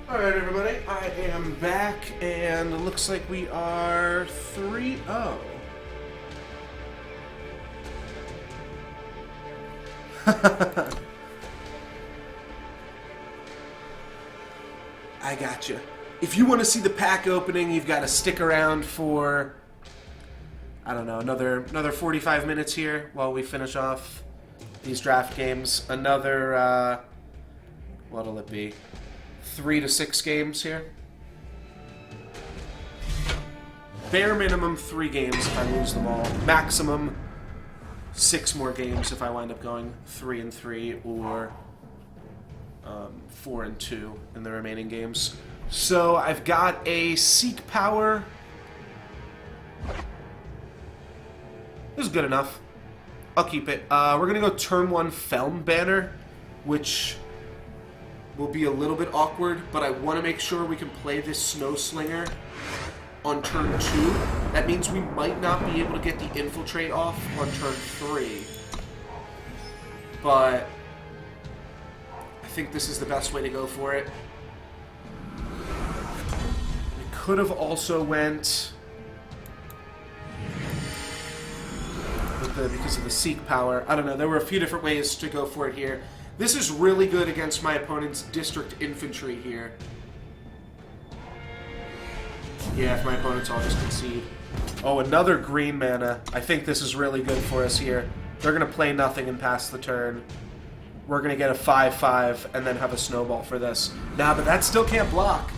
Alright, everybody, I am back, and it looks like we are 3-0. I gotcha. If you want to see the pack opening, you've got to stick around for, I don't know, another 45 minutes here while we finish off these draft games. Another, what'll it be? 3 to 6 games here. Bare minimum 3 games if I lose them all. Maximum 6 more games if I wind up going 3-3 or 4-2 in the remaining games. So I've got a Seek Power. This is good enough. I'll keep it. We're going to go turn 1 Felm Banner, which will be a little bit awkward, but I want to make sure we can play this Snow Slinger on turn 2. That means we might not be able to get the Infiltrate off on turn 3. But I think this is the best way to go for it. We could have also went because of the Seek power. I don't know. There were a few different ways to go for it here. This is really good against my opponent's District Infantry here. Yeah, if my opponents all just concede. Oh, another green mana. I think this is really good for us here. They're going to play nothing and pass the turn. We're going to get a 5/5 and then have a snowball for this. Nah, but that still can't block.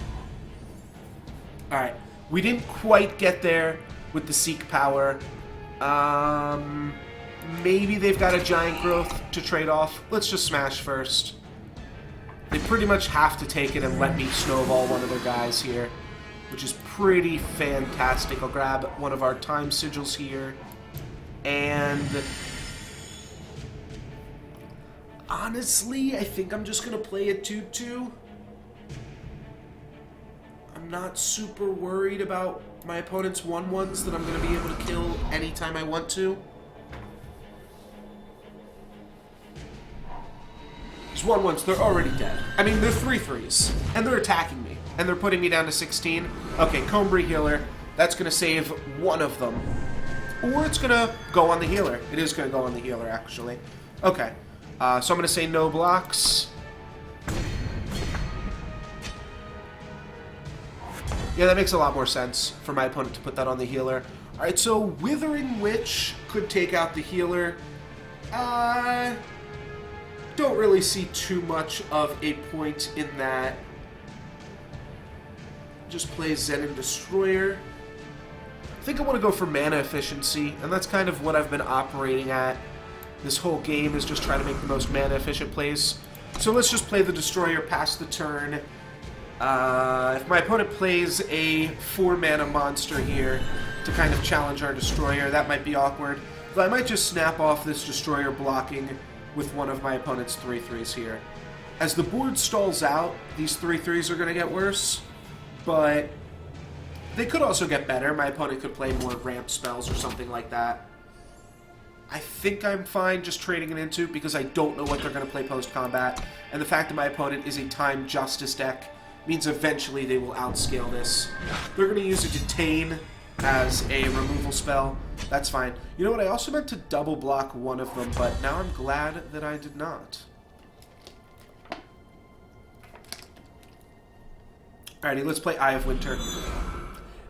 Alright. We didn't quite get there with the Seek power. Maybe they've got a Giant Growth to trade off. Let's just smash first. They pretty much have to take it and let me snowball one of their guys here, which is pretty fantastic. I'll grab one of our Time Sigils here. And honestly, I think I'm just going to play a 2/2. I'm not super worried about my opponent's 1/1s that I'm going to be able to kill anytime I want to. These 1/1s, they're already dead. I mean, they're 3/3s, and they're attacking me, and they're putting me down to 16. Okay, Combry Healer. That's going to save one of them. Or it's going to go on the healer. It is going to go on the healer, actually. Okay, so I'm going to say no blocks. Yeah, that makes a lot more sense for my opponent to put that on the healer. Alright, so Withering Witch could take out the healer. Don't really see too much of a point in that. Just play Zenin Destroyer. I think I want to go for mana efficiency, and that's kind of what I've been operating at. This whole game is just trying to make the most mana efficient plays. So let's just play the Destroyer past the turn. If my opponent plays a 4-mana monster here to kind of challenge our Destroyer, that might be awkward. But I might just snap off this Destroyer blocking with one of my opponent's 3/3s here. As the board stalls out, these 3/3s are going to get worse, but they could also get better. My opponent could play more ramp spells or something like that. I think I'm fine just trading it into because I don't know what they're going to play post-combat, and the fact that my opponent is a Time Justice deck means eventually they will outscale this. They're going to use a Detain as a removal spell. That's fine. You know what? I also meant to double block one of them, but now I'm glad that I did not. Alrighty, let's play Eye of Winter.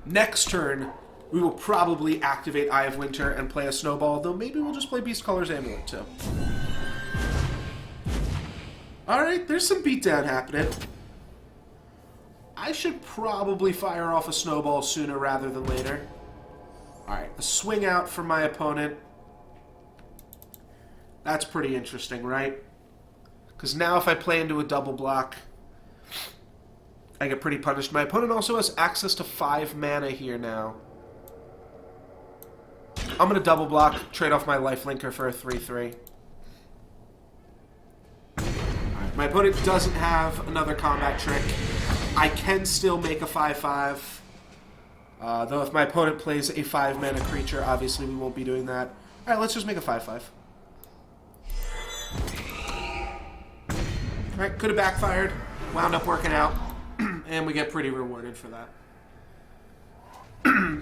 Next turn, we will probably activate Eye of Winter and play a Snowball, though maybe we'll just play Beastcaller's Amulet too. Alright, there's some beatdown happening. I should probably fire off a Snowball sooner rather than later. Alright, a swing out for my opponent. That's pretty interesting, right? Because now if I play into a double block, I get pretty punished. My opponent also has access to 5 mana here now. I'm going to double block, trade off my Lifelinker for a 3/3. Alright, my opponent doesn't have another combat trick. I can still make a 5/5. Though if my opponent plays a 5-mana creature, obviously we won't be doing that. Alright, let's just make a 5/5. Alright, could have backfired. Wound up working out. And we get pretty rewarded for that.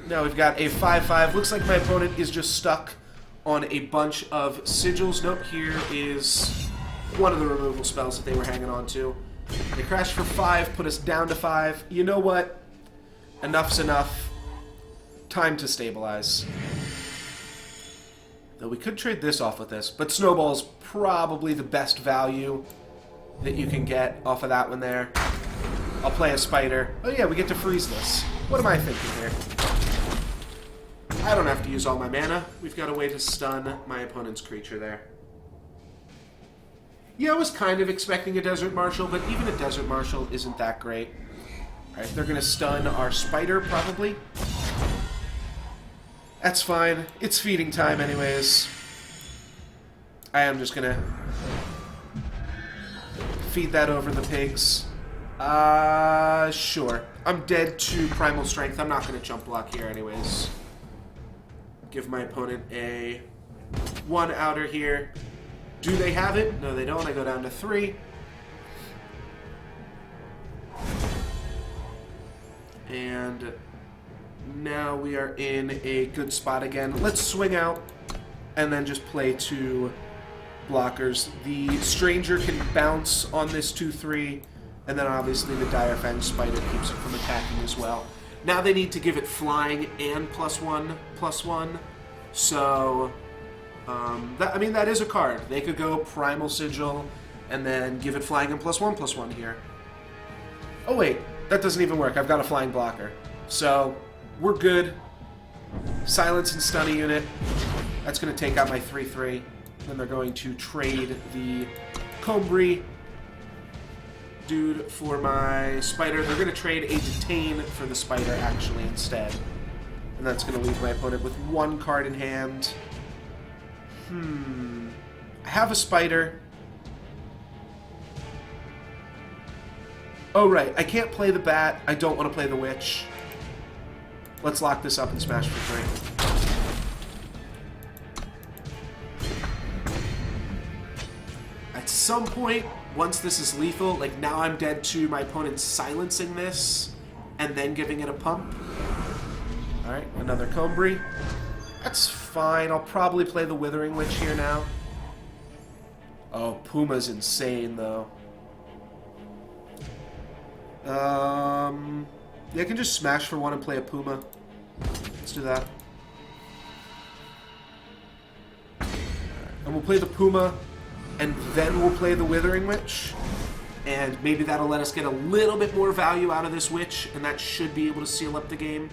Now we've got a 5/5. Looks like my opponent is just stuck on a bunch of sigils. Nope, here is one of the removal spells that they were hanging on to. They crashed for 5, put us down to 5. You know what? Enough's enough. Time to stabilize. Though we could trade this off with this, but Snowball's probably the best value that you can get off of that one there. I'll play a Spider. Oh yeah, we get to freeze this. What am I thinking here? I don't have to use all my mana. We've got a way to stun my opponent's creature there. Yeah, I was kind of expecting a Desert Marshal, but even a Desert Marshal isn't that great. Alright, they're going to stun our Spider, probably. That's fine. It's feeding time anyways. I am just gonna feed that over the pigs. Sure. I'm dead to Primal Strength. I'm not gonna jump block here anyways. Give my opponent a 1 outer here. Do they have it? No, they don't. I go down to 3. And now we are in a good spot again. Let's swing out and then just play 2 blockers. The Stranger can bounce on this 2/3, and then obviously the Dire Fang Spider keeps it from attacking as well. Now they need to give it flying and +1/+1. So, I mean, that is a card. They could go Primal Sigil and then give it flying and +1/+1 here. Oh wait, that doesn't even work. I've got a flying blocker. So, we're good. Silence and stun a unit. That's going to take out my 3/3. Then they're going to trade the Combri dude for my Spider. They're going to trade a Detain for the Spider, actually, instead. And that's going to leave my opponent with 1 card in hand. I have a Spider. Oh, right. I can't play the Bat. I don't want to play the Witch. Let's lock this up and smash for 3. At some point, once this is lethal, like now I'm dead to my opponent silencing this and then giving it a pump. Alright, another Combri. That's fine. I'll probably play the Withering Witch here now. Oh, Puma's insane, though. Yeah, I can just smash for 1 and play a Puma. Let's do that. And we'll play the Puma, and then we'll play the Withering Witch. And maybe that'll let us get a little bit more value out of this Witch, and that should be able to seal up the game.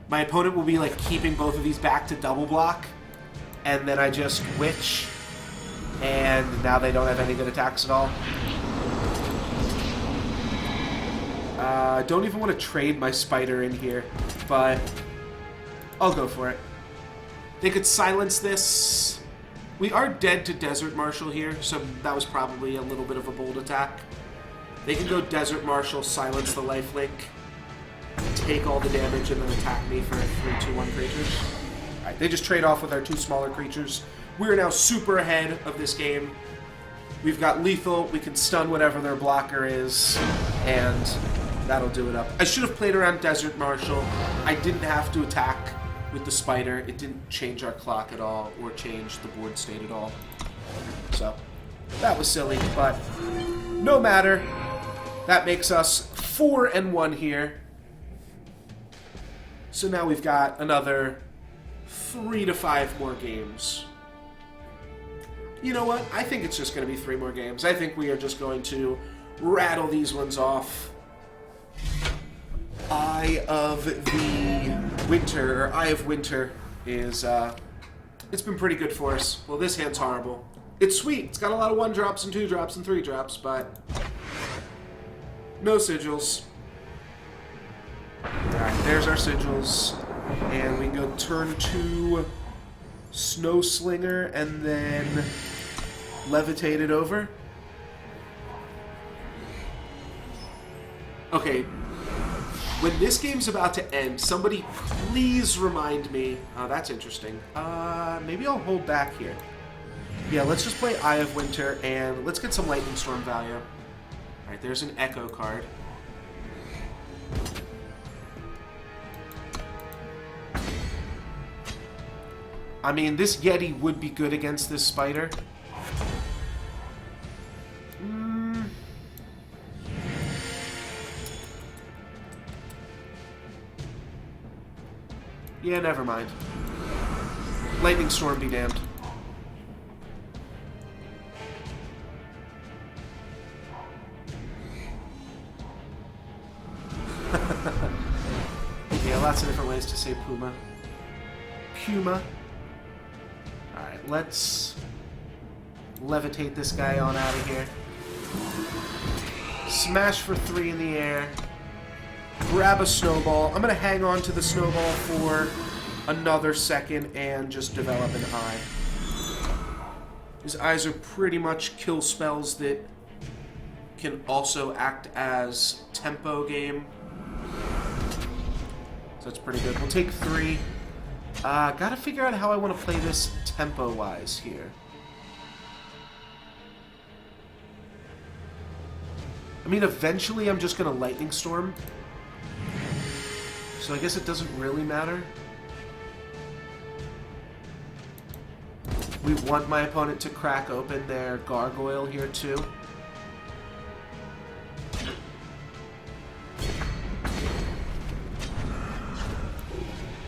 My opponent will be like keeping both of these back to double block, and then I just Witch, and now they don't have any good attacks at all. I don't even want to trade my Spider in here, but I'll go for it. They could silence this. We are dead to Desert Marshal here, so that was probably a little bit of a bold attack. They can go Desert Marshal, silence the lifelink, take all the damage, and then attack me for 3/2/1 creatures. Alright, they just trade off with our 2 smaller creatures. We're now super ahead of this game. We've got lethal, we can stun whatever their blocker is, and that'll do it up. I should have played around Desert Marshal. I didn't have to attack with the Spider. It didn't change our clock at all, or change the board state at all. So, that was silly, but no matter. That makes us 4-1 here. So now we've got another 3 to 5 more games. You know what? I think it's just going to be 3 more games. I think we are just going to rattle these ones off. Eye of Winter is, it's been pretty good for us. Well, this hand's horrible. It's sweet. It's got a lot of 1-drops and 2-drops and 3-drops, but no sigils. Alright, there's our sigils. And we can go turn 2 Snow Slinger and then levitate it over. Okay. When this game's about to end, somebody please remind me. Oh, that's interesting. Maybe I'll hold back here. Yeah, let's just play Eye of Winter, and let's get some Lightning Storm value. Alright, there's an Echo card. I mean, this Yeti would be good against this Spider. Yeah, never mind. Lightning Storm be damned. Yeah, lots of different ways to say Puma. Puma. Alright, let's levitate this guy on out of here. Smash for 3 in the air. Grab a snowball. I'm going to hang on to the snowball for another second and just develop an eye. His eyes are pretty much kill spells that can also act as tempo game. So that's pretty good. We'll take 3. Gotta figure out how I want to play this tempo-wise here. I mean, eventually I'm just going to Lightning Storm. So I guess it doesn't really matter. We want my opponent to crack open their Gargoyle here too.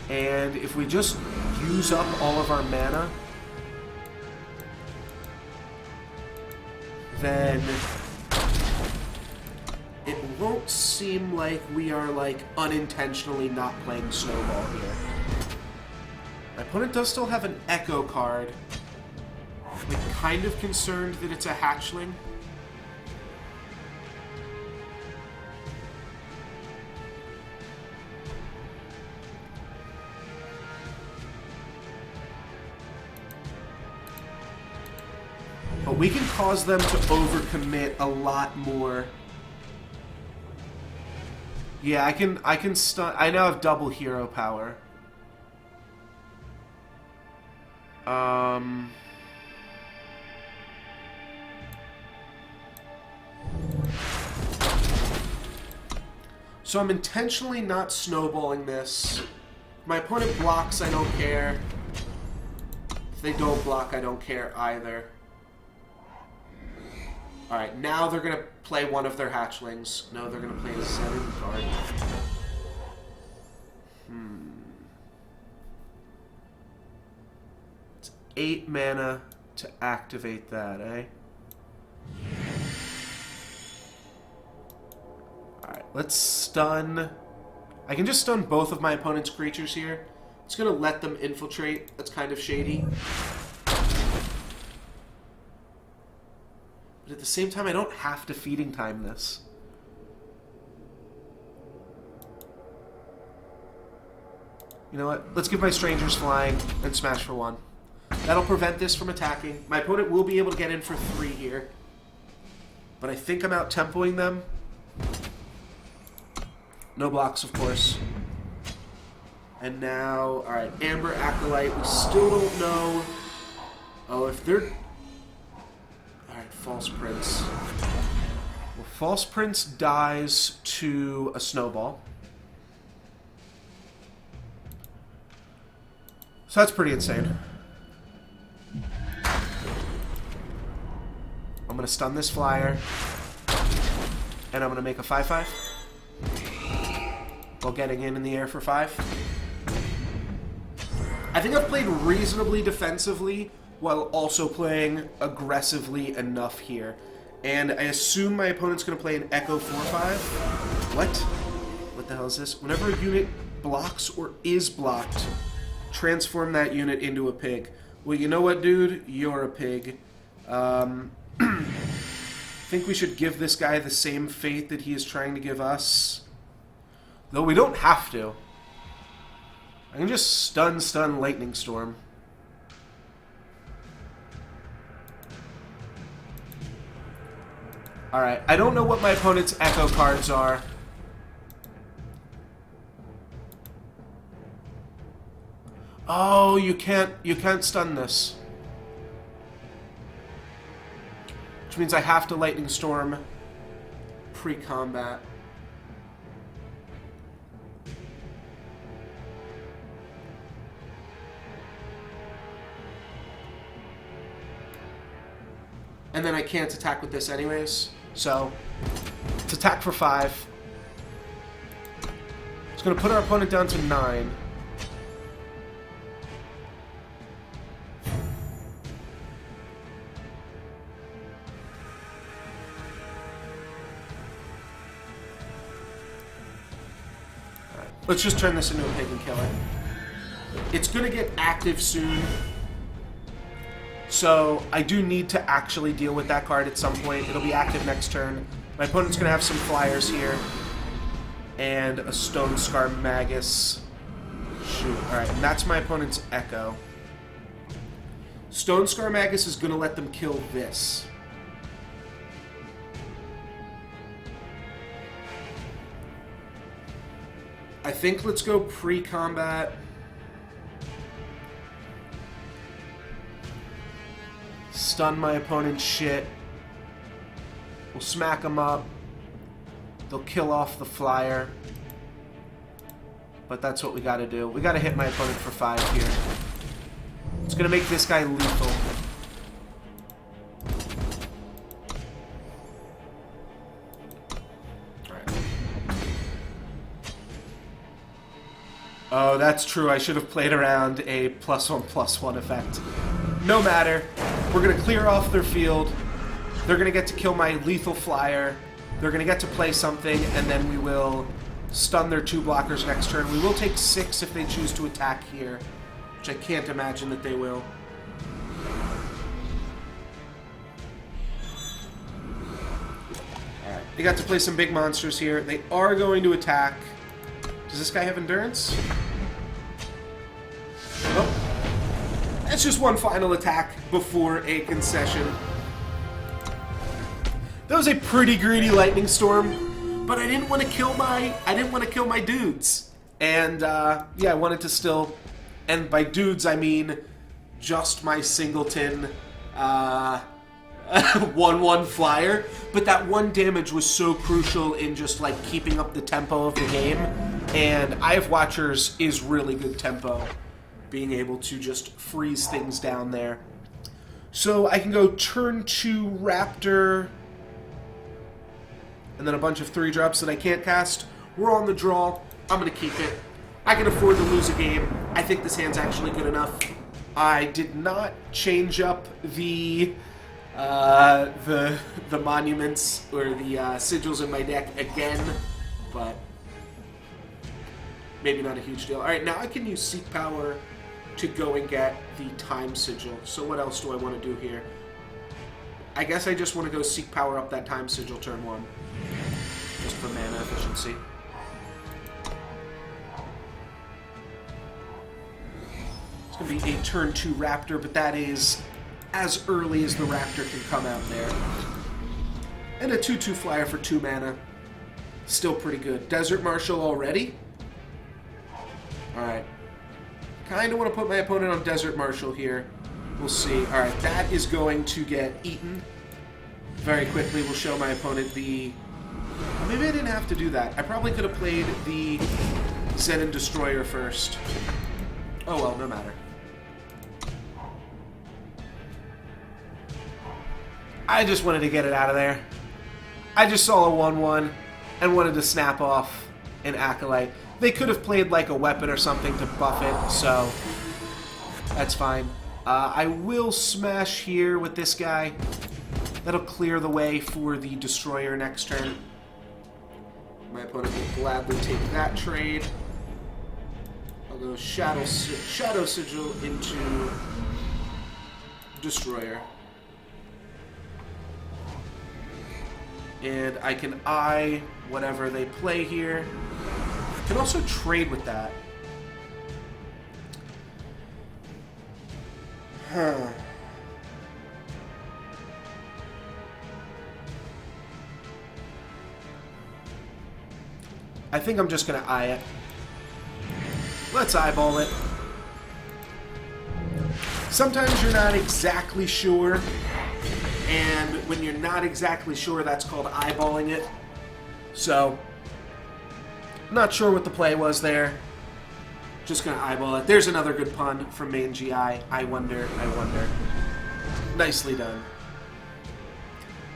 And if we just use up all of our mana, then it won't seem like we are, like, unintentionally not playing Snowball here. My opponent does still have an Echo card. I'm kind of concerned that it's a Hatchling. But we can cause them to overcommit a lot more. Yeah, I can stun. I now have double hero power. So I'm intentionally not snowballing this. My opponent blocks, I don't care. If they don't block, I don't care either. Alright, now they're going to play one of their hatchlings. No, they're going to play a 7 card. It's 8 mana to activate that, eh? Alright, let's stun. I can just stun both of my opponent's creatures here. It's going to let them infiltrate. That's kind of shady. But at the same time, I don't have to feeding time this. You know what? Let's give my strangers flying and smash for 1. That'll prevent this from attacking. My opponent will be able to get in for 3 here. But I think I'm out-tempoing them. No blocks, of course. And now, alright, Amber Acolyte. We still don't know. Oh, if they're... Alright, False Prince. Well, False Prince dies to a Snowball. So that's pretty insane. I'm going to stun this flyer. And I'm going to make a 5/5. While getting in the air for 5. I think I've played reasonably defensively while also playing aggressively enough here. And I assume my opponent's going to play an Echo 4/5. What? What the hell is this? Whenever a unit blocks or is blocked, transform that unit into a pig. Well, you know what, dude? You're a pig. Think we should give this guy the same fate that he is trying to give us. Though we don't have to. I can just stun Lightning Storm. Alright, I don't know what my opponent's Echo cards are. Oh, you can't stun this. Which means I have to Lightning Storm pre-combat. And then I can't attack with this anyways. So, it's attack for 5. It's going to put our opponent down to 9. Alright, let's just turn this into a pig and kill it. It's going to get active soon. So, I do need to actually deal with that card at some point. It'll be active next turn. My opponent's going to have some flyers here. And a Stone Scar Magus. Shoot. Alright, and that's my opponent's Echo. Stone Scar Magus is going to let them kill this. I think let's go pre-combat. Stun my opponent's shit. We'll smack them up. They'll kill off the flyer. But that's what we gotta do. We gotta hit my opponent for 5 here. It's gonna make this guy lethal. Alright. Oh, that's true. I should have played around a +1/+1 effect. No matter. We're gonna clear off their field. They're gonna get to kill my lethal flyer. They're gonna get to play something, and then we will stun their 2 blockers next turn. We will take 6 if they choose to attack here, which I can't imagine that they will. Alright, they got to play some big monsters here. They are going to attack. Does this guy have endurance? Nope. It's just one final attack before a concession. That was a pretty greedy lightning storm, but I didn't want to kill my dudes. And yeah, I wanted to still, and by dudes I mean just my singleton 1/1 flyer. But that 1 damage was so crucial in just like keeping up the tempo of the game. And Eye of Watchers is really good tempo, being able to just freeze things down there. So I can go turn 2 Raptor, and then a bunch of 3-drops that I can't cast. We're on the draw. I'm going to keep it. I can afford to lose a game. I think this hand's actually good enough. I did not change up the monuments or the sigils in my deck again, but maybe not a huge deal. All right, now I can use Seek Power to go and get the Time Sigil. So what else do I want to do here? I guess I just want to go Seek Power up that Time Sigil turn 1. Just for mana efficiency. It's going to be a turn 2 Raptor, but that is as early as the Raptor can come out there. And a 2/2 flyer for 2 mana. Still pretty good. Desert Marshal already? Alright. Kind of want to put my opponent on Desert Marshal here. We'll see. Alright, that is going to get eaten. Very quickly, we'll show my opponent the... Maybe I didn't have to do that. I probably could have played the Zen Destroyer first. Oh well, no matter. I just wanted to get it out of there. I just saw a 1/1 and wanted to snap off an Acolyte. They could have played like a weapon or something to buff it, so that's fine. I will smash here with this guy. That'll clear the way for the Destroyer next turn. My opponent will gladly take that trade. I'll go Shadow Sigil into Destroyer. And I can eye whatever they play here. I can also trade with that. Huh. I think I'm just going to eye it. Let's eyeball it. Sometimes you're not exactly sure, and when you're not exactly sure, that's called eyeballing it. So, not sure what the play was there. Just going to eyeball it. There's another good pun from Main GI. I wonder, I wonder. Nicely done.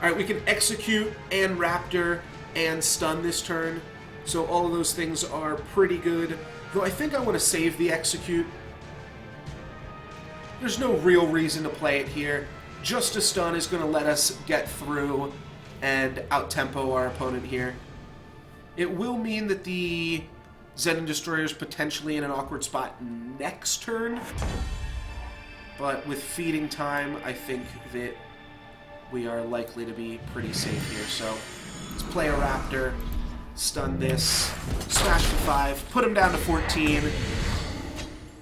Alright, we can execute and Raptor and stun this turn. So all of those things are pretty good. Though I think I want to save the execute. There's no real reason to play it here. Just a stun is going to let us get through and out-tempo our opponent here. It will mean that the Zen Destroyer is potentially in an awkward spot next turn. But with feeding time, I think that we are likely to be pretty safe here. So let's play a Raptor. Stun this, smash for 5, put him down to 14,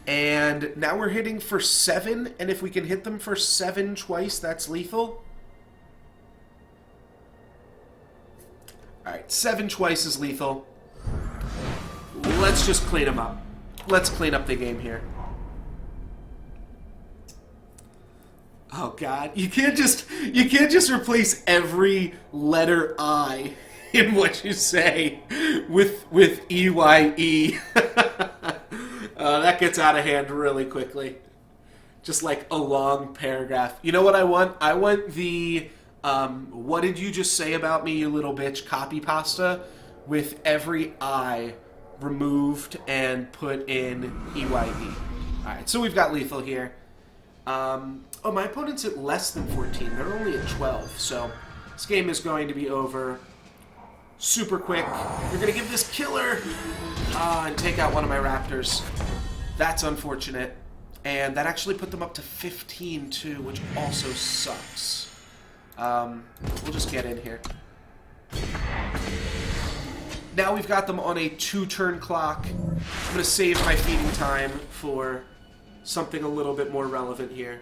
And now we're hitting for 7, and if we can hit them for 7 twice, that's lethal. Alright, 7 twice is lethal. Let's just clean them up. Let's clean up the game here. Oh god, you can't just replace every letter I in what you say with EYE. That gets out of hand really quickly. Just like a long paragraph. You know what I want? I want the what did you just say about me, you little bitch, copy pasta with every I removed and put in EYE. Alright, so we've got lethal here. Oh, my opponent's at less than 14. They're only at 12, so this game is going to be over super quick. You're going to give this killer and take out one of my raptors. That's unfortunate. And that actually put them up to 15, too, which also sucks. We'll just get in here. Now we've got them on a 2-turn clock. I'm going to save my feeding time for something a little bit more relevant here.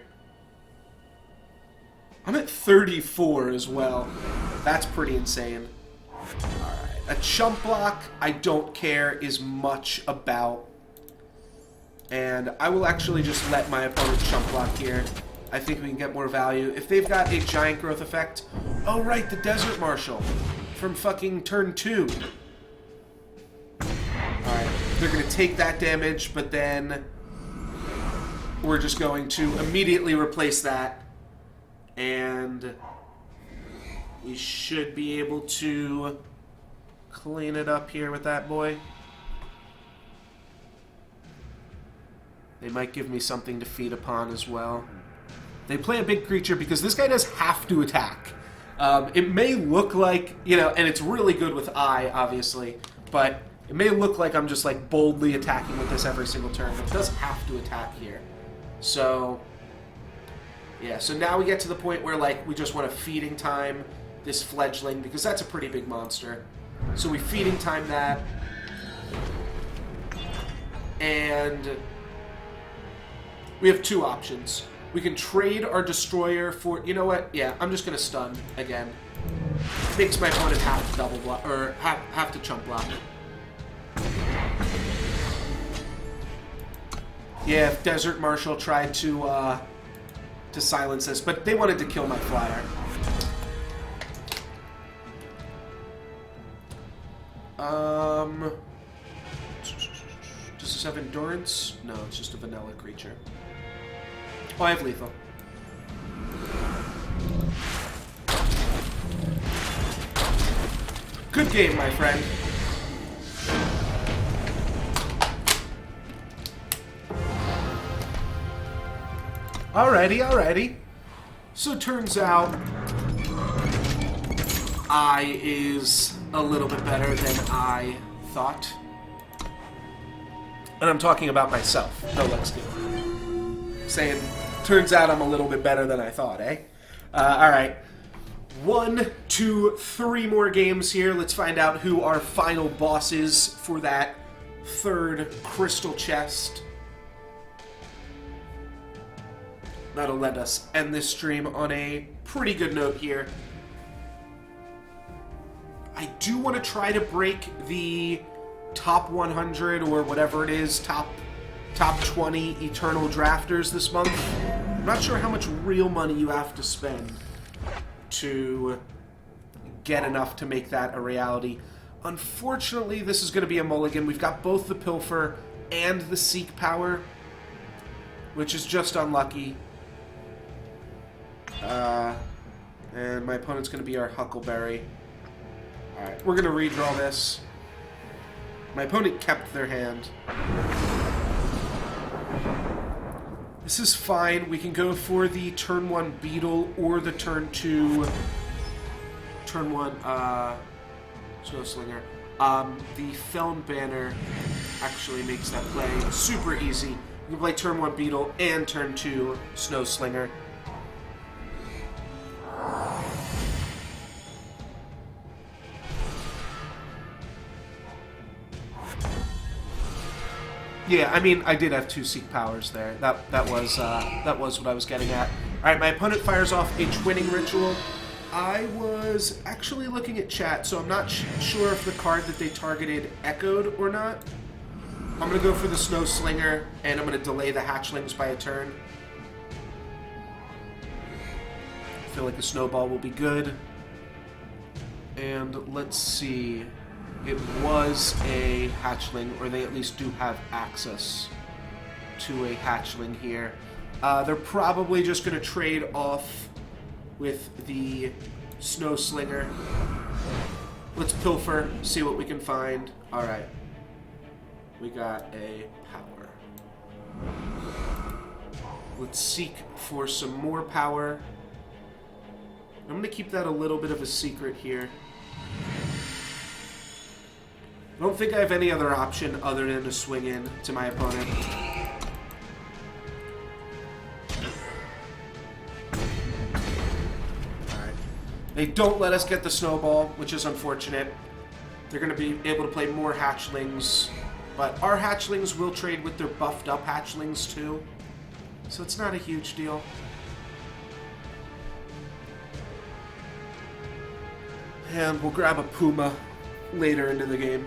I'm at 34 as well. That's pretty insane. Alright. A chump block, I don't care as much about. And I will actually just let my opponent chump block here. I think we can get more value. If they've got a giant growth effect... Oh, right, the Desert Marshal from fucking turn 2. Alright, they're going to take that damage, but then we're just going to immediately replace that. And we should be able to clean it up here with that boy. They might give me something to feed upon as well. They play a big creature because this guy does have to attack. It may look like, you know, and it's really good with I, obviously, but it may look like I'm just like boldly attacking with this every single turn, but it does have to attack here. So, yeah, so now we get to the point where like we just want to feeding time this fledgling because that's a pretty big monster. So we feeding time that. And we have 2 options. We can trade our destroyer for, you know what? Yeah, I'm just gonna stun again. Makes my opponent have to double block or have to chump block. Yeah, if Desert Marshal tried to silence this, but they wanted to kill my flyer. Does this have endurance? No, it's just a vanilla creature. Oh, I have lethal. Good game, my friend. Alrighty. So it turns out I is a little bit better than I thought. And I'm talking about myself. No, let's do it. Saying, turns out I'm a little bit better than I thought, eh? Alright. 1, 2, 3 more games here. Let's find out who our final boss is for that 3rd crystal chest. That'll let us end this stream on a pretty good note here. I do want to try to break the top 100 or whatever it is, top 20 Eternal Drafters this month. I'm not sure how much real money you have to spend to get enough to make that a reality. Unfortunately, this is going to be a mulligan. We've got both the Pilfer and the Seek power, which is just unlucky. And my opponent's going to be our Huckleberry. Alright, we're going to redraw this. My opponent kept their hand. This is fine. We can go for the turn 1 Beetle or the turn 2... Turn 1, Snow Slinger. The Feln Banner actually makes that play super easy. You can play turn 1 Beetle and turn 2 Snow Slinger. Yeah, I mean, I did have 2 Seek powers there. That was what I was getting at. All right, my opponent fires off a Twinning Ritual. I was actually looking at chat, so I'm not sure if the card that they targeted echoed or not. I'm going to go for the Snow Slinger, and I'm going to delay the hatchlings by a turn. I feel like a snowball will be good. And let's see. It was a hatchling, or they at least do have access to a hatchling here. They're probably just going to trade off with the Snow Slinger. Let's pilfer, see what we can find. Alright. We got a power. Let's seek for some more power. I'm going to keep that a little bit of a secret here. I don't think I have any other option other than to swing in to my opponent. Alright. They don't let us get the snowball, which is unfortunate. They're going to be able to play more hatchlings, but our hatchlings will trade with their buffed up hatchlings too. So it's not a huge deal. And we'll grab a Puma later into the game.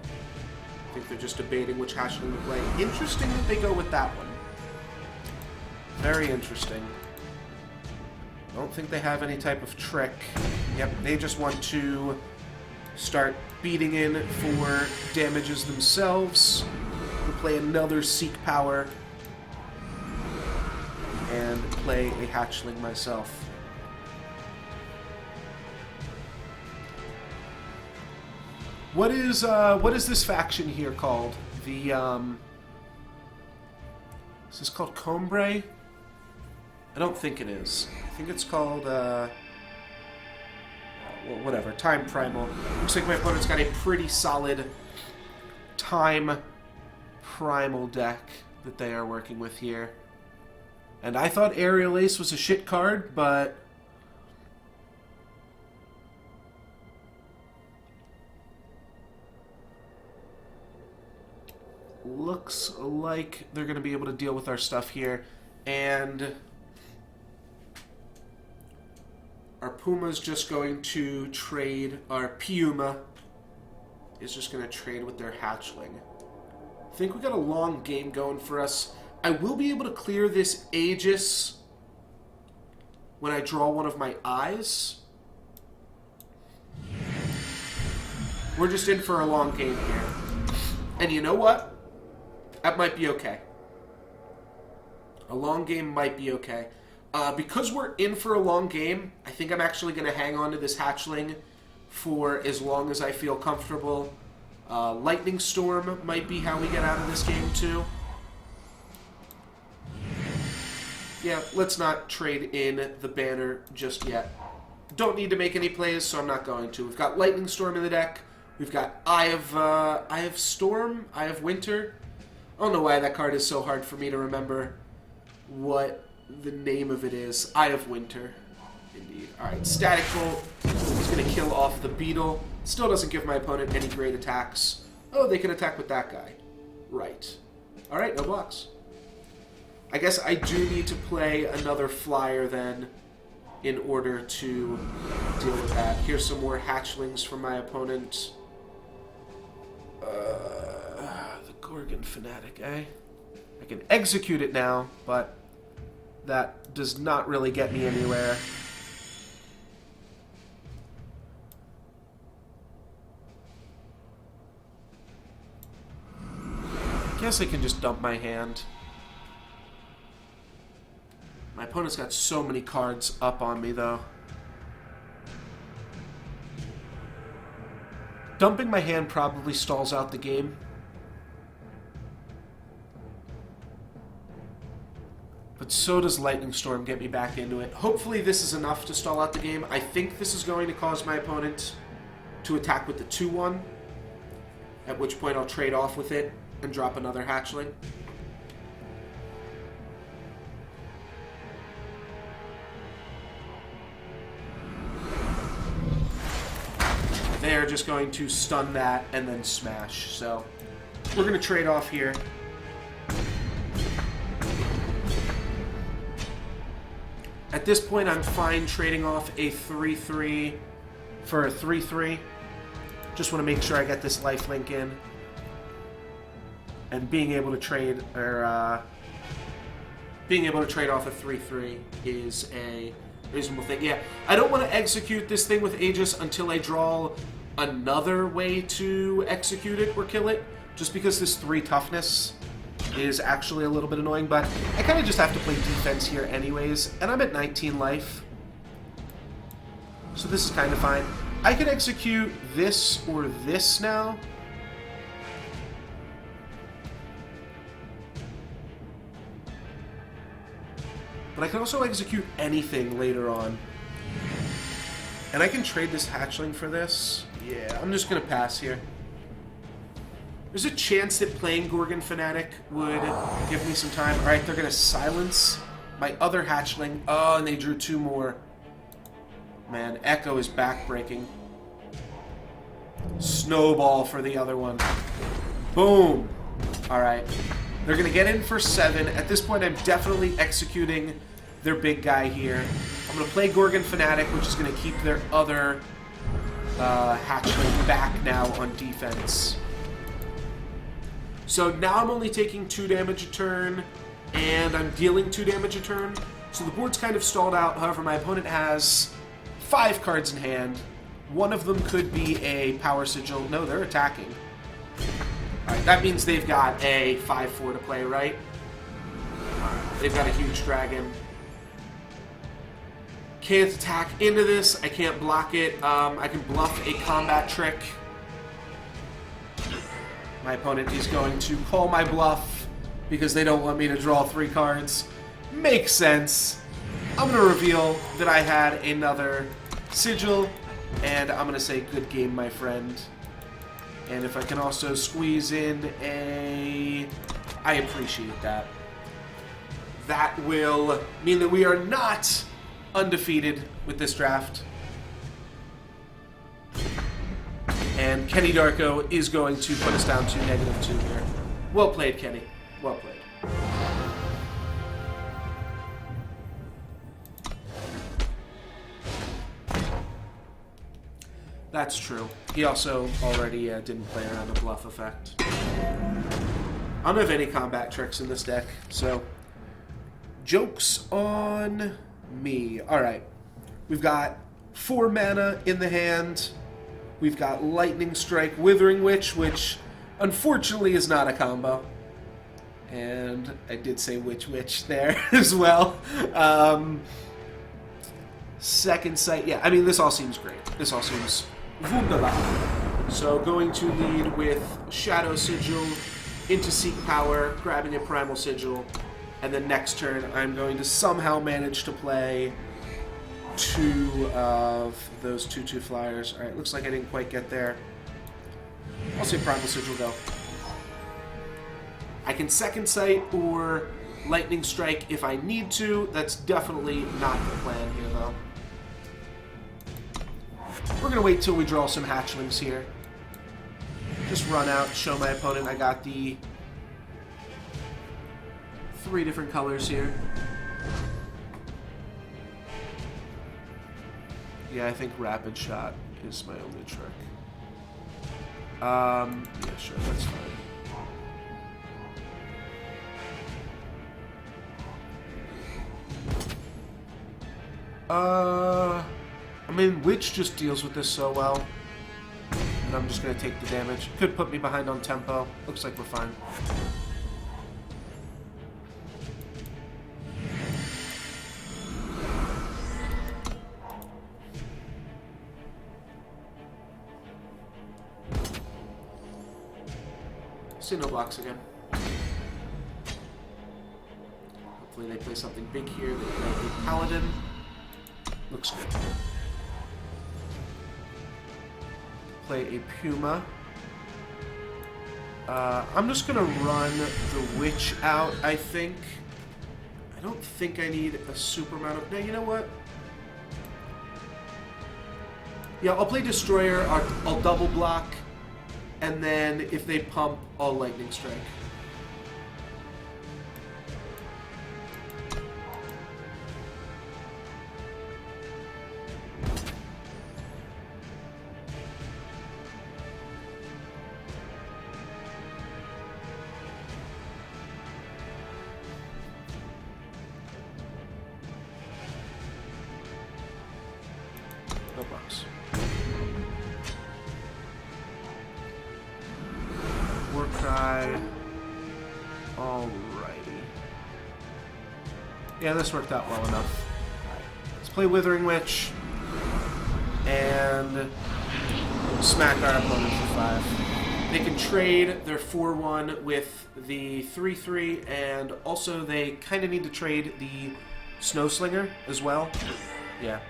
I think they're just debating which hatchling to play. Interesting that they go with that one. Very interesting. I don't think they have any type of trick. Yep, they just want to start beating in for damages themselves. We'll play another Seek power. And play a hatchling myself. What is this faction here called? The is this called Combray? I don't think it is. I think it's called well, whatever. Time Primal. Looks like my opponent's got a pretty solid Time Primal deck that they are working with here. And I thought Aerial Ace was a shit card, but looks like they're going to be able to deal with our stuff here. And our Puma's just going to trade, our Puma is just going to trade with their hatchling. I think we got a long game going for us. I will be able to clear this Aegis when I draw one of my eyes. We're just in for a long game here. And you know what? That might be okay. A long game might be okay. Because we're in for a long game, I think I'm actually going to hang on to this hatchling for as long as I feel comfortable. Lightning Storm might be how we get out of this game too. Yeah, let's not trade in the banner just yet. Don't need to make any plays, so I'm not going to. We've got Lightning Storm in the deck. We've got Eye of Storm, Eye of Winter. I don't know why that card is so hard for me to remember what the name of it is. Eye of Winter. Indeed. Alright, Static Bolt is going to kill off the Beetle. Still doesn't give my opponent any great attacks. Oh, they can attack with that guy. Right. Alright, no blocks. I guess I do need to play another flyer then in order to deal with that. Here's some more hatchlings from my opponent. The Gorgon Fanatic, eh? I can execute it now, but that does not really get me anywhere. I guess I can just dump my hand. My opponent's got so many cards up on me, though. Dumping my hand probably stalls out the game. But so does Lightning Storm get me back into it. Hopefully this is enough to stall out the game. I think this is going to cause my opponent to attack with the 2-1. At which point I'll trade off with it and drop another hatchling. They're just going to stun that and then smash, so we're going to trade off here. At this point, I'm fine trading off a 3-3 for a 3-3. Just want to make sure I get this lifelink in. And being able to trade, or being able to trade off a 3-3 is a reasonable thing. Yeah, I don't want to execute this thing with Aegis until I draw another way to execute it or kill it, just because this 3 toughness is actually a little bit annoying, but I kind of just have to play defense here anyways, and I'm at 19 life. So this is kind of fine. I can execute this or this now. But I can also execute anything later on. And I can trade this hatchling for this. Yeah, I'm just going to pass here. There's a chance that playing Gorgon Fanatic would give me some time. Alright, they're going to silence my other hatchling. Oh, and they drew 2 more. Man, Echo is backbreaking. Snowball for the other one. Boom. Alright. They're going to get in for 7. At this point, I'm definitely executing their big guy here. I'm going to play Gorgon Fanatic, which is going to keep their other hatchling back now on defense. So now I'm only taking 2 damage a turn, and I'm dealing 2 damage a turn. So the board's kind of stalled out. However, my opponent has 5 cards in hand. One of them could be a Power Sigil. No, they're attacking. Alright, that means they've got a 5-4 to play, right? They've got a huge dragon. Can't attack into this. I can't block it. I can bluff a combat trick. My opponent is going to call my bluff because they don't want me to draw 3 cards. Makes sense. I'm going to reveal that I had another sigil, and I'm going to say good game, my friend. And if I can also squeeze in a... I appreciate that. That will mean that we are not undefeated with this draft. And Kenny Darko is going to put us down to -2 here. Well played, Kenny. Well played. That's true. He also already didn't play around the bluff effect. I don't have any combat tricks in this deck, so joke's on me. Alright. We've got 4 mana in the hand. We've got Lightning Strike, Withering Witch, which unfortunately is not a combo. And I did say Witch there as well. Second Sight, yeah, I mean, this all seems great. This all seems wunderbar. So going to lead with Shadow Sigil into Seek Power, grabbing a Primal Sigil, and then next turn I'm going to somehow manage to play 2 of those 2/2 flyers. Alright, looks like I didn't quite get there. I'll say Primal Sigil go. I can Second Sight or Lightning Strike if I need to. That's definitely not the plan here, though. We're going to wait till we draw some hatchlings here. Just run out, show my opponent I got the 3 different colors here. Yeah, I think Rapid Shot is my only trick. Yeah, sure, that's fine. I mean, Witch just deals with this so well. And I'm just going to take the damage. Could put me behind on tempo. Looks like we're fine. See no blocks again. Hopefully they play something big here. They play a Paladin. Looks good. Play a Puma. I'm just gonna run the Witch out, I think. I don't think I need a super amount of... No, you know what? Yeah, I'll play Destroyer. I'll double block. And then if they pump, I'll lightning strike. No bucks. War cry. Alrighty. Yeah, this worked out well enough. Alright. Let's play Withering Witch. And smack our opponent for 5. They can trade their 4-1 with the 3-3, and also they kind of need to trade the Snowslinger as well. Yeah.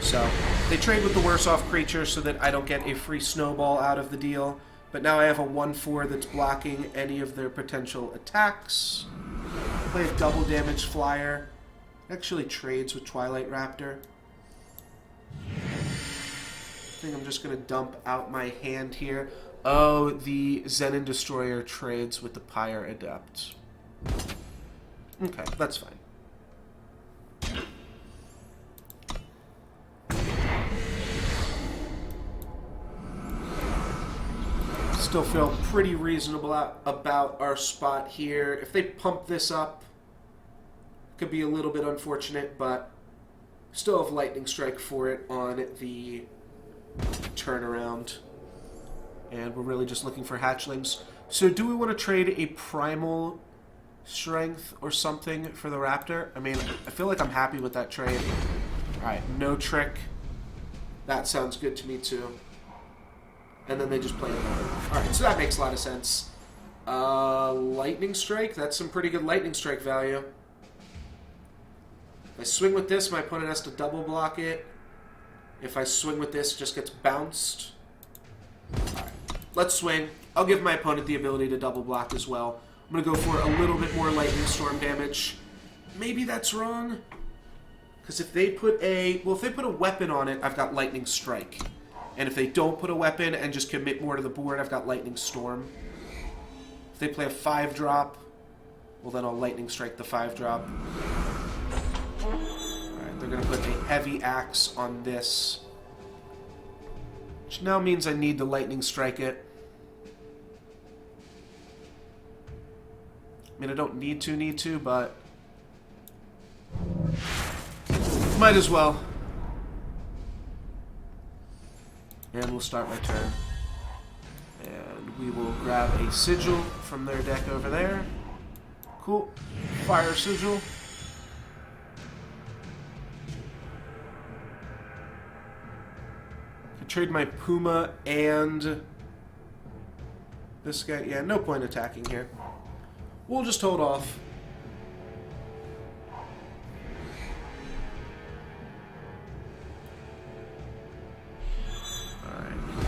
So, they trade with the worse off creature so that I don't get a free snowball out of the deal. But now I have a 1-4 that's blocking any of their potential attacks. Play a double damage flyer. Actually trades with Twilight Raptor. I think I'm just going to dump out my hand here. Oh, the Zenin Destroyer trades with the Pyre Adept. Okay, that's fine. Still feel pretty reasonable about our spot here. If they pump this up, it could be a little bit unfortunate, but still have Lightning Strike for it on the turnaround. And we're really just looking for hatchlings. So do we want to trade a Primal Strength or something for the Raptor? I mean, I feel like I'm happy with that trade. Alright, no trick. That sounds good to me too. And then they just play it over. Alright, so that makes a lot of sense. Lightning Strike? That's some pretty good Lightning Strike value. If I swing with this, my opponent has to double block it. If I swing with this, it just gets bounced. Alright, let's swing. I'll give my opponent the ability to double block as well. I'm going to go for a little bit more Lightning Storm damage. Maybe that's wrong. Because if they put a... Well, if they put a weapon on it, I've got Lightning Strike. And if they don't put a weapon and just commit more to the board, I've got Lightning Storm. If they play a 5-drop, well, then I'll Lightning Strike the 5-drop. Alright, they're going to put a Heavy Axe on this. Which now means I need to Lightning Strike it. I mean, I don't need to, but... might as well. And we'll start my turn. And we will grab a Sigil from their deck over there. Cool. Fire Sigil. Can trade my Puma and this guy. Yeah, no point attacking here. We'll just hold off.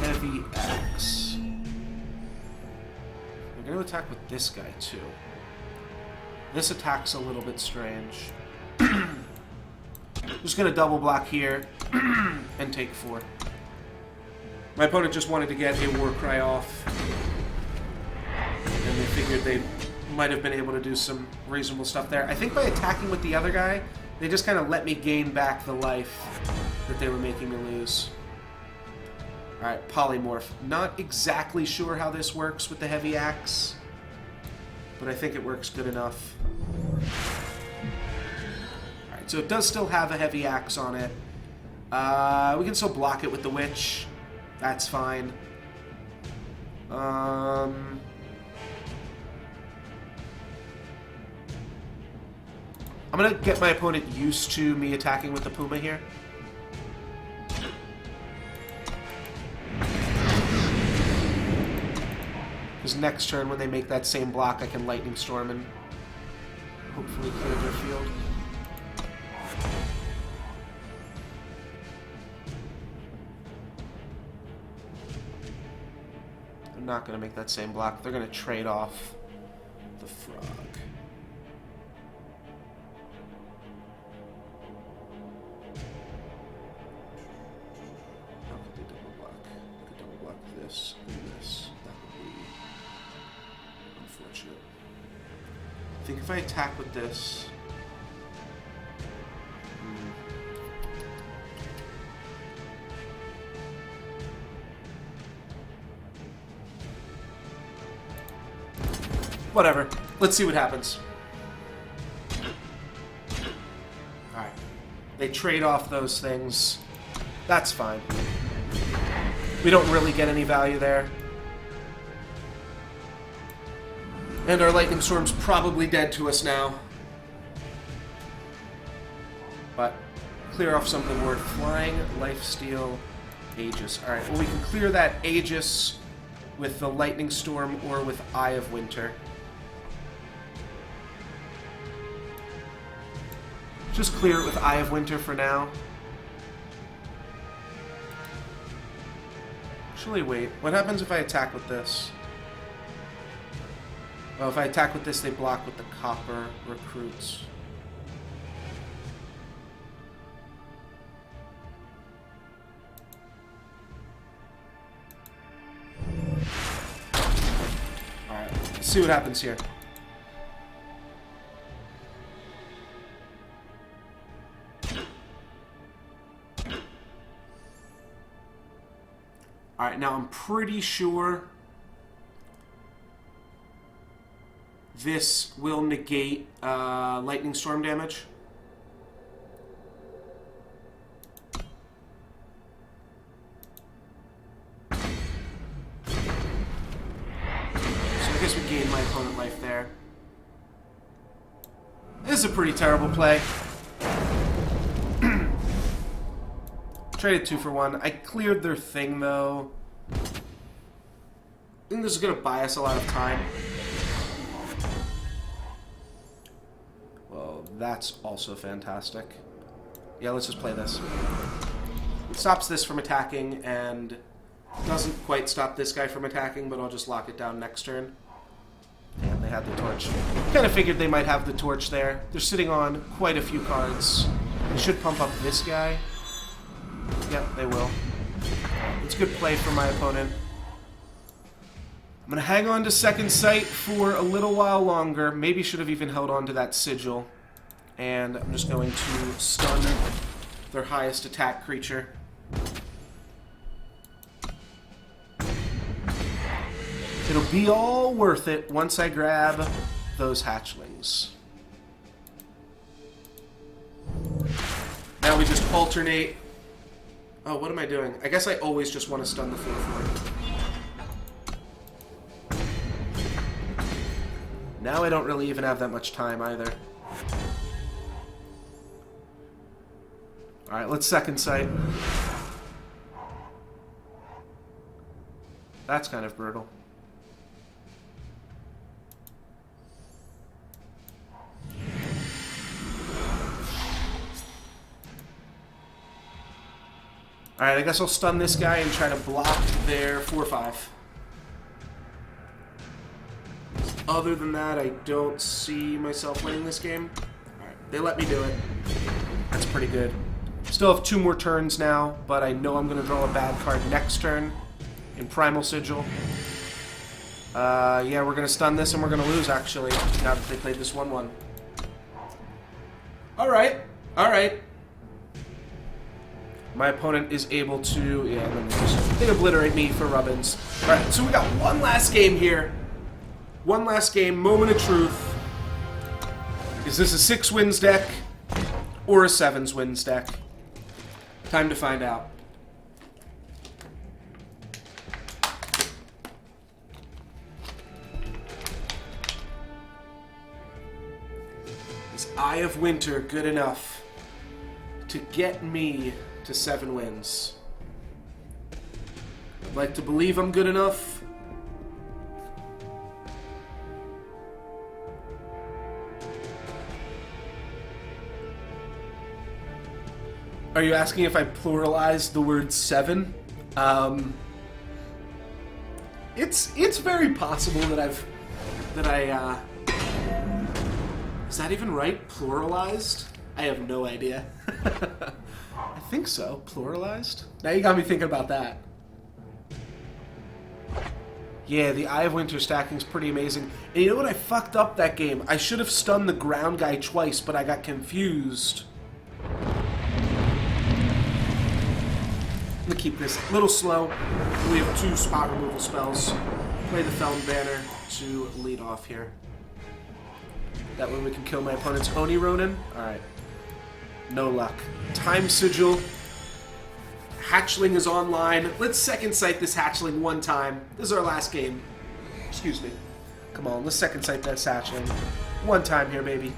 Heavy Axe. I'm going to attack with this guy, too. This attack's a little bit strange. Just going to double block here and take 4. My opponent just wanted to get a Warcry off. And they figured they might have been able to do some reasonable stuff there. I think by attacking with the other guy, they just kind of let me gain back the life that they were making me lose. Alright, Polymorph. Not exactly sure how this works with the Heavy Axe, but I think it works good enough. Alright, so it does still have a Heavy Axe on it. We can still block it with the Witch. That's fine. I'm going to get my opponent used to me attacking with the Puma here. Because next turn, when they make that same block, I can Lightning Storm and hopefully clear their field. They're not going to make that same block. They're going to trade off the Frog. How could they double block? They could double block this. I think if I attack with this... Whatever. Let's see what happens. Alright. They trade off those things. That's fine. We don't really get any value there. And our Lightning Storm's probably dead to us now. But clear off something worth. Flying, Lifesteal, Aegis. Alright, well we can clear that Aegis with the Lightning Storm or with Eye of Winter. Just clear it with Eye of Winter for now. Actually, wait. What happens if I attack with this? Oh, if I attack with this, they block with the Copper Recruits. Alright, let's see what happens here. Alright, now I'm pretty sure this will negate Lightning Storm damage. So I guess we gain my opponent life there. This is a pretty terrible play. Traded 2 for 1. I cleared their thing, though. I think this is going to buy us a lot of time. Well, that's also fantastic. Yeah, let's just play this. It stops this from attacking, and doesn't quite stop this guy from attacking, but I'll just lock it down next turn. And they had the torch. Kind of figured they might have the torch there. They're sitting on quite a few cards. They should pump up this guy. Yep, they will. It's good play for my opponent. I'm going to hang on to Second Sight for a little while longer. Maybe should have even held on to that Sigil. And I'm just going to stun their highest attack creature. It'll be all worth it once I grab those hatchlings. Now we just alternate. Oh, what am I doing? I guess I always just want to stun the 4/4. Now I don't really even have that much time either. Alright, let's Second Sight. That's kind of brutal. Alright, I guess I'll stun this guy and try to block their 4/5. Other than that, I don't see myself winning this game. Alright, they let me do it. That's pretty good. Still have 2 more turns now, but I know I'm going to draw a bad card next turn in Primal Sigil. Yeah, we're going to stun this and we're going to lose, actually, now that they played this 1/1. Alright, alright. My opponent is able to, yeah, let me just, they obliterate me for Rubbins. Alright, so we got one last game here. One last game, moment of truth. Is this a 6 wins deck or a 7 wins deck? Time to find out. Is Eye of Winter good enough to get me to 7 wins? I'd like to believe I'm good enough. Are you asking if I pluralized the word 7? It's very possible that is that even right? Pluralized? I have no idea. I think so. Pluralized? Now you got me thinking about that. Yeah, the Eye of Winter stacking is pretty amazing. And you know what? I fucked up that game. I should have stunned the ground guy twice, but I got confused. I'm gonna keep this a little slow. We have 2 spot removal spells. Play the Felon Banner to lead off here. That way we can kill my opponent's Oni Ronin. Alright. No luck. Time Sigil. Hatchling is online. Let's second sight this Hatchling one time. This is our last game. Excuse me. Come on, let's second sight that Hatchling. One time here, baby.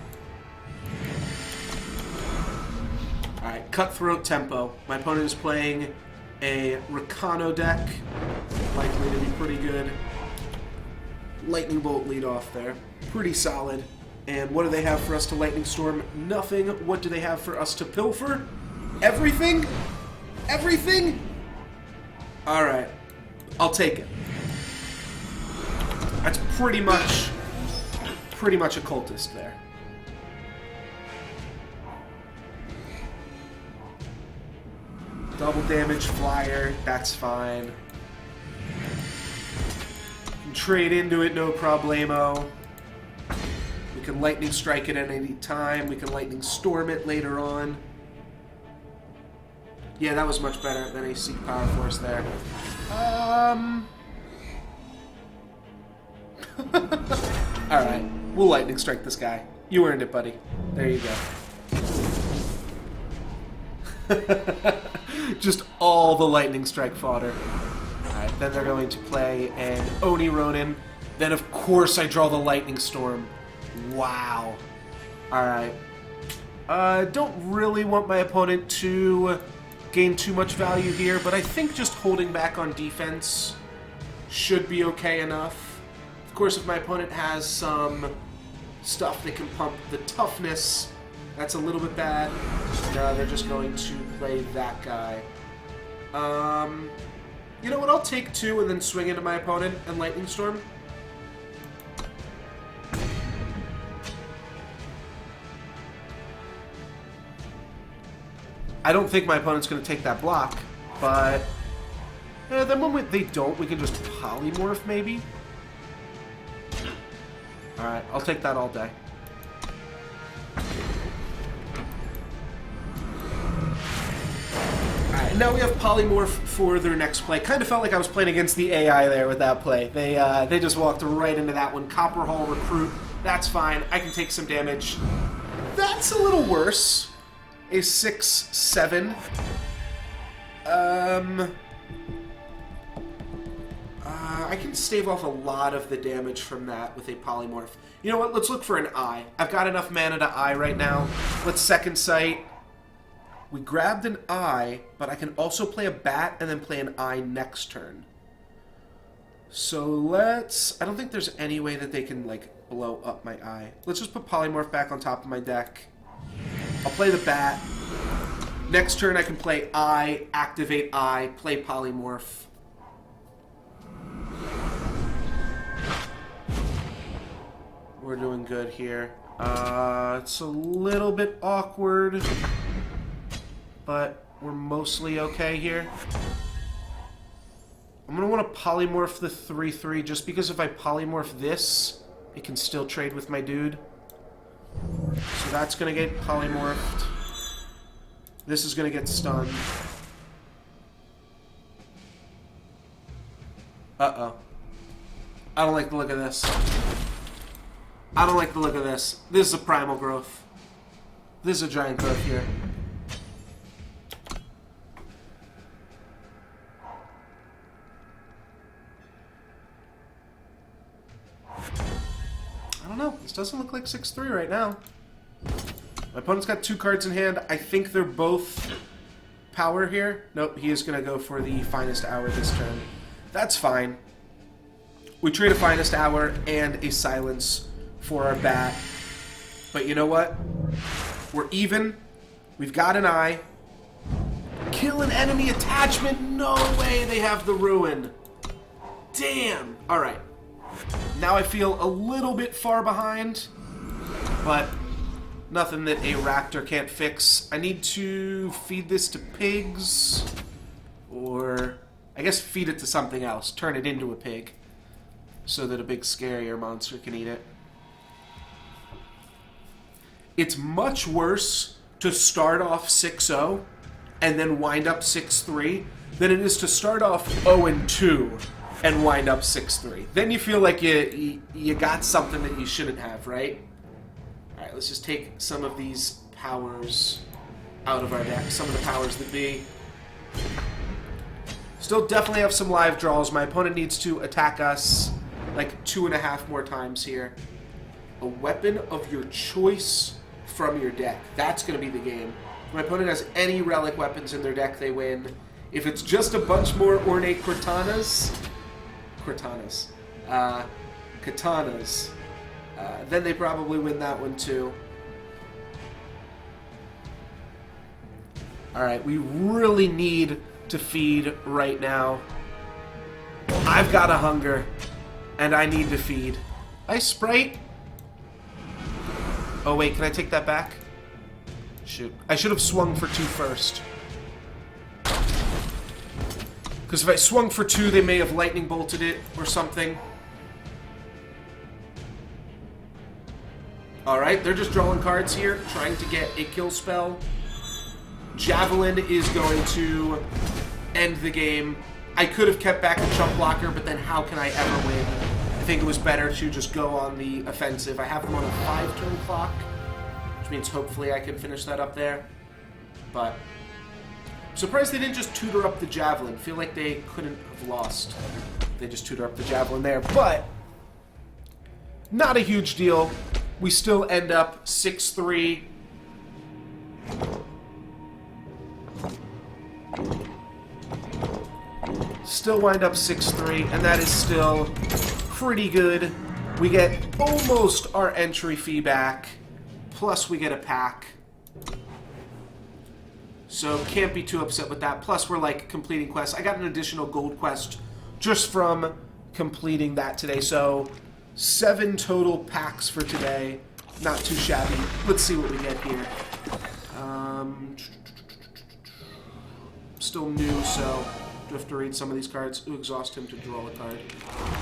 Alright, Cutthroat Tempo. My opponent is playing a Rakano deck. Likely to be pretty good. Lightning Bolt lead off there. Pretty solid. And what do they have for us to Lightning Storm? Nothing. What do they have for us to Pilfer? Everything? Everything? Alright. I'll take it. That's pretty much a cultist there. Double damage flyer, that's fine. Can trade into it, no problemo. We can lightning strike it at any time. We can lightning storm it later on. Yeah, that was much better than a Seek Power Force there. Alright, we'll lightning strike this guy. You earned it, buddy. There you go. Just all the lightning strike fodder. Alright, then they're going to play an Oni Ronin. Then, of course, I draw the lightning storm. Wow. Alright. Don't really want my opponent to gain too much value here, but I think just holding back on defense should be okay enough. Of course, if my opponent has some stuff that can pump the toughness, that's a little bit bad. No, they're just going to play that guy. You know what? I'll take 2 and then swing into my opponent and Lightning Storm. I don't think my opponent's going to take that block, but then when they don't, we can just polymorph maybe. Alright, I'll take that all day. Alright, now we have polymorph for their next play. Kind of felt like I was playing against the AI there with that play. They just walked right into that one. Copper Hall Recruit, that's fine. I can take some damage. That's a little worse. A 6/7. I can stave off a lot of the damage from that with a polymorph. You know what? Let's look for an eye. I've got enough mana to eye right now. Let's second sight. We grabbed an eye, but I can also play a bat and then play an eye next turn. So let's... I don't think there's any way that they can, like, blow up my eye. Let's just put polymorph back on top of my deck. I'll play the bat. Next turn I can play eye, activate eye, play polymorph. We're doing good here. It's a little bit awkward, but we're mostly okay here. I'm going to want to polymorph the 3/3 just because if I polymorph this, it can still trade with my dude. So that's going to get polymorphed. This is going to get stunned. Uh-oh. I don't like the look of this. I don't like the look of this. This is a primal growth. This is a giant growth here. I don't know. This doesn't look like 6/3 right now. My opponent's got 2 cards in hand. I think they're both power here. Nope, he is going to go for the Finest Hour this turn. That's fine. We trade a Finest Hour and a Silence for our bat. But you know what? We're even. We've got an eye. Kill an enemy attachment? No way they have the Ruin. Damn. Alright. Now I feel a little bit far behind, but nothing that a Raptor can't fix. I need to feed this to pigs, or I guess feed it to something else. Turn it into a pig. so that a big scarier monster can eat it. It's much worse to start off 6-0 and then wind up 6-3 than it is to start off 0-2 and wind up 6-3. Then you feel like you got something that you shouldn't have, right? All right, let's just take some of these powers out of our deck. Some of the powers that be. Still definitely have some live draws. My opponent needs to attack us like 2.5 more times here. A weapon of your choice from your deck. That's going to be the game. If my opponent has any relic weapons in their deck, they win. If it's just a bunch more ornate katanas, then they probably win that one too. Alright, we really need to feed right now. I've got a hunger, and I need to feed. Ice Sprite? Oh wait, can I take that back? Shoot. I should have swung for 2 first. Because if I swung for 2, they may have lightning bolted it or something. Alright, they're just drawing cards here, trying to get a kill spell. Javelin is going to end the game. I could have kept back a chump blocker, but then how can I ever win? I think it was better to just go on the offensive. I have them on a 5-turn clock, which means hopefully I can finish that up there. But I'm surprised they didn't just tutor up the Javelin. I feel like they couldn't have lost. They just tutor up the Javelin there, but not a huge deal. We still end up 6-3. Still wind up 6-3, and that is still pretty good. We get almost our entry fee back, plus we get a pack. So can't be too upset with that. Plus we're like completing quests. I got an additional gold quest just from completing that today. So 7 total packs for today. Not too shabby. Let's see what we get here. Still new, so do have to read some of these cards. Ooh, exhaust him to draw a card.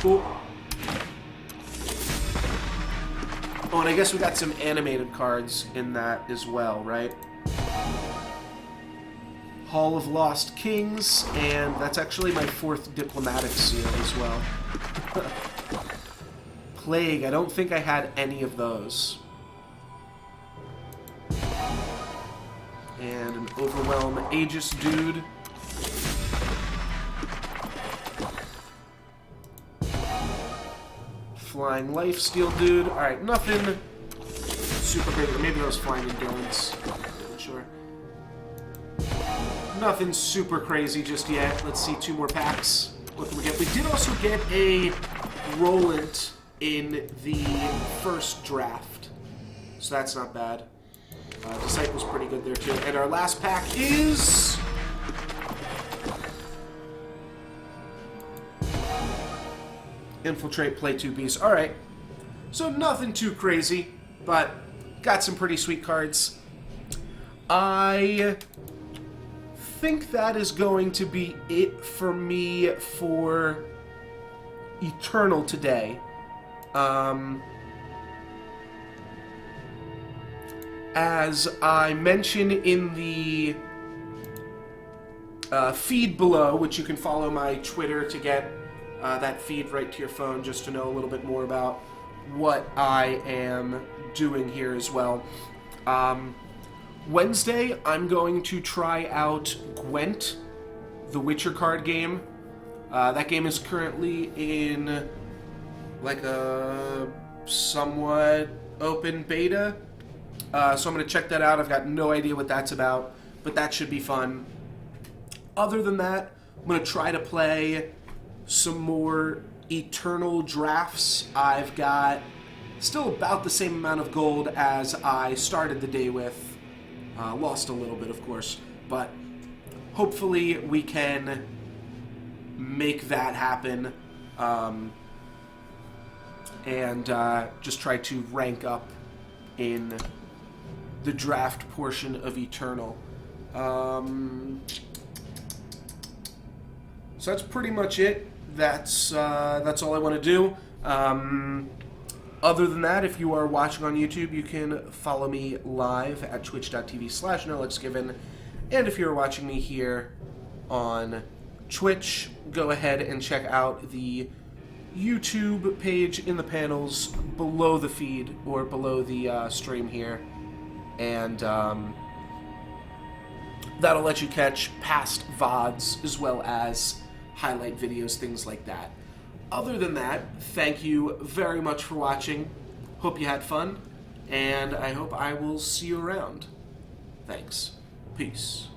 Cool. Oh, and I guess we got some animated cards in that as well, right? Hall of Lost Kings, and that's actually my 4th diplomatic seal as well. Plague, I don't think I had any of those. And an Overwhelm Aegis dude. Flying Lifesteal dude. Alright, nothing super big. Or maybe that was Flying Endurance. I'm not sure. Nothing super crazy just yet. Let's see 2 more packs. What can we get? We did also get a Roland in the first draft. So that's not bad. Disciple's pretty good there too. And our last pack is... Infiltrate, play 2 beasts. Alright. So nothing too crazy, but got some pretty sweet cards. I think that is going to be it for me for Eternal today. As I mentioned in the feed below, which you can follow my Twitter to get that feed right to your phone, just to know a little bit more about what I am doing here as well. Wednesday, I'm going to try out Gwent, the Witcher card game. That game is currently in like a somewhat open beta. So I'm going to check that out. I've got no idea what that's about, but that should be fun. Other than that, I'm going to try to play some more Eternal drafts. I've got still about the same amount of gold as I started the day with. Lost a little bit, of course, but hopefully we can make that happen and just try to rank up in the draft portion of Eternal. So that's pretty much it. That's all I want to do. Other than that, if you are watching on YouTube, you can follow me live at twitch.tv/NoLexGiven. And if you're watching me here on Twitch, go ahead and check out the YouTube page in the panels below the feed or below the stream here. And that'll let you catch past VODs as well as highlight videos, things like that. Other than that, thank you very much for watching. Hope you had fun, and I hope I will see you around. Thanks. Peace.